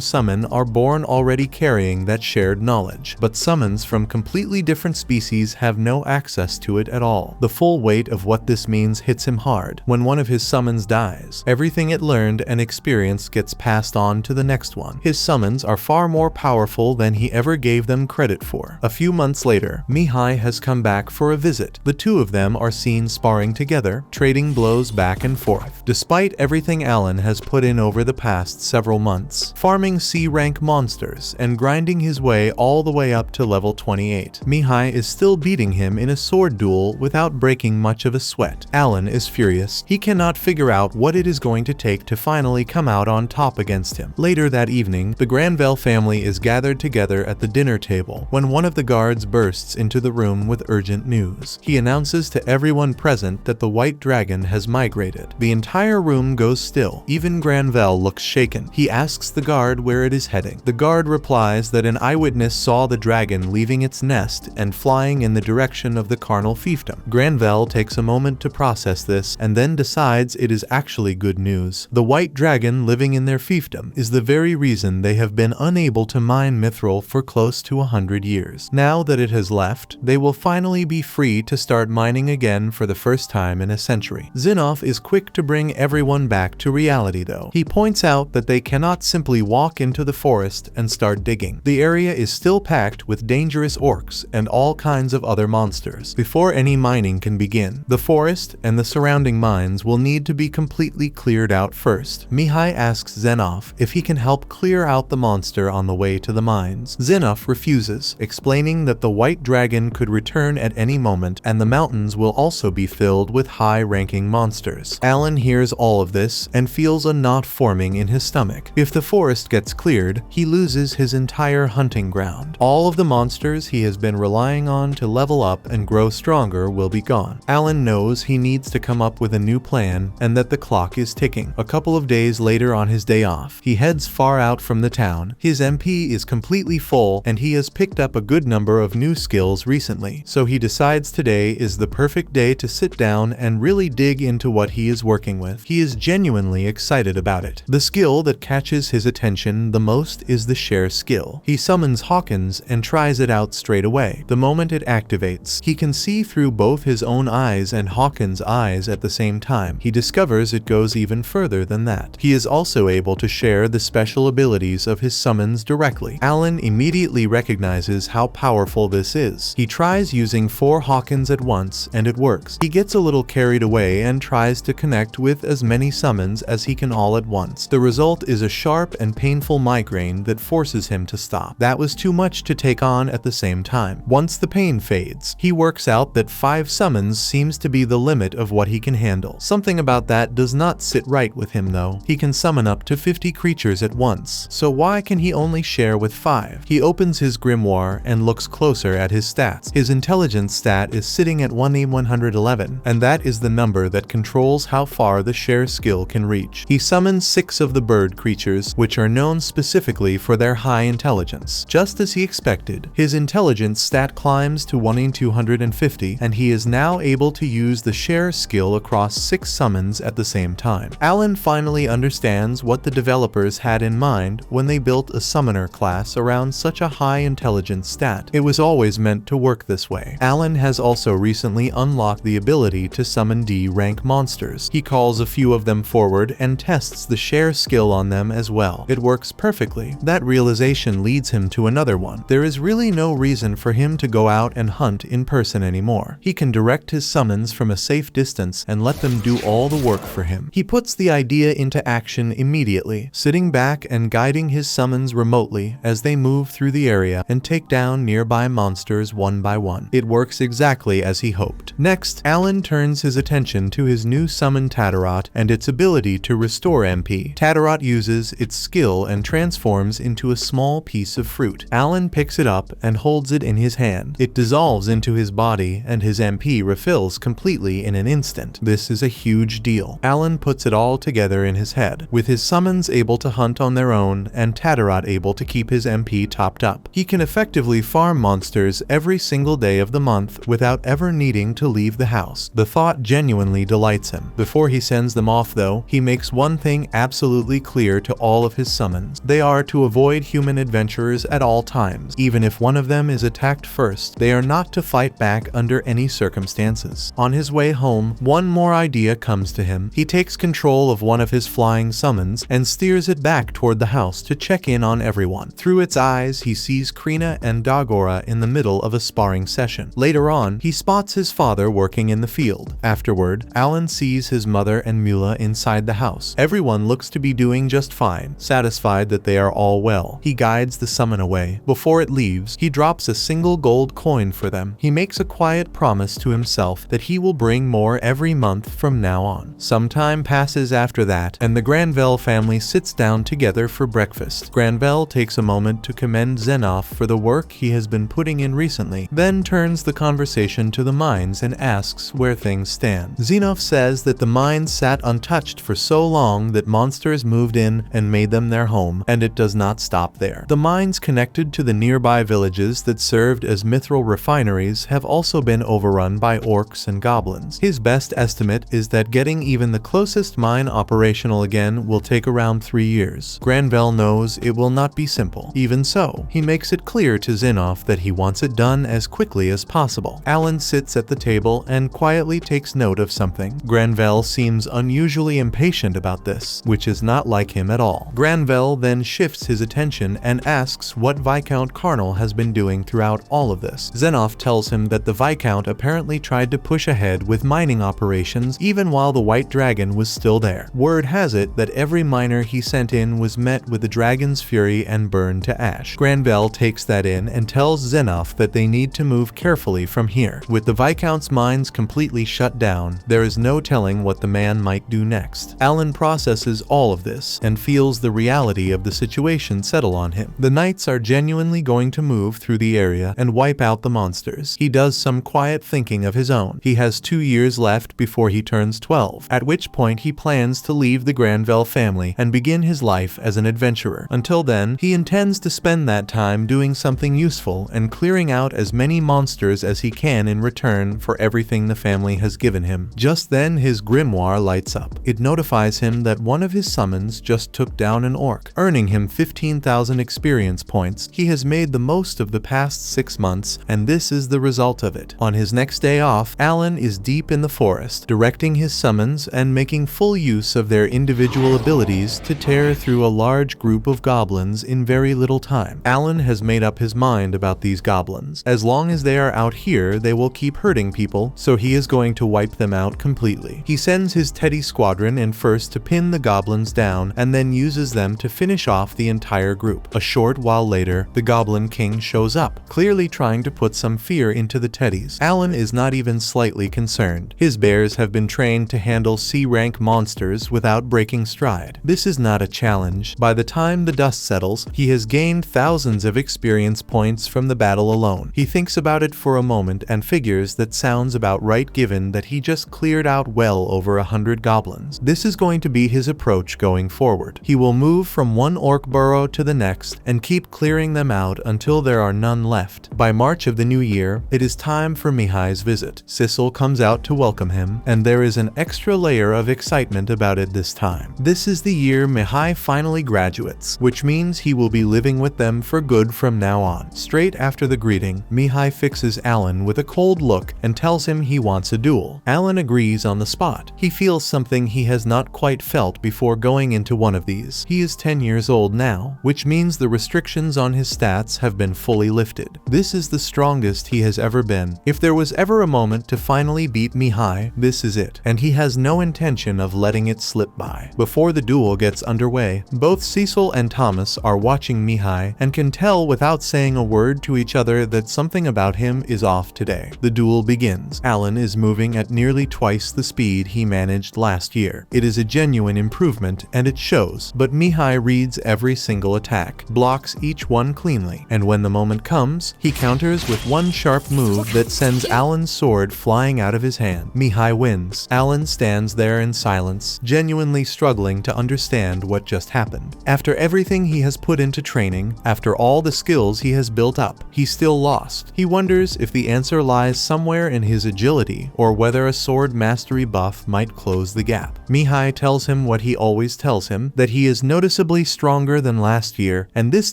summon are born already carrying that shared knowledge, but summons from completely different species have no access to it at all. The full weight of what this means hits him hard. When one of his summons dies, everything it learned and experienced gets passed on to the next one. His summons are far more powerful than he ever gave them credit for. A few months later, Mihai has come back for a visit. The 2 of them are seen sparring together, trading blows back and forth. Despite everything Alan has put in over the past several months, farming C-rank monsters and grinding his way all the way up to level 28, Mihai is still beating him in a sword duel without breaking much of a sweat. Alan is furious. He cannot figure out what it is going to take to finally come out on top against him. Later that evening, the Granville family is gathered together at the dinner table when one of the guards bursts into the room with urgent news. He announces to everyone present that the white dragon has migrated. The entire room goes still. Even Granville looks shaken. He asks the guard where it is heading. The guard replies that an eyewitness saw the dragon leaving its nest and flying in the direction of the carnal fiefdom. Granville takes a moment to process this and then decides it is actually good news. The white dragon living in their fiefdom is the very reason they have been unable to mine mithril for close to 100 years. Now that it has left, they will finally be free to start mining again for the first time in a century. Zinov is quick to bring everyone back to reality though. He points out that they cannot simply walk into the forest and start digging. The area is still packed with dangerous orcs and all kinds of other monsters. Before any mining can begin, the forest and the surrounding mines will need to be completely cleared out first. Mihai asks Zenov if he can help clear out the monster on the way to the mines. Zenov refuses, explaining that the white dragon could return at any moment and the mountains will also be filled with high-ranking monsters. Alan hears all of this and feels a knot forming in his stomach. If the forest gets cleared, he loses his entire hunting ground. All of the monsters he has been relying on to level up and grow stronger will be gone. Alan knows he needs to come up with a new plan and that the clock is ticking. A couple of days later on his day off, he heads far out from the town. His MP is completely full and he has picked up a good number of new skills recently, so he decides today is the perfect day to sit down and really dig into what he is working with. He is genuinely excited about it. The skill that catches his attention the most is the share skill. He summons Hawkins and tries it out straight away. The moment it activates, he can see through both his own eyes and Hawkins' eyes at the same time. He discovers it goes even further than that. He is also able to share the special abilities of his summons directly. Alan immediately recognizes how powerful this is. He tries using 4 Hawkins at once and it works. He gets a little carried away and tries to connect with as many summons as he can all at once. The result is a sharp and painful migraine that forces him to stop. That was too much to take on at the same time. Once the pain fades, he works out that 5 summons seems to be the limit of what he can handle. Something about that does not sit right with him though. He can summon up to 50 creatures at once, so why can he only share with 5? He opens his grimoire and looks closer at his stats. His intelligence stat is sitting at 111, and that is the number that controls how far the share skill can reach. He summons 6 of the bird creatures, which are known specifically for their high intelligence. Just as he expected, his intelligence stat climbs to 1,250, and he is now able to use the share skill across 6 summons at the same time. Alan finally understands what the developers had in mind when they built a summoner class around such a high intelligence stat. It was always meant to work this way. Alan has also recently unlocked the ability to summon D-rank monsters. He calls a few of them forward and tests the share skill on them as well. It works works perfectly. That realization leads him to another one. There is really no reason for him to go out and hunt in person anymore. He can direct his summons from a safe distance and let them do all the work for him. He puts the idea into action immediately, sitting back and guiding his summons remotely as they move through the area and take down nearby monsters one by one. It works exactly as he hoped. Next, Alan turns his attention to his new summon Tatarot and its ability to restore MP. Tatarot uses its skill and transforms into a small piece of fruit. Alan picks it up and holds it in his hand. It dissolves into his body and his MP refills completely in an instant. This is a huge deal. Alan puts it all together in his head, with his summons able to hunt on their own and Tatarot able to keep his MP topped up. He can effectively farm monsters every single day of the month without ever needing to leave the house. The thought genuinely delights him. Before he sends them off though, he makes one thing absolutely clear to all of his summons. They are to avoid human adventurers at all times. Even if one of them is attacked first, they are not to fight back under any circumstances. On his way home, one more idea comes to him. He takes control of one of his flying summons and steers it back toward the house to check in on everyone. Through its eyes, he sees Krina and Dagora in the middle of a sparring session. Later on, he spots his father working in the field. Afterward, Alan sees his mother and Mula inside the house. Everyone looks to be doing just fine, satisfied that they are all well. He guides the summon away. Before it leaves, he drops a single gold coin for them. He makes a quiet promise to himself that he will bring more every month from now on. Some time passes after that, and the Granvelle family sits down together for breakfast. Granvelle takes a moment to commend Xenoff for the work he has been putting in recently, then turns the conversation to the mines and asks where things stand. Xenoff says that the mines sat untouched for so long that monsters moved in and made them their home, and it does not stop there. The mines connected to the nearby villages that served as mithril refineries have also been overrun by orcs and goblins. His best estimate is that getting even the closest mine operational again will take around 3 years. Granvelle knows it will not be simple. Even so, he makes it clear to Xenoff that he wants it done as quickly as possible. Alan sits at the table and quietly takes note of something. Granvelle seems unusually impatient about this, which is not like him at all. Granvelle then shifts his attention and asks what Viscount Carnal has been doing throughout all of this. Xenoff tells him that the Viscount apparently tried to push ahead with mining operations even while the White Dragon was still there. Word has it that every miner he sent in was met with the dragon's fury and burned to ash. Granvelle takes that in and tells Xenoff that they need to move carefully from here. With the Viscount's mines completely shut down, there is no telling what the man might do next. Alan processes all of this and feels the reality of the situation settle on him. The knights are genuinely going to move through the area and wipe out the monsters. He does some quiet thinking of his own. He has 2 years left before he turns 12, at which point he plans to leave the Granvelle family and begin his life as an adventurer. Until then, he intends to spend that time doing something useful and clearing out as many monsters as he can in return for everything the family has given him. Just then, his grimoire lights up. It notifies him that one of his summons just took down an orc, earning him 15,000 experience points. He has made the most of the past 6 months, and this is the result of it. On his next day off, Alan is deep in the forest, directing his summons and making full use of their individual abilities to tear through a large group of goblins in very little time. Alan has made up his mind about these goblins. As long as they are out here, they will keep hurting people, so he is going to wipe them out completely. He sends his Teddy squadron in first to pin the goblins down and then uses them to finish off the entire group. A short while later, the Goblin King shows up, clearly trying to put some fear into the Teddies. Alan is not even slightly concerned. His bears have been trained to handle C-rank monsters without breaking stride. This is not a challenge. By the time the dust settles, he has gained thousands of experience points from the battle alone. He thinks about it for a moment and figures that sounds about right given that he just cleared out well over 100 goblins. This is going to be his approach going forward. He will move from one orc burrow to the next and keep clearing them out until there are none left. By March of the new year, it is time for Mihai's visit. Sissel comes out to welcome him, and there is an extra layer of excitement about it this time. This is the year Mihai finally graduates, which means he will be living with them for good from now on. Straight after the greeting, Mihai fixes Alan with a cold look and tells him he wants a duel. Alan agrees on the spot. He feels something he has not quite felt before going into one of these. He is 10 years old now, which means the restrictions on his stats have been fully lifted. This is the strongest he has ever been. If there was ever a moment to finally beat Mihai, this is it, and he has no intention of letting it slip by. Before the duel gets underway, both Cecil and Thomas are watching Mihai and can tell without saying a word to each other that something about him is off today. The duel begins. Alan is moving at nearly twice the speed he managed last year. It is a genuine improvement and it shows, but Mihai reads every single attack, blocks each one cleanly, and when the moment comes, he counters with one sharp move that sends Alan's sword flying out of his hand. Mihai wins. Alan stands there in silence, genuinely struggling to understand what just happened. After everything he has put into training, after all the skills he has built up, he still lost. He wonders if the answer lies somewhere in his agility, or whether a sword mastery buff might close the gap. Mihai tells him what he always tells him, that he is noticeably stronger than last year, and this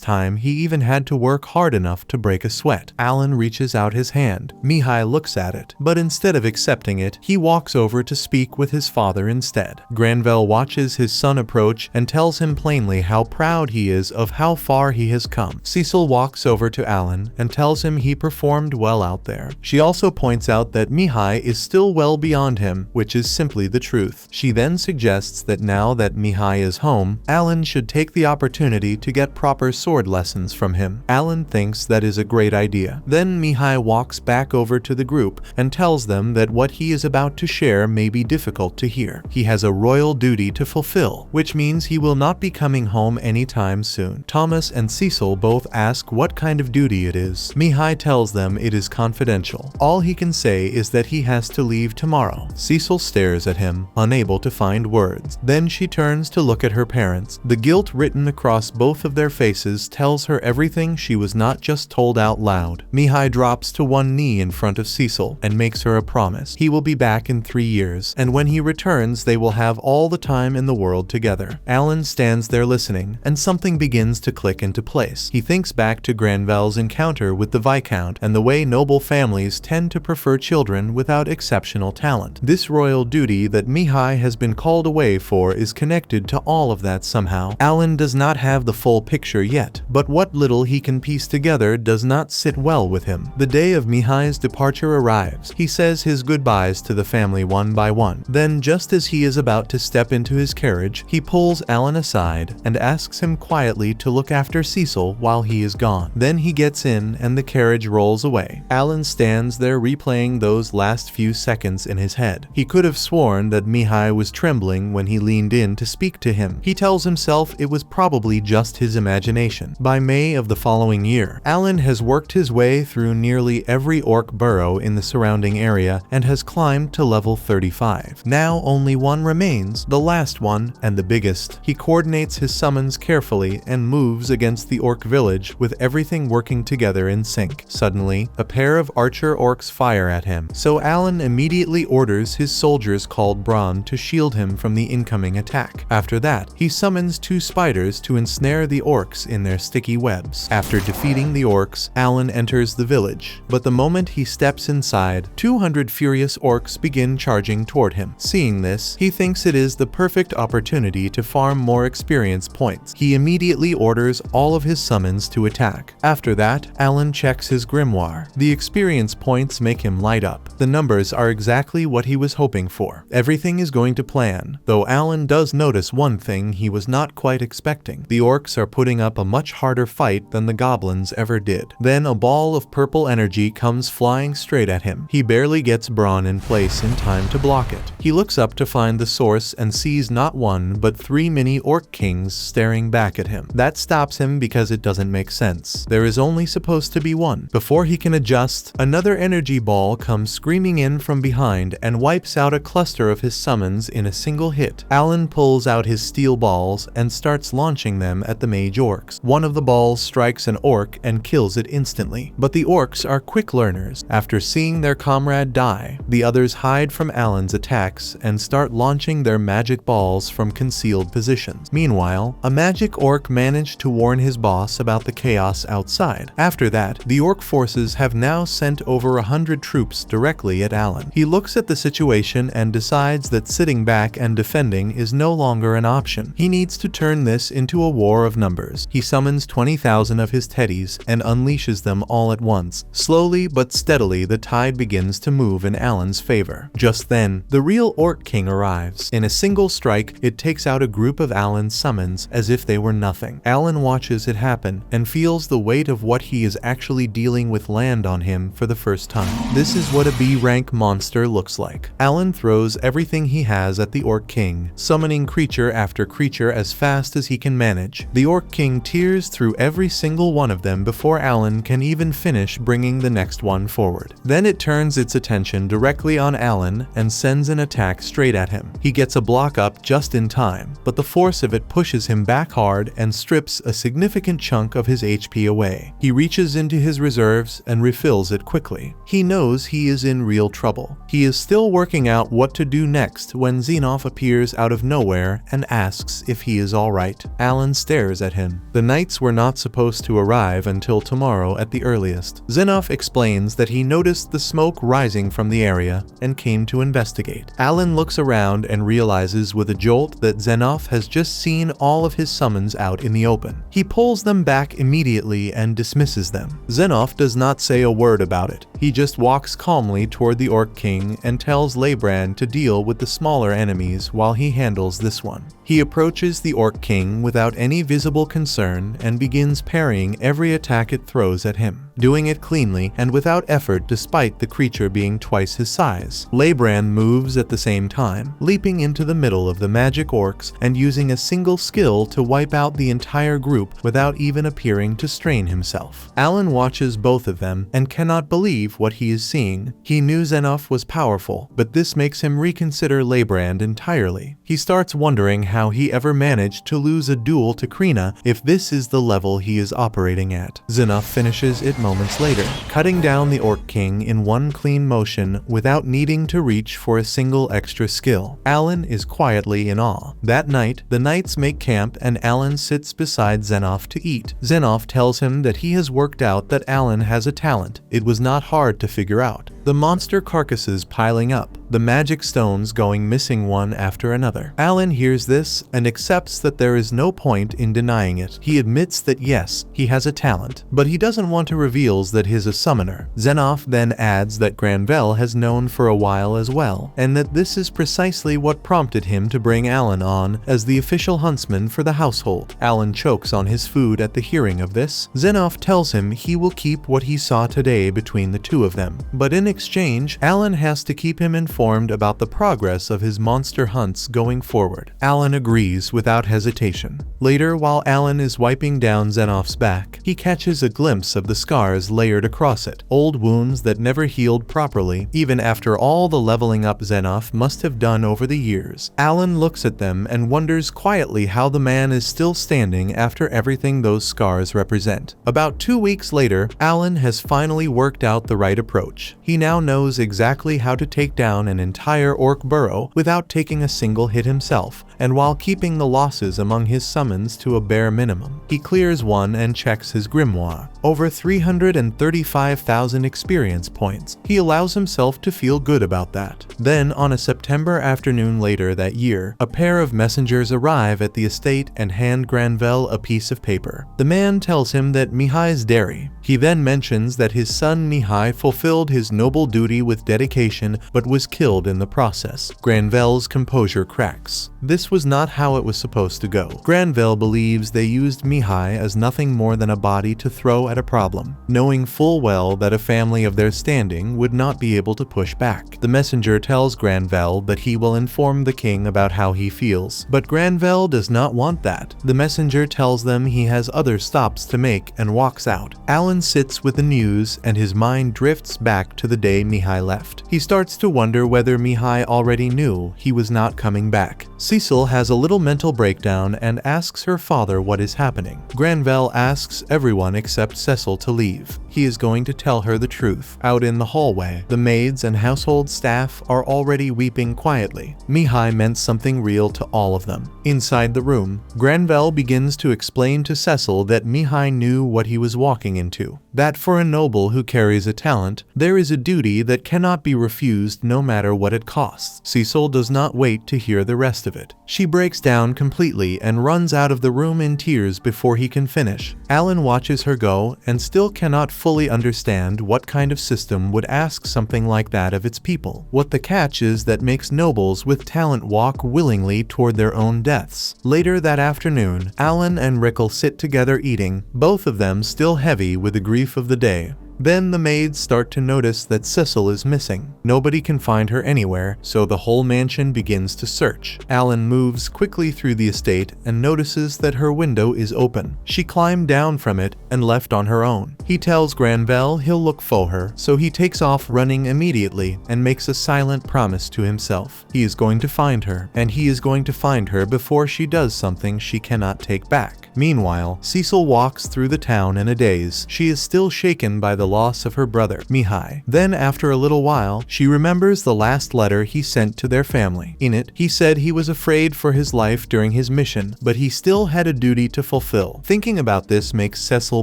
time he even had to work hard enough to break a sweat. Alan reaches out his hand. Mihai looks at it, but instead of accepting it, he walks over to speak with his father instead. Granvelle watches his son approach and tells him plainly how proud he is of how far he has come. Cecil walks over to Alan and tells him he performed well out there. She also points out that Mihai is still well beyond him, which is simply the truth. She then suggests that now that Mihai is home, Alan should take the opportunity to get proper sword lessons from him. Alan thinks that is a great idea. Then Mihai walks back over to the group and tells them that what he is about to share may be difficult to hear. He has a royal duty to fulfill, which means he will not be coming home anytime soon. Thomas and Cecil both ask what kind of duty it is. Mihai tells them it is confidential. All he can say is that he has to leave tomorrow. Cecil stares at him, unable to find words. Then she turns to look at her parents. The guilt written across both of their faces tells her everything she was not just told out loud. Mihai drops to one knee in front of Cecil and makes her a promise. He will be back in 3 years, and when he returns they will have all the time in the world together. Alan stands there listening, and something begins to click into place. He thinks back to Granvelle's encounter with the Viscount and the way noble families tend to prefer children without exceptional talent. This royal duty that Mihai has been called away for is connected to all of that somehow. Alan does not have the full picture yet, but what little he can piece together does not sit well with him. The day of Mihai's departure arrives. He says his goodbyes to the family one by one. Then, just as he is about to step into his carriage, he pulls Alan aside and asks him quietly to look after Cecil while he is gone. Then he gets in and the carriage rolls away. Alan stands there replaying those last few seconds in his head. He could have sworn that Mihai was trembling when he leaned in to speak to him. He tells himself it was probably just his imagination. By May of the following year, Alan has worked his way through nearly every orc burrow in the surrounding area and has climbed to level 35. Now only one remains, the last one and the biggest. He coordinates his summons carefully and moves against the orc village with everything working together in sync. Suddenly, a pair of archer orcs fire at him, so Alan immediately orders his soldiers called Braun to shield him from the incoming attack. After that, he summons 2 spiders to ensnare the orcs in their sticky webs. After defeating the orcs, Alan enters the village, but the moment he steps inside, 200 furious orcs begin charging toward him. Seeing this, he thinks it is the perfect opportunity to farm more experience points. He immediately orders all of his summons to attack. After that, Alan checks his grimoire. The experience points make him light up. The numbers are exactly what he was hoping for. Everything is going to plan, though Alan does notice one thing he was not quite expecting. The orcs are putting up a much harder fight than the goblins ever did. Then a ball of purple energy comes flying straight at him. He barely gets Braun in place in time to block it. He looks up to find the source and sees not one but 3 mini orc kings staring back at him. That stops him because it doesn't make sense. There is only supposed to be one. Before he can adjust, another energy ball comes screaming in from behind and wipes out a cluster of his summons in a single hit. Alan pulls out his steel balls and starts launching them at the mage orcs. One of the balls strikes an orc and kills it instantly, but the orcs are quick learners. After seeing their comrade die, the others hide from Alan's attacks and start launching their magic balls from concealed positions. Meanwhile, a magic orc managed to warn his boss about the chaos outside. After that, the orc forces have now sent over 100 troops directly at Alan. He looks at the situation and decides that sitting back and defending is no longer an option. He needs to turn turn this into a war of numbers. He summons 20,000 of his teddies and unleashes them all at once. Slowly but steadily, the tide begins to move in Alan's favor. Just then, the real Orc King arrives. In a single strike, it takes out a group of Alan's summons as if they were nothing. Alan watches it happen and feels the weight of what he is actually dealing with land on him for the first time. This is what a B-rank monster looks like. Alan throws everything he has at the Orc King, summoning creature after creature as fast as he can manage. The Orc King tears through every single one of them before Alan can even finish bringing the next one forward. Then it turns its attention directly on Alan and sends an attack straight at him. He gets a block up just in time, but the force of it pushes him back hard and strips a significant chunk of his HP away. He reaches into his reserves and refills it quickly. He knows he is in real trouble. He is still working out what to do next when Xenoph appears out of nowhere and asks if he is alright. Alan stares at him. The knights were not supposed to arrive until tomorrow at the earliest. Xenoph explains that he noticed the smoke rising from the area and came to investigate. Alan looks around and realizes with a jolt that Xenoph has just seen all of his summons out in the open. He pulls them back immediately and dismisses them. Xenoph does not say a word about it. He just walks calmly toward the Orc King and tells Leibrand to deal with the smaller enemies while he handles this one. He approaches the Orc King without any visible concern and begins parrying every attack it throws at him, doing it cleanly and without effort despite the creature being twice his size. Leibrand moves at the same time, leaping into the middle of the magic orcs and using a single skill to wipe out the entire group without even appearing to strain himself. Alan watches both of them and cannot believe what he is seeing. He knew Xenoph was powerful, but this makes him reconsider Leibrand entirely. He starts wondering how he ever managed to lose a duel to Krina if this is the level he is operating at. Xenoph finishes it moments later, cutting down the Orc King in one clean motion without needing to reach for a single extra skill. Alan is quietly in awe. That night, the knights make camp and Alan sits beside Xenoph to eat. Xenoph tells him that he has worked out that Alan has a talent. It was not hard to figure out. The monster carcasses piling up, the magic stones going missing one after another. Alan hears this and accepts that there is no point in denying it. He admits that yes, he has a talent, but he doesn't want to reveal that he's a summoner. Xenoph then adds that Granvelle has known for a while as well, and that this is precisely what prompted him to bring Alan on as the official huntsman for the household. Alan chokes on his food at the hearing of this. Xenoph tells him he will keep what he saw today between the two of them, but in exchange, Alan has to keep him informed about the progress of his monster hunts going forward. Alan agrees without hesitation. Later, while Alan is wiping down Xenoph's back, he catches a glimpse of the scars layered across it, old wounds that never healed properly, even after all the leveling up Xenoph must have done over the years. Alan looks at them and wonders quietly how the man is still standing after everything those scars represent. About 2 weeks later, Alan has finally worked out the right approach. He now knows exactly how to take down an entire orc burrow without taking a single hit himself, and while keeping the losses among his summons to a bare minimum. He clears one and checks his grimoire. Over 335,000 experience points. He allows himself to feel good about that. Then, on a September afternoon later that year, a pair of messengers arrive at the estate and hand Granvelle a piece of paper. The man tells him that Mihai's dairy. He then mentions that his son Mihai fulfilled his noble duty with dedication but was killed in the process. Granvelle's composure cracks. This was not how it was supposed to go. Granvelle believes they used Mihai as nothing more than a body to throw at a problem, knowing full well that a family of their standing would not be able to push back. The messenger tells Granvelle that he will inform the king about how he feels, but Granvelle does not want that. The messenger tells them he has other stops to make and walks out. Alan sits with the news and his mind drifts back to the day Mihai left. He starts to wonder whether Mihai already knew he was not coming back. Cecil has a little mental breakdown and asks her father what is happening. Granvelle asks everyone except Cecil to leave. He is going to tell her the truth. Out in the hallway, the maids and household staff are already weeping quietly. Mihai meant something real to all of them. Inside the room, Granvelle begins to explain to Cecil that Mihai knew what he was walking into. That for a noble who carries a talent, there is a duty that cannot be refused no matter what it costs. Cecil does not wait to hear the rest of it. She breaks down completely and runs out of the room in tears before he can finish. Alan watches her go and still cannot fully understand what kind of system would ask something like that of its people. What the catch is that makes nobles with talent walk willingly toward their own deaths. Later that afternoon, Alan and Rickle sit together eating, both of them still heavy with the grief of the day. Then the maids start to notice that Cecil is missing. Nobody can find her anywhere, so the whole mansion begins to search. Alan moves quickly through the estate and notices that her window is open. She climbed down from it and left on her own. He tells Granvelle he'll look for her, so he takes off running immediately and makes a silent promise to himself. He is going to find her, and he is going to find her before she does something she cannot take back. Meanwhile, Cecil walks through the town in a daze. She is still shaken by the loss of her brother, Mihai. Then, after a little while, she remembers the last letter he sent to their family. In it, he said he was afraid for his life during his mission, but he still had a duty to fulfill. Thinking about this makes Cecil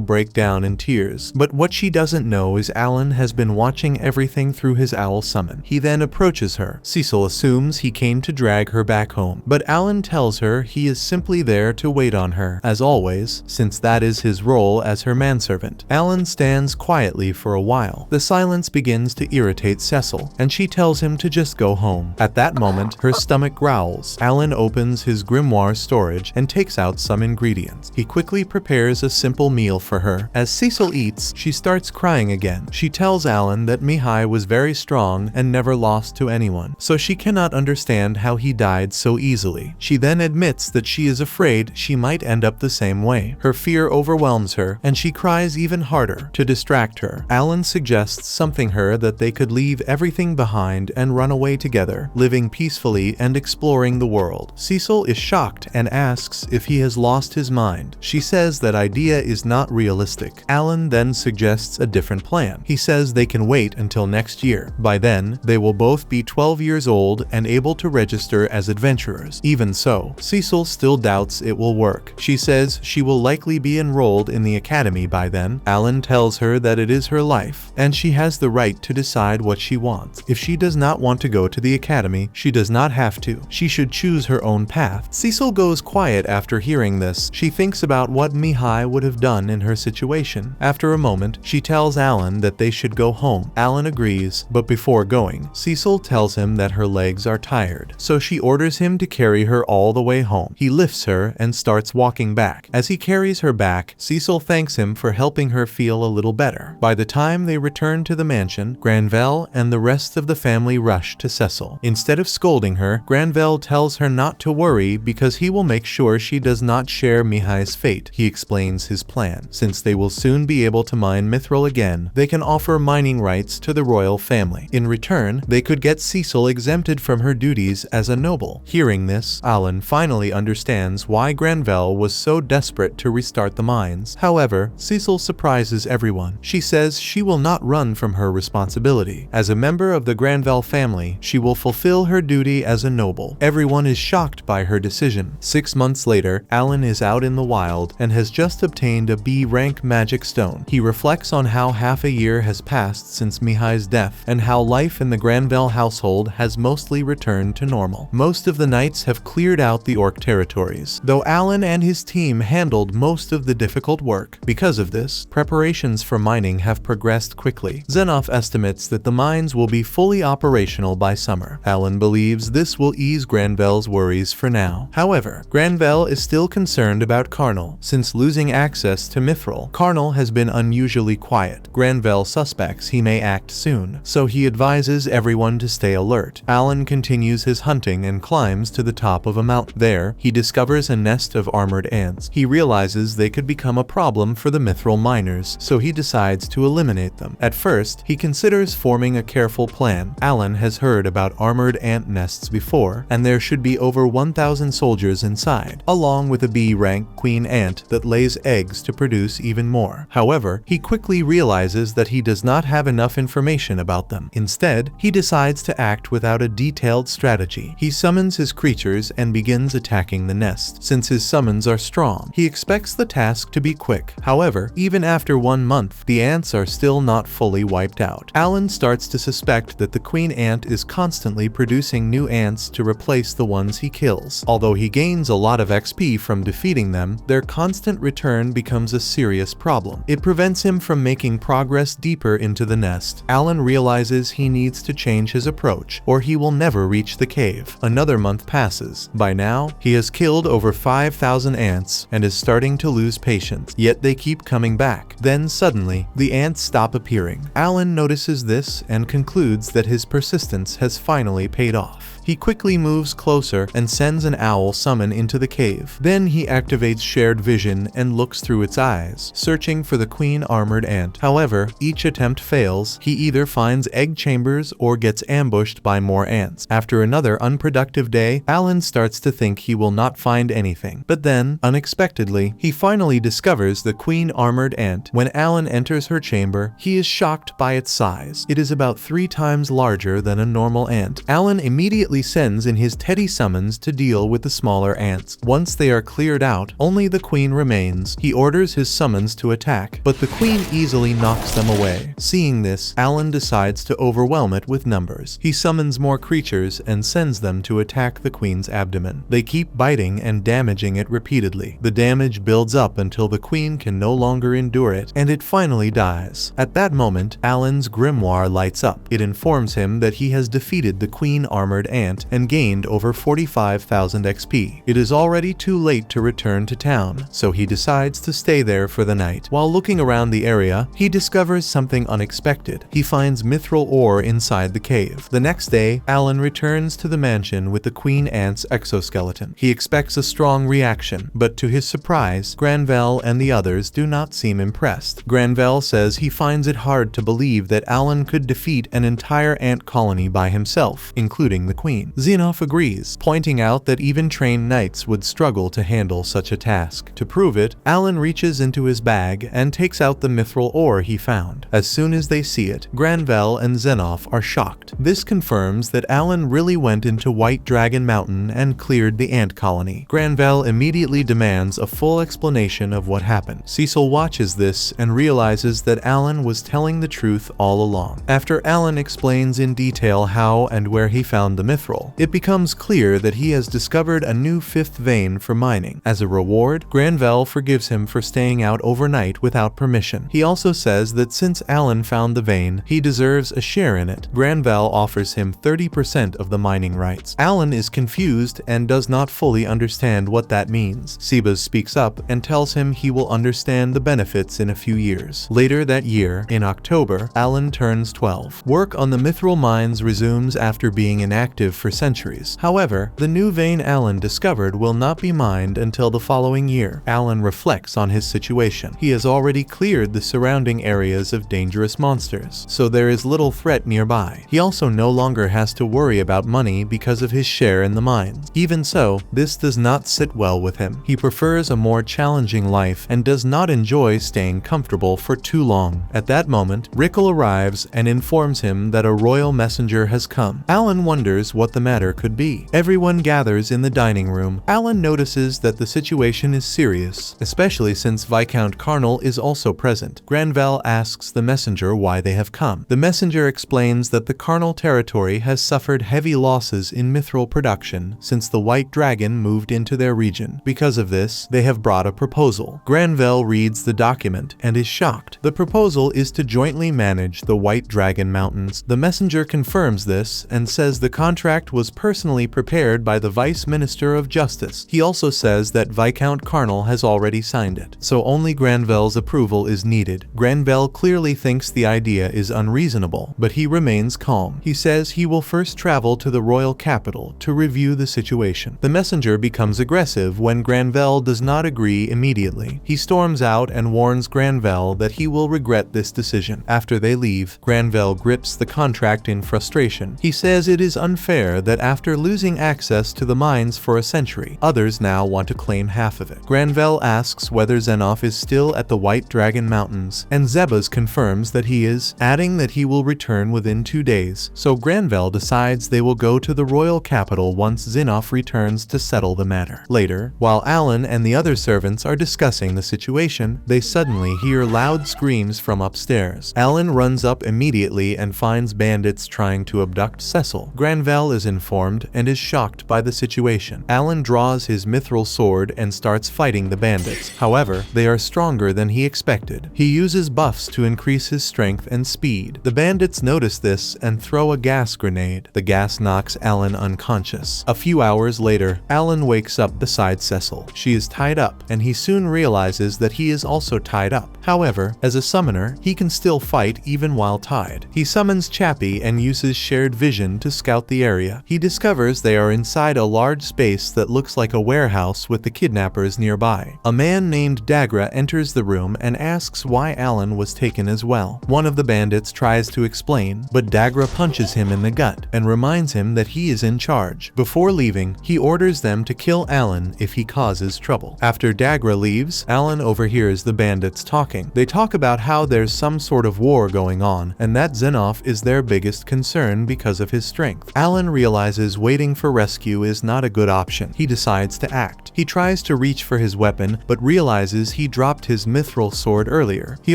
break down in tears, but what she doesn't know is Alan has been watching everything through his owl summon. He then approaches her. Cecil assumes he came to drag her back home, but Alan tells her he is simply there to wait on her, as always, since that is his role as her manservant. Alan stands quietly for a while. The silence begins to irritate Cecil, and she tells him to just go home. At that moment, her stomach growls. Alan opens his grimoire storage and takes out some ingredients. He quickly prepares a simple meal for her. As Cecil eats, she starts crying again. She tells Alan that Mihai was very strong and never lost to anyone, so she cannot understand how he died so easily. She then admits that she is afraid she might end up the same way. Her fear overwhelms her, and she cries even harder. To distract her, Alan suggests something her that they could leave everything behind and run away together, living peacefully and exploring the world. Cecil is shocked and asks if he has lost his mind. She says that idea is not realistic. Alan then suggests a different plan. He says they can wait until next year. By then, they will both be 12 years old and able to register as adventurers. Even so, Cecil still doubts it will work. She says she will likely be enrolled in the academy by then. Alan tells her that it is her life, and she has the right to decide what she wants. If she does not want to go to the academy, she does not have to. She should choose her own path. Cecil goes quiet after hearing this. She thinks about what Mihai would have done in her situation. After a moment, she tells Alan that they should go home. Alan agrees, but before going, Cecil tells him that her legs are tired, so she orders him to carry her all the way home. He lifts her and starts walking back. As he carries her back, Cecil thanks him for helping her feel a little better. By the time they return to the mansion, Granvelle and the rest of the family rush to Cecil. Instead of scolding her, Granvelle tells her not to worry because he will make sure she does not share Mihai's fate. He explains his plan. Since they will soon be able to mine mithril again, they can offer mining rights to the royal family. In return, they could get Cecil exempted from her duties as a noble. Hearing this, Alan finally understands why Granvelle was so desperate to restart the mines. However, Cecil surprises everyone. She says she will not run from her responsibility. As a member of the Granvelle family, she will fulfill her duty as a noble. Everyone is shocked by her decision. 6 months later, Alan is out in the wild and has just obtained a B rank magic stone. He reflects on how half a year has passed since Mihai's death and how life in the Granvelle household has mostly returned to normal. Most of the knights have cleared out the orc territories, though Alan and his team handled most of the difficult work. Because of this, preparations for mining have progressed quickly. Zenoff estimates that the mines will be fully operational by summer. Alan believes this will ease Granvelle's worries for now. However, Granvelle is still concerned about Carnal. Since losing access to mithril, Carnal has been unusually quiet. Granvelle suspects he may act soon, so he advises everyone to stay alert. Alan continues his hunting and climbs to the top of a mountain. There, he discovers a nest of armored ants. He realizes they could become a problem for the mithril miners, so he decides to eliminate them. At first, he considers forming a careful plan. Alan has heard about armored ant nests before, and there should be over 1,000 soldiers inside, along with a B-rank queen ant that lays eggs to produce even more. However, he quickly realizes that he does not have enough information about them. Instead, he decides to act without a detailed strategy. He summons his creatures and begins attacking the nest. Since his summons are strong, he expects the task to be quick. However, even after 1 month, the ants ants are still not fully wiped out. Alan starts to suspect that the queen ant is constantly producing new ants to replace the ones he kills. Although he gains a lot of XP from defeating them, their constant return becomes a serious problem. It prevents him from making progress deeper into the nest. Alan realizes he needs to change his approach, or he will never reach the cave. Another month passes. By now, he has killed over 5,000 ants and is starting to lose patience, yet they keep coming back. Then suddenly, the ants stop appearing. Alan notices this and concludes that his persistence has finally paid off. He quickly moves closer and sends an owl summon into the cave. Then he activates shared vision and looks through its eyes, searching for the queen armored ant. However, each attempt fails. He either finds egg chambers or gets ambushed by more ants. After another unproductive day, Alan starts to think he will not find anything. But then, unexpectedly, he finally discovers the queen armored ant. When Alan enters her chamber, he is shocked by its size. It is about 3 times larger than a normal ant. Alan immediately sends in his Teddy summons to deal with the smaller ants. Once they are cleared out, only the queen remains. He orders his summons to attack, but the queen easily knocks them away. Seeing this, Alan decides to overwhelm it with numbers. He summons more creatures and sends them to attack the queen's abdomen. They keep biting and damaging it repeatedly. The damage builds up until the queen can no longer endure it, and it finally dies. At that moment, Alan's grimoire lights up. It informs him that he has defeated the queen armored ant and gained over 45,000 XP. It is already too late to return to town, so he decides to stay there for the night. While looking around the area, he discovers something unexpected. He finds mithril ore inside the cave. The next day, Alan returns to the mansion with the queen ant's exoskeleton. He expects a strong reaction, but to his surprise, Granvelle and the others do not seem impressed. Granvelle says he finds it hard to believe that Alan could defeat an entire ant colony by himself, including the queen. Zenoff agrees, pointing out that even trained knights would struggle to handle such a task. To prove it, Alan reaches into his bag and takes out the mithril ore he found. As soon as they see it, Granvelle and Zenoff are shocked. This confirms that Alan really went into White Dragon Mountain and cleared the ant colony. Granvelle immediately demands a full explanation of what happened. Cecil watches this and realizes that Alan was telling the truth all along. After Alan explains in detail how and where he found the mithril, it becomes clear that he has discovered a new 5th vein for mining. As a reward, Granvelle forgives him for staying out overnight without permission. He also says that since Alan found the vein, he deserves a share in it. Granvelle offers him 30% of the mining rights. Alan is confused and does not fully understand what that means. Sebas speaks up and tells him he will understand the benefits in a few years. Later that year, in October, Alan turns 12. Work on the mithril mines resumes after being inactive for centuries. However, the new vein Alan discovered will not be mined until the following year. Alan reflects on his situation. He has already cleared the surrounding areas of dangerous monsters, so there is little threat nearby. He also no longer has to worry about money because of his share in the mines. Even so, this does not sit well with him. He prefers a more challenging life and does not enjoy staying comfortable for too long. At that moment, Rickle arrives and informs him that a royal messenger has come. Alan wonders what the matter could be. Everyone gathers in the dining room. Alan notices that the situation is serious, especially since Viscount Carnal is also present. Granvelle asks the messenger why they have come. The messenger explains that the Carnal territory has suffered heavy losses in mithril production since the White Dragon moved into their region. Because of this, they have brought a proposal. Granvelle reads the document and is shocked. The proposal is to jointly manage the White Dragon Mountains. The messenger confirms this and says the contract was personally prepared by the Vice Minister of Justice. He also says that Viscount Carnal has already signed it, so only Granvelle's approval is needed. Granvelle clearly thinks the idea is unreasonable, but he remains calm. He says he will first travel to the royal capital to review the situation. The messenger becomes aggressive when Granvelle does not agree immediately. He storms out and warns Granvelle that he will regret this decision. After they leave, Granvelle grips the contract in frustration. He says it is unfair despair that after losing access to the mines for a century, others now want to claim half of it. Granvelle asks whether Zenoff is still at the White Dragon Mountains, and Zebas confirms that he is, adding that he will return within 2 days, so Granvelle decides they will go to the royal capital once Zenoff returns to settle the matter. Later, while Alan and the other servants are discussing the situation, they suddenly hear loud screams from upstairs. Alan runs up immediately and finds bandits trying to abduct Cecil. Granvelle is informed and is shocked by the situation. Alan draws his mithril sword and starts fighting the bandits. However, they are stronger than he expected. He uses buffs to increase his strength and speed. The bandits notice this and throw a gas grenade. The gas knocks Alan unconscious. A few hours later, Alan wakes up beside Cecil. She is tied up, and he soon realizes that he is also tied up. However, as a summoner, he can still fight even while tied. He summons Chappie and uses shared vision to scout the area. He discovers they are inside a large space that looks like a warehouse with the kidnappers nearby. A man named Dagra enters the room and asks why Alan was taken as well. One of the bandits tries to explain, but Dagra punches him in the gut and reminds him that he is in charge. Before leaving, he orders them to kill Alan if he causes trouble. After Dagra leaves, Alan overhears the bandits talking. They talk about how there's some sort of war going on, and that Zenoff is their biggest concern because of his strength. Alan realizes waiting for rescue is not a good option. He decides to act. He tries to reach for his weapon, but realizes he dropped his mithril sword earlier. He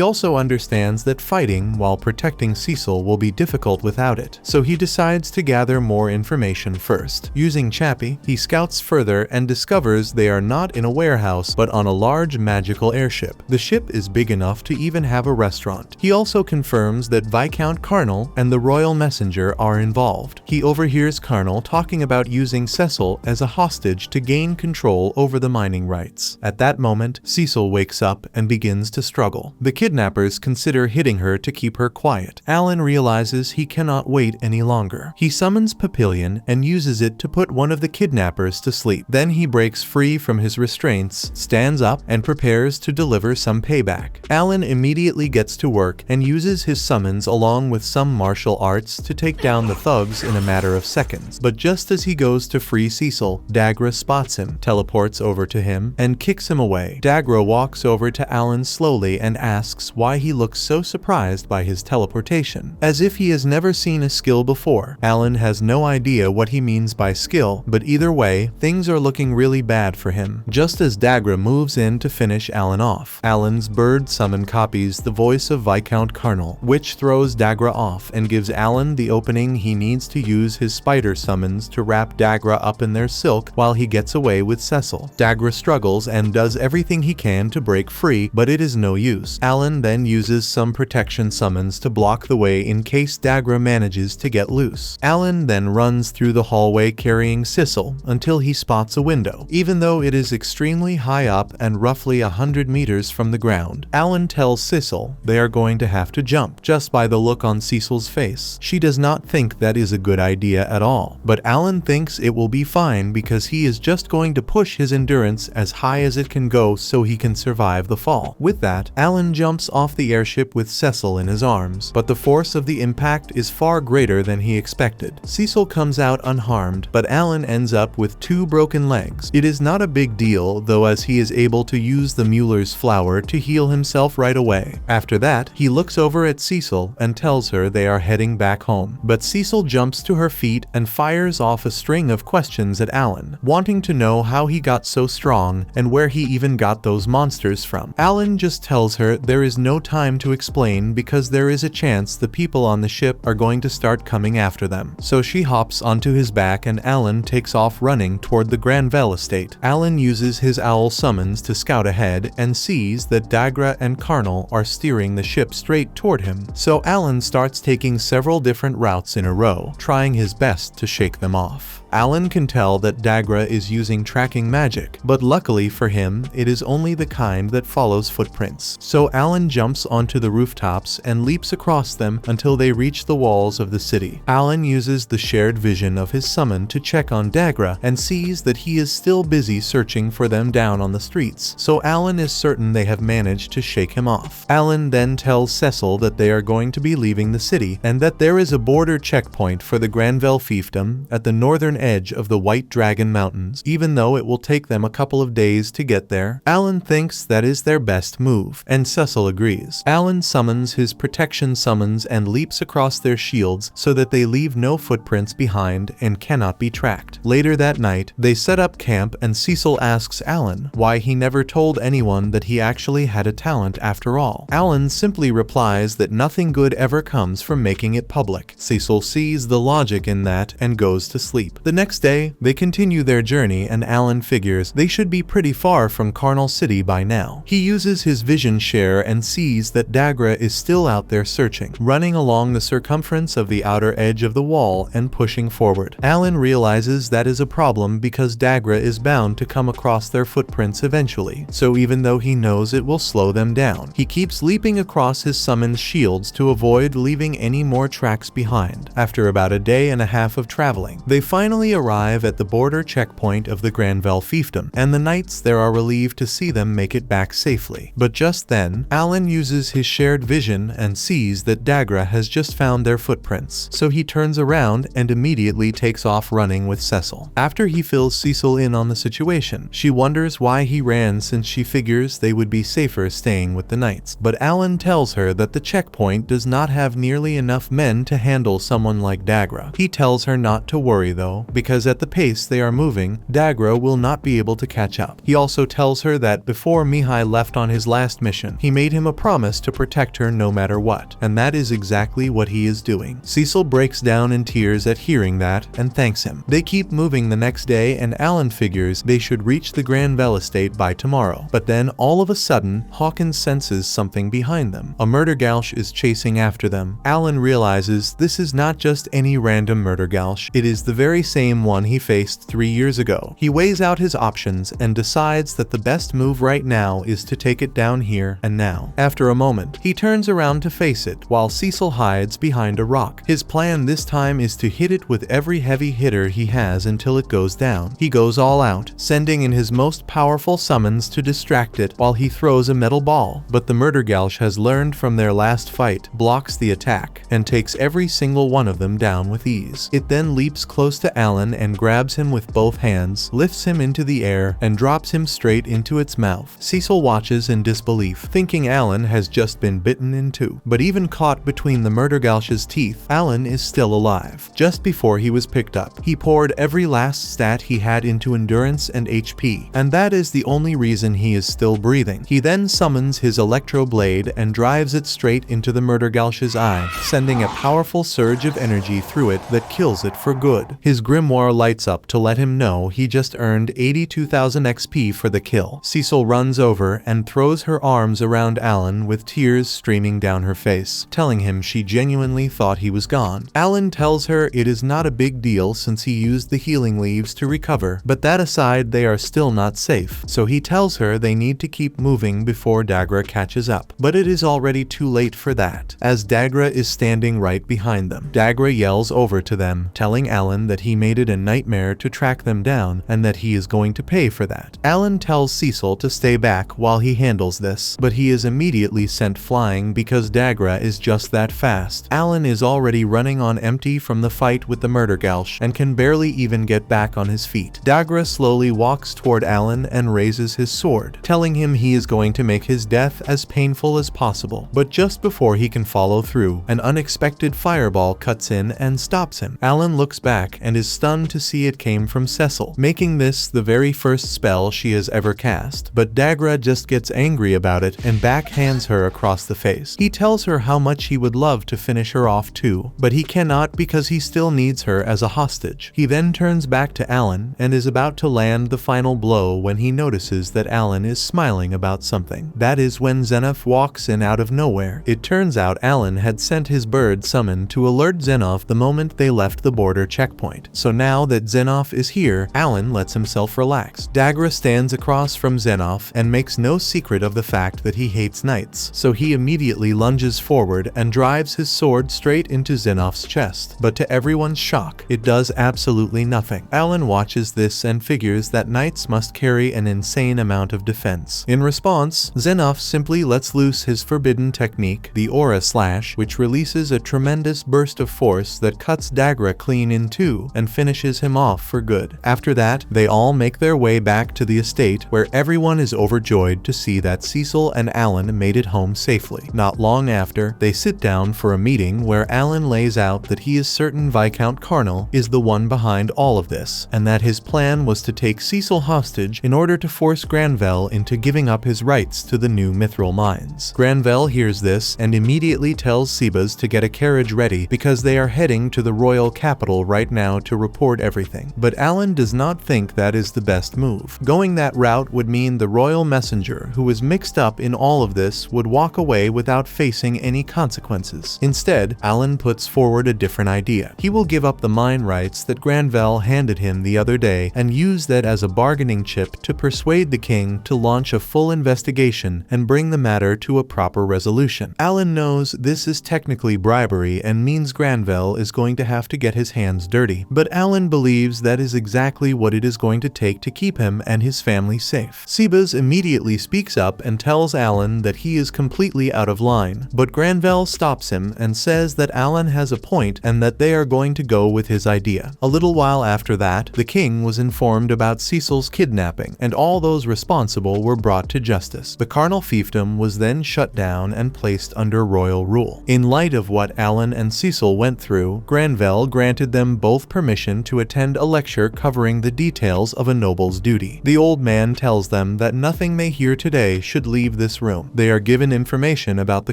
also understands that fighting while protecting Cecil will be difficult without it, so he decides to gather more information first. Using Chappie, he scouts further and discovers they are not in a warehouse, but on a large magical airship. The ship is big enough to even have a restaurant. He also confirms that Viscount Carnal and the Royal Messenger are involved. He overhears Carnal talking about using Cecil as a hostage to gain control over the mining rights. At that moment, Cecil wakes up and begins to struggle. The kidnappers consider hitting her to keep her quiet. Alan realizes he cannot wait any longer. He summons Papillion and uses it to put one of the kidnappers to sleep. Then he breaks free from his restraints, stands up, and prepares to deliver some payback. Alan immediately gets to work and uses his summons along with some martial arts to take down the thugs in a matter of seconds. But just as he goes to free Cecil, Dagra spots him, teleports over to him, and kicks him away. Dagra walks over to Alan slowly and asks why he looks so surprised by his teleportation, as if he has never seen a skill before. Alan has no idea what he means by skill, but either way, things are looking really bad for him. Just as Dagra moves in to finish Alan off, Alan's bird summon copies the voice of Viscount Carnal, which throws Dagra off and gives Alan the opening he needs to use his spider summons to wrap Dagra up in their silk while he gets away with Cecil. Dagra struggles and does everything he can to break free, but it is no use. Alan then uses some protection summons to block the way in case Dagra manages to get loose. Alan then runs through the hallway carrying Cecil until he spots a window. Even though it is extremely high up and roughly 100 meters from the ground, Alan tells Cecil they are going to have to jump. Just by the look on Cecil's face, she does not think that is a good idea at all. But Alan thinks it will be fine because he is just going to push his endurance as high as it can go so he can survive the fall. With that, Alan jumps off the airship with Cecil in his arms, but the force of the impact is far greater than he expected. Cecil comes out unharmed, but Alan ends up with 2 broken legs. It is not a big deal, though, as he is able to use the Mueller's flower to heal himself right away. After that, he looks over at Cecil and tells her they are heading back home. But Cecil jumps to her feet and fires off a string of questions at Alan, wanting to know how he got so strong and where he even got those monsters from. Alan just tells her there is no time to explain because there is a chance the people on the ship are going to start coming after them. So she hops onto his back and Alan takes off running toward the Granvelle estate. Alan uses his owl summons to scout ahead and sees that Dagra and Carnal are steering the ship straight toward him. So Alan starts taking several different routes in a row, trying his best to shake them off. Alan can tell that Dagra is using tracking magic, but luckily for him, it is only the kind that follows footprints. So Alan jumps onto the rooftops and leaps across them until they reach the walls of the city. Alan uses the shared vision of his summon to check on Dagra and sees that he is still busy searching for them down on the streets, so Alan is certain they have managed to shake him off. Alan then tells Cecil that they are going to be leaving the city and that there is a border checkpoint for the Granville fiefdom at the northern edge of the White Dragon Mountains, even though it will take them a couple of days to get there. Alan thinks that is their best move, and Cecil agrees. Alan summons his protection summons and leaps across their shields so that they leave no footprints behind and cannot be tracked. Later that night, they set up camp and Cecil asks Alan why he never told anyone that he actually had a talent after all. Alan simply replies that nothing good ever comes from making it public. Cecil sees the logic in that and goes to sleep. The next day, they continue their journey and Alan figures they should be pretty far from Carnal City by now. He uses his vision share and sees that Dagra is still out there searching, running along the circumference of the outer edge of the wall and pushing forward. Alan realizes that is a problem because Dagra is bound to come across their footprints eventually, so even though he knows it will slow them down, he keeps leaping across his summoned shields to avoid leaving any more tracks behind. After about a day and a half of traveling, they finally arrive at the border checkpoint of the Granville fiefdom, and the knights there are relieved to see them make it back safely. But just then, Alan uses his shared vision and sees that Dagra has just found their footprints, so he turns around and immediately takes off running with Cecil. After he fills Cecil in on the situation, she wonders why he ran since she figures they would be safer staying with the knights. But Alan tells her that the checkpoint does not have nearly enough men to handle someone like Dagra. He tells her not to worry though, because at the pace they are moving, Dagra will not be able to catch up. He also tells her that before Mihai left on his last mission, he made him a promise to protect her no matter what, and that is exactly what he is doing. Cecil breaks down in tears at hearing that and thanks him. They keep moving the next day and Alan figures they should reach the Granville estate by tomorrow. But then all of a sudden, Hawkins senses something behind them. A murder gauche is chasing after them. Alan realizes this is not just any random murder gauche, it is the very same one he faced 3 years ago. He weighs out his options and decides that the best move right now is to take it down here and now. After a moment, he turns around to face it while Cecil hides behind a rock. His plan this time is to hit it with every heavy hitter he has until it goes down. He goes all out, sending in his most powerful summons to distract it while he throws a metal ball. But the murder gauche has learned from their last fight, blocks the attack, and takes every single one of them down with ease. It then leaps close to Alan and grabs him with both hands, lifts him into the air, and drops him straight into its mouth. Cecil watches in disbelief, thinking Alan has just been bitten in two. But even caught between the murder gauche's teeth, Alan is still alive. Just before he was picked up, he poured every last stat he had into endurance and HP, and that is the only reason he is still breathing. He then summons his electro blade and drives it straight into the murder gauche's eye, sending a powerful surge of energy through it that kills it for good. His grimoire lights up to let him know he just earned 82,000 XP for the kill. Cecil runs over and throws her arms around Alan with tears streaming down her face, telling him she genuinely thought he was gone. Alan tells her it is not a big deal since he used the healing leaves to recover, but that aside they are still not safe, so he tells her they need to keep moving before Dagra catches up. But it is already too late for that, as Dagra is standing right behind them. Dagra yells over to them, telling Alan that he made it a nightmare to track them down and that he is going to pay for that. Alan tells Cecil to stay back while he handles this, but he is immediately sent flying because Dagra is just that fast. Alan is already running on empty from the fight with the murder gauche and can barely even get back on his feet. Dagra slowly walks toward Alan and raises his sword, telling him he is going to make his death as painful as possible. But just before he can follow through, an unexpected fireball cuts in and stops him. Alan looks back and is stunned to see it came from Cecil, making this the very first spell she has ever cast. But Dagra just gets angry about it and backhands her across the face. He tells her how much he would love to finish her off too, but he cannot because he still needs her as a hostage. He then turns back to Alan and is about to land the final blow when he notices that Alan is smiling about something. That is when Xenoph walks in out of nowhere. It turns out Alan had sent his bird summon to alert Xenoph the moment they left the border checkpoint, So now that Zenoff is here, Alan lets himself relax. Dagra stands across from Zenoff and makes no secret of the fact that he hates knights, so he immediately lunges forward and drives his sword straight into Zenoff's chest. But to everyone's shock, it does absolutely nothing. Alan watches this and figures that knights must carry an insane amount of defense. In response, Zenoff simply lets loose his forbidden technique, the Aura Slash, which releases a tremendous burst of force that cuts Dagra clean in two and finishes him off for good. After that, they all make their way back to the estate, where everyone is overjoyed to see that Cecil and Alan made it home safely. Not long after, they sit down for a meeting where Alan lays out that he is certain Viscount Carnal is the one behind all of this, and that his plan was to take Cecil hostage in order to force Granvelle into giving up his rights to the new mithril mines. Granvelle hears this and immediately tells Sebas to get a carriage ready because they are heading to the royal capital right now to report everything. But Alan does not think that is the best move. Going that route would mean the royal messenger, who was mixed up in all of this, would walk away without facing any consequences. Instead, Alan puts forward a different idea. He will give up the mine rights that Granvelle handed him the other day and use that as a bargaining chip to persuade the king to launch a full investigation and bring the matter to a proper resolution. Alan knows this is technically bribery and means Granvelle is going to have to get his hands dirty, but Alan believes that is exactly what it is going to take to keep him and his family safe. Sebas immediately speaks up and tells Alan that he is completely out of line, but Granvelle stops him and says that Alan has a point and that they are going to go with his idea. A little while after that, the king was informed about Cecil's kidnapping, and all those responsible were brought to justice. The Carnal fiefdom was then shut down and placed under royal rule. In light of what Alan and Cecil went through, Granvelle granted them both permission to attend a lecture covering the details of a noble's duty. The old man tells them that nothing they hear today should leave this room. They are given information about the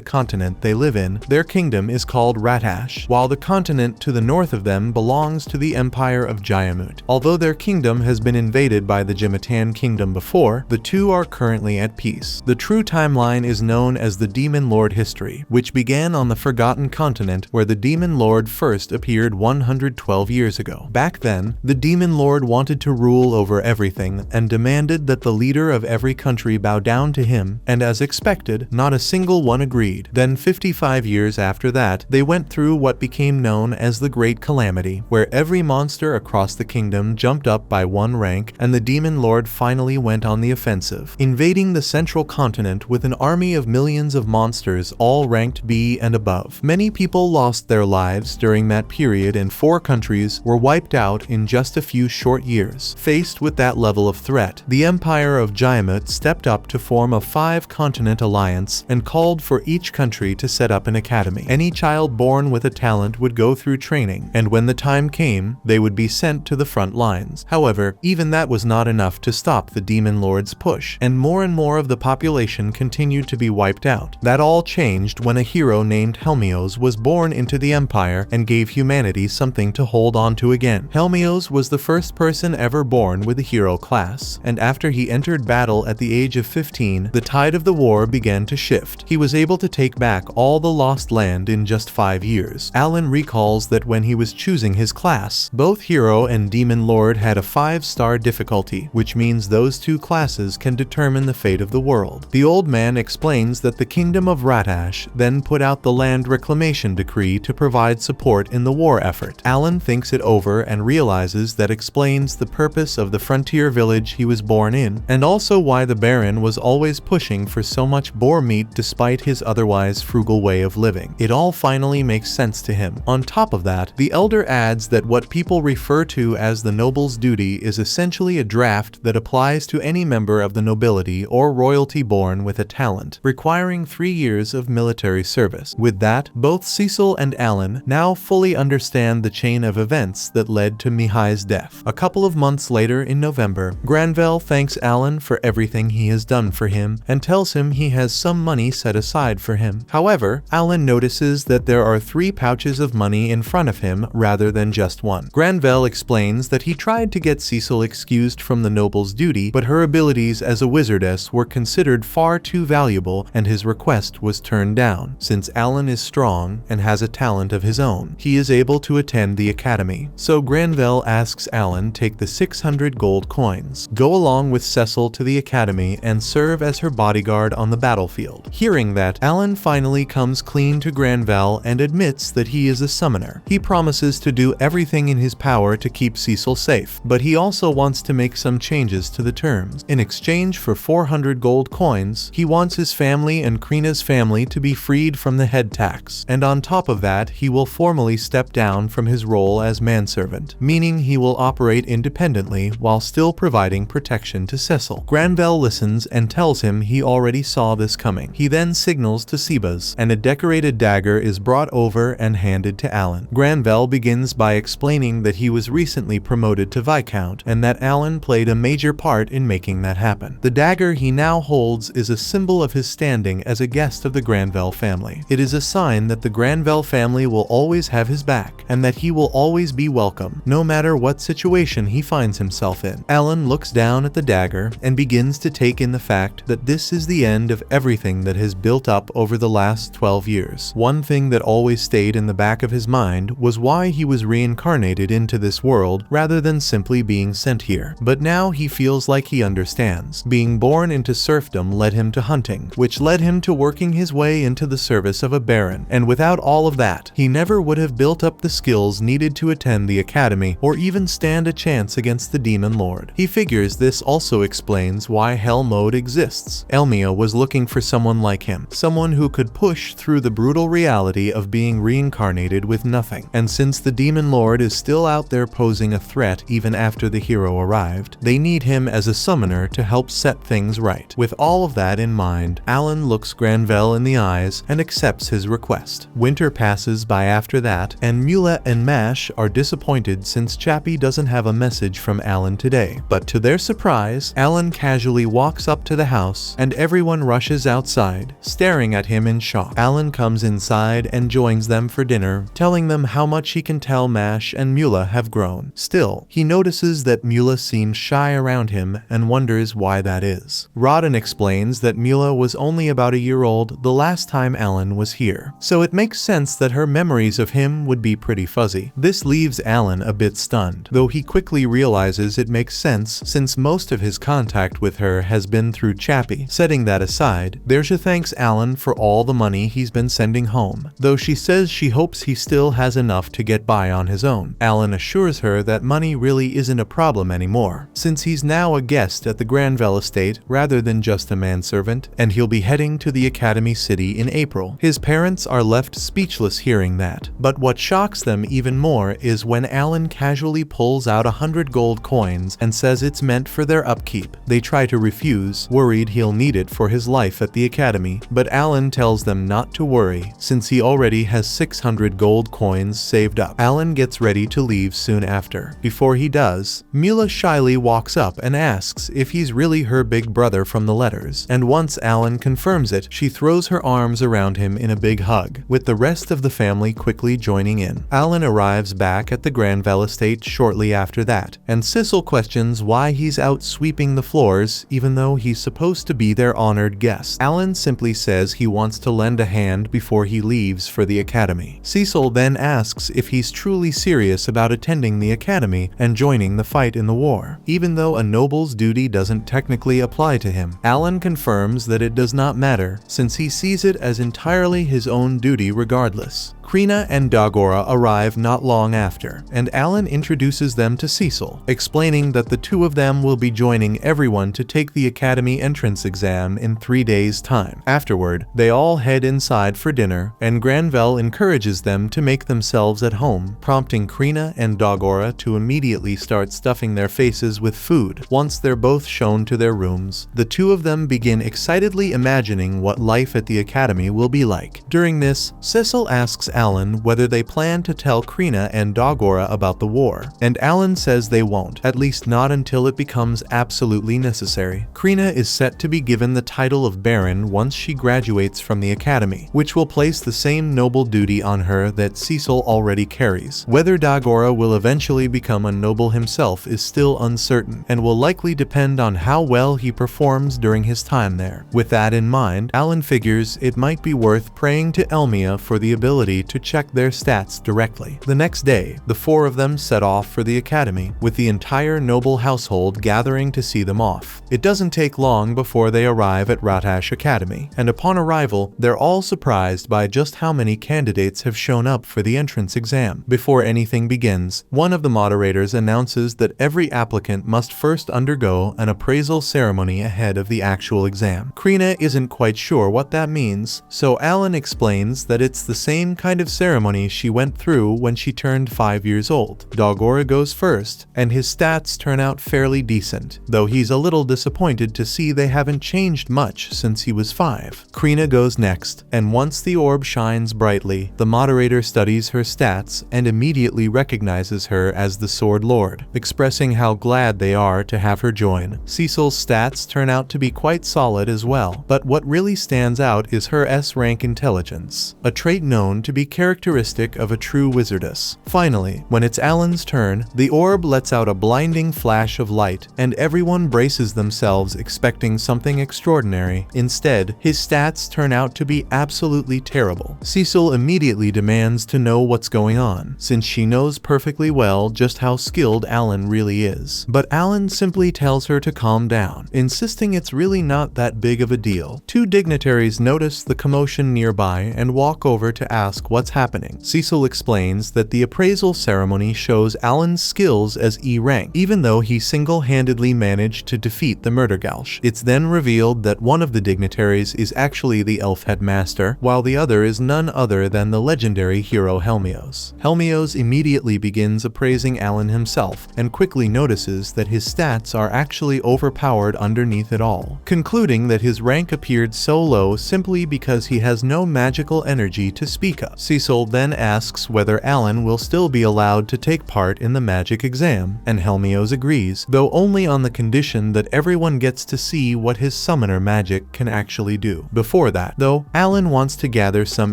continent they live in. Their kingdom is called Ratash, while the continent to the north of them belongs to the Empire of Jayamut. Although their kingdom has been invaded by the Jimatan kingdom before, the two are currently at peace. The true timeline is known as the Demon Lord history, which began on the Forgotten Continent, where the Demon Lord first appeared 112 years ago. Back then, the Demon Lord wanted to rule over everything and demanded that the leader of every country bow down to him, and as expected, not a single one agreed. Then 55 years after that, they went through what became known as the Great Calamity, where every monster across the kingdom jumped up by one rank, and the Demon Lord finally went on the offensive, invading the central continent with an army of millions of monsters all ranked B and above. Many people lost their lives during that period, and 4 countries were wiped out in just a few short years. Faced with that level of threat, the Empire of Jayamut stepped up to form a 5-continent alliance and called for each country to set up an academy. Any child born with a talent would go through training, and when the time came, they would be sent to the front lines. However, even that was not enough to stop the Demon Lord's push, and more of the population continued to be wiped out. That all changed when a hero named Helmios was born into the Empire and gave humanity something to hold on to again. Helmios was the first person ever born with a hero class, and after he entered battle at the age of 15, the tide of the war began to shift. He was able to take back all the lost land in just 5 years. Alan recalls that when he was choosing his class, both hero and Demon Lord had a 5-star difficulty, which means those 2 classes can determine the fate of the world. The old man explains that the kingdom of Ratash then put out the land reclamation decree to provide support in the war effort. Alan thinks it over and realizes that explains the purpose of the frontier village he was born in, and also why the Baron was always pushing for so much boar meat despite his otherwise frugal way of living. It all finally makes sense to him. On top of that, the elder adds that what people refer to as the noble's duty is essentially a draft that applies to any member of the nobility or royalty born with a talent, requiring 3 years of military service. With that, both Cecil and Alan now fully understand the chain of events that led to Mihai's death. A couple of months later in November, Granvelle thanks Alan for everything he has done for him and tells him he has some money set aside for him. However, Alan notices that there are 3 pouches of money in front of him rather than just one. Granvelle explains that he tried to get Cecil excused from the noble's duty, but her abilities as a wizardess were considered far too valuable and his request was turned down. Since Alan is strong and has a talent of his own, he is able to attend the academy. So Granvelle asks Alan take the 600 gold coins, go along with Cecil to the academy and serve as her bodyguard on the battlefield. Hearing that, Alan finally comes clean to Granvelle and admits that he is a summoner. He promises to do everything in his power to keep Cecil safe, but he also wants to make some changes to the terms. In exchange for 400 gold coins, he wants his family and Krina's family to be freed from the head tax, and on top of that, he will formally step down from his role as manservant, meaning he will operate independently while still providing protection to Cecil. Granvelle listens and tells him he already saw this coming. He then signals to Sebas, and a decorated dagger is brought over and handed to Alan. Granvelle begins by explaining that he was recently promoted to Viscount, and that Alan played a major part in making that happen. The dagger he now holds is a symbol of his standing as a guest of the Granvelle family. It is a sign that the Granvelle family will always have his back, and that he will always be welcome, no matter what situation he finds himself in. Alan looks down at the dagger and begins to take in the fact that this is the end of everything that has built up over the last 12 years. One thing that always stayed in the back of his mind was why he was reincarnated into this world rather than simply being sent here. But now he feels like he understands. Being born into serfdom led him to hunting, which led him to working his way into the service of a baron. And without all of that, he never would have built up the skills needed to attend the academy or even stand a chance against the demon lord. He figures this also explains why hell mode exists. Elmia was looking for someone like him, someone who could push through the brutal reality of being reincarnated with nothing. And since the demon lord is still out there posing a threat even after the hero arrived, they need him as a summoner to help set things right. With all of that in mind, Alan looks Granvelle in the eyes and accepts his request. Winter passes by after that, and Mula and Mash are disappointed since Chappie doesn't have a message from Alan today. But to their surprise, Alan casually walks up to the house and everyone rushes outside, staring at him in shock. Alan comes inside and joins them for dinner, telling them how much he can tell Mash and Mula have grown. Still, he notices that Mula seems shy around him and wonders why that is. Rodden explains that Mula was only about a year old the last time Alan was here, so it makes sense that her memories of him would be pretty fuzzy. This leaves Alan a bit stunned, though he quickly realizes it makes sense since most of his contact with her has been through Chappie. Setting that aside, Derja thanks Alan for all the money he's been sending home, though she says she hopes he still has enough to get by on his own. Alan assures her that money really isn't a problem anymore, since he's now a guest at the Granvelle estate rather than just a manservant, and he'll be heading to the Academy City in April. His parents are left speechless hearing that, but what shocks them even more is when Alan casually pulls out 100 gold coins and says it's meant for their upkeep. They try to refuse, worried he'll need it for his life at the academy, but Alan tells them not to worry since he already has 600 gold coins saved up. Alan gets ready to leave soon after. Before he does, Mula shyly walks up and asks if he's really her big brother from the letters, and once Alan confirms it, she throws her arms around him in a big hug, with the rest of the family quickly joining in. Alan arrives back at the Granvelle estate shortly after that, and Cecil questions why he's out sweeping the floors even though he's supposed to be their honored guest. Alan simply says he wants to lend a hand before he leaves for the academy. Cecil then asks if he's truly serious about attending the academy and joining the fight in the war, even though a noble's duty doesn't technically apply to him. Alan confirms that it does not matter, since he sees it as entirely his own duty regardless. Krina and Dagora arrive not long after, and Alan introduces them to Cecil, explaining that the two of them will be joining everyone to take the academy entrance exam in 3 days' time. Afterward, they all head inside for dinner, and Granvelle encourages them to make themselves at home, prompting Krina and Dagora to immediately start stuffing their faces with food. Once they're both shown to their rooms, the two of them begin excitedly imagining what life at the academy will be like. During this, Cecil asks Alan whether they plan to tell Krina and Dagora about the war, and Alan says they won't, at least not until it becomes absolutely necessary. Krina is set to be given the title of Baron once she graduates from the academy, which will place the same noble duty on her that Cecil already carries. Whether Dagora will eventually become a noble himself is still uncertain, and will likely depend on how well he performs during his time there. With that in mind, Alan figures it might be worth praying to Elmia for the ability ability to check their stats directly. The next day, the four of them set off for the academy, with the entire noble household gathering to see them off. It doesn't take long before they arrive at Ratash Academy, and upon arrival, they're all surprised by just how many candidates have shown up for the entrance exam. Before anything begins, one of the moderators announces that every applicant must first undergo an appraisal ceremony ahead of the actual exam. Krina isn't quite sure what that means, so Alan explains that it's the same kind of ceremony she went through when she turned 5 years old. Dogora goes first, and his stats turn out fairly decent, though he's a little disappointed to see they haven't changed much since he was 5. Krina goes next, and once the orb shines brightly, the moderator studies her stats and immediately recognizes her as the Sword Lord, expressing how glad they are to have her join. Cecil's stats turn out to be quite solid as well, but what really stands out is her S-rank intelligence, a trait known to be characteristic of a true wizardess. Finally, when it's Alan's turn, the orb lets out a blinding flash of light, and everyone braces themselves expecting something extraordinary. Instead, his stats turn out to be absolutely terrible. Cecil immediately demands to know what's going on, since she knows perfectly well just how skilled Alan really is. But Alan simply tells her to calm down, insisting it's really not that big of a deal. Two dignitaries notice the commotion nearby and walk over to ask what's happening. Cecil explains that the appraisal ceremony shows Alan's skills as E rank, even though he single-handedly managed to defeat the Murdergausch. It's then revealed that one of the dignitaries is actually the elf headmaster, while the other is none other than the legendary hero Helmios. Helmios immediately begins appraising Alan himself, and quickly notices that his stats are actually overpowered underneath it all, concluding that his rank appeared so low simply because he has no magical energy to speak of. Cecil then asks whether Alan will still be allowed to take part in the magic exam, and Helmios agrees, though only on the condition that everyone gets to see what his summoner magic can actually do. Before that, though, Alan wants to gather some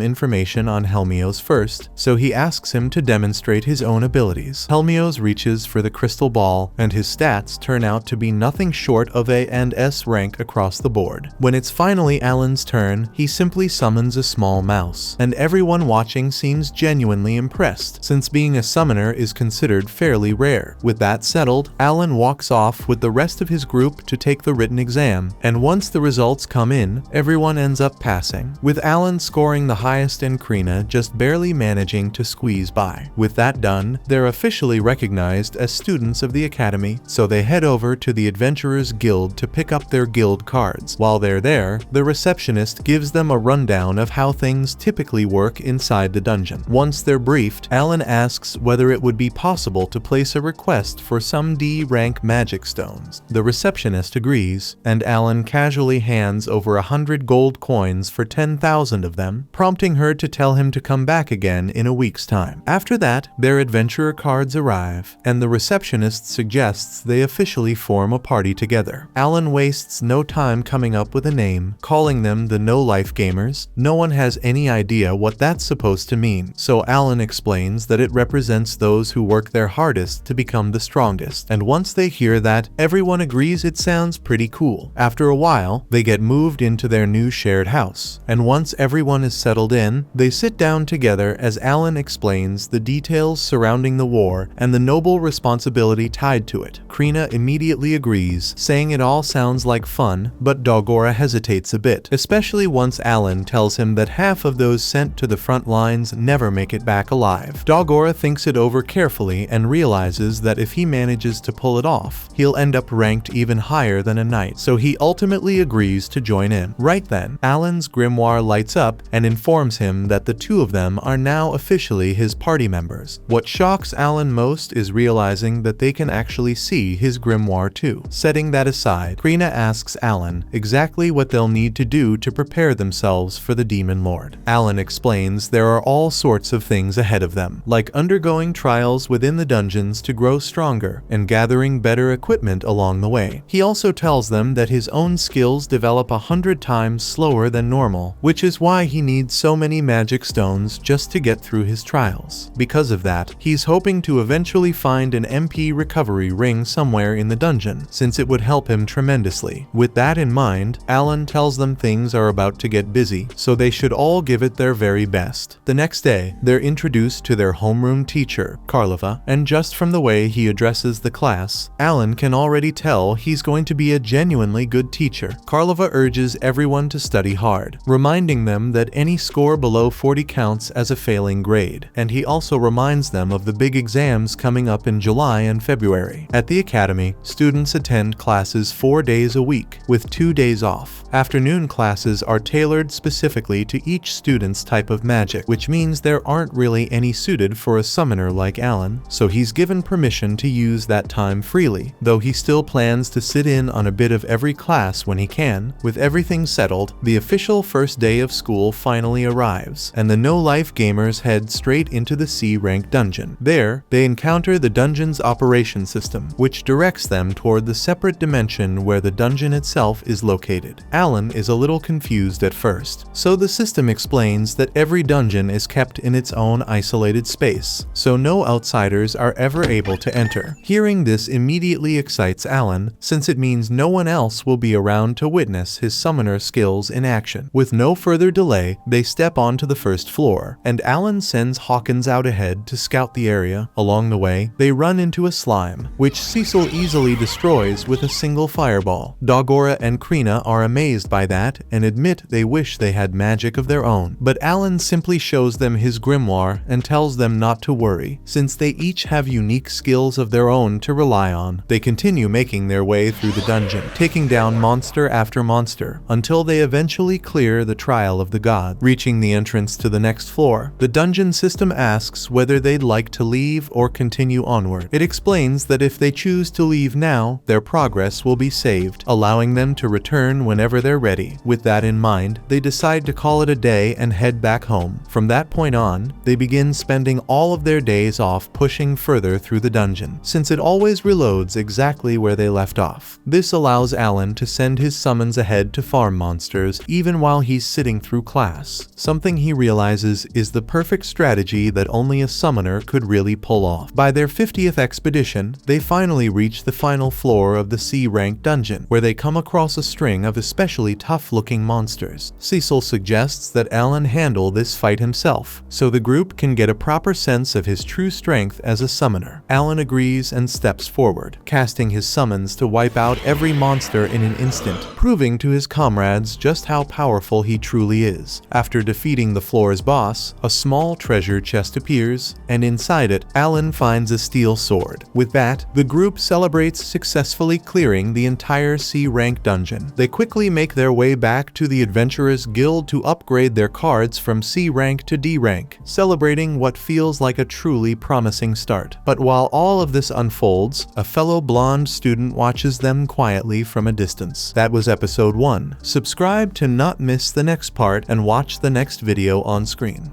information on Helmios first, so he asks him to demonstrate his own abilities. Helmios reaches for the crystal ball, and his stats turn out to be nothing short of A and S rank across the board. When it's finally Alan's turn, he simply summons a small mouse, and everyone watching seems genuinely impressed, since being a summoner is considered fairly rare. With that settled, Alan walks off with the rest of his group to take the written exam, and once the results come in, everyone ends up passing, with Alan scoring the highest and Krina just barely managing to squeeze by. With that done, they're officially recognized as students of the academy, so they head over to the Adventurers Guild to pick up their guild cards. While they're there, the receptionist gives them a rundown of how things typically work inside the dungeon. Once they're briefed, Alan asks whether it would be possible to place a request for some D-rank magic stones. The receptionist agrees, and Alan casually hands over 100 gold coins for 10,000 of them, prompting her to tell him to come back again in a week's time. After that, their adventurer cards arrive, and the receptionist suggests they officially form a party together. Alan wastes no time coming up with a name, calling them the No-Life Gamers. No one has any idea what that's supposed to mean, so Alan explains that it represents those who work their hardest to become the strongest, and once they hear that, everyone agrees it sounds pretty cool. After a while, they get moved into their new shared house, and once everyone is settled in, they sit down together as Alan explains the details surrounding the war and the noble responsibility tied to it. Krina immediately agrees, saying it all sounds like fun, but Dogora hesitates a bit, especially once Alan tells him that half of those sent to the front lines never make it back alive. Dogora thinks it over carefully and realizes that if he manages to pull it off, he'll end up ranked even higher than a knight, so he ultimately agrees to join in. Right then, Alan's grimoire lights up and informs him that the two of them are now officially his party members. What shocks Alan most is realizing that they can actually see his grimoire too. Setting that aside, Krina asks Alan exactly what they'll need to do to prepare themselves for the Demon Lord. Alan explains there are all sorts of things ahead of them, like undergoing trials within the dungeons to grow stronger and gathering better equipment along the way. He also tells them that his own skills develop 100 times slower than normal, which is why he needs so many magic stones just to get through his trials. Because of that, he's hoping to eventually find an MP recovery ring somewhere in the dungeon, since it would help him tremendously. With that in mind, Alan tells them things are about to get busy, so they should all give it their very best. fast. The next day, they're introduced to their homeroom teacher, Karlova, and just from the way he addresses the class, Alan can already tell he's going to be a genuinely good teacher. Karlova urges everyone to study hard, reminding them that any score below 40 counts as a failing grade, and he also reminds them of the big exams coming up in July and February. At the academy, students attend classes 4 days a week, with 2 days off. Afternoon classes are tailored specifically to each student's type of magic, which means there aren't really any suited for a summoner like Alan, so he's given permission to use that time freely, though he still plans to sit in on a bit of every class when he can. With everything settled, the official first day of school finally arrives, and the no-life gamers head straight into the C-rank dungeon. There, they encounter the dungeon's operation system, which directs them toward the separate dimension where the dungeon itself is located. Alan is a little confused at first, so the system explains that every dungeon is kept in its own isolated space, so no outsiders are ever able to enter. Hearing this immediately excites Alan, since it means no one else will be around to witness his summoner skills in action. With no further delay, they step onto the first floor, and Alan sends Hawkins out ahead to scout the area. Along the way, they run into a slime, which Cecil easily destroys with a single fireball. Dogora and Krina are amazed by that and admit they wish they had magic of their own, but Alan simply shows them his grimoire and tells them not to worry, since they each have unique skills of their own to rely on. They continue making their way through the dungeon, taking down monster after monster, until they eventually clear the trial of the god. Reaching the entrance to the next floor, the dungeon system asks whether they'd like to leave or continue onward. It explains that if they choose to leave now, their progress will be saved, allowing them to return whenever they're ready. With that in mind, they decide to call it a day and head back home. From that point on, they begin spending all of their days off pushing further through the dungeon, since it always reloads exactly where they left off. This allows Alan to send his summons ahead to farm monsters even while he's sitting through class, something he realizes is the perfect strategy that only a summoner could really pull off. By their 50th expedition, they finally reach the final floor of the C-rank dungeon, where they come across a string of especially tough-looking monsters. Cecil suggests that Alan handle this fight himself, so the group can get a proper sense of his true strength as a summoner. Alan agrees and steps forward, casting his summons to wipe out every monster in an instant, proving to his comrades just how powerful he truly is. After defeating the floor's boss, a small treasure chest appears, and inside it, Alan finds a steel sword. With that, the group celebrates successfully clearing the entire C-rank dungeon. They quickly make their way back to the Adventurers Guild to upgrade their cards from C-rank to D-rank, celebrating what feels like a truly promising start. But while all of this unfolds, a fellow blonde student watches them quietly from a distance. That was episode 1. Subscribe to not miss the next part and watch the next video on screen.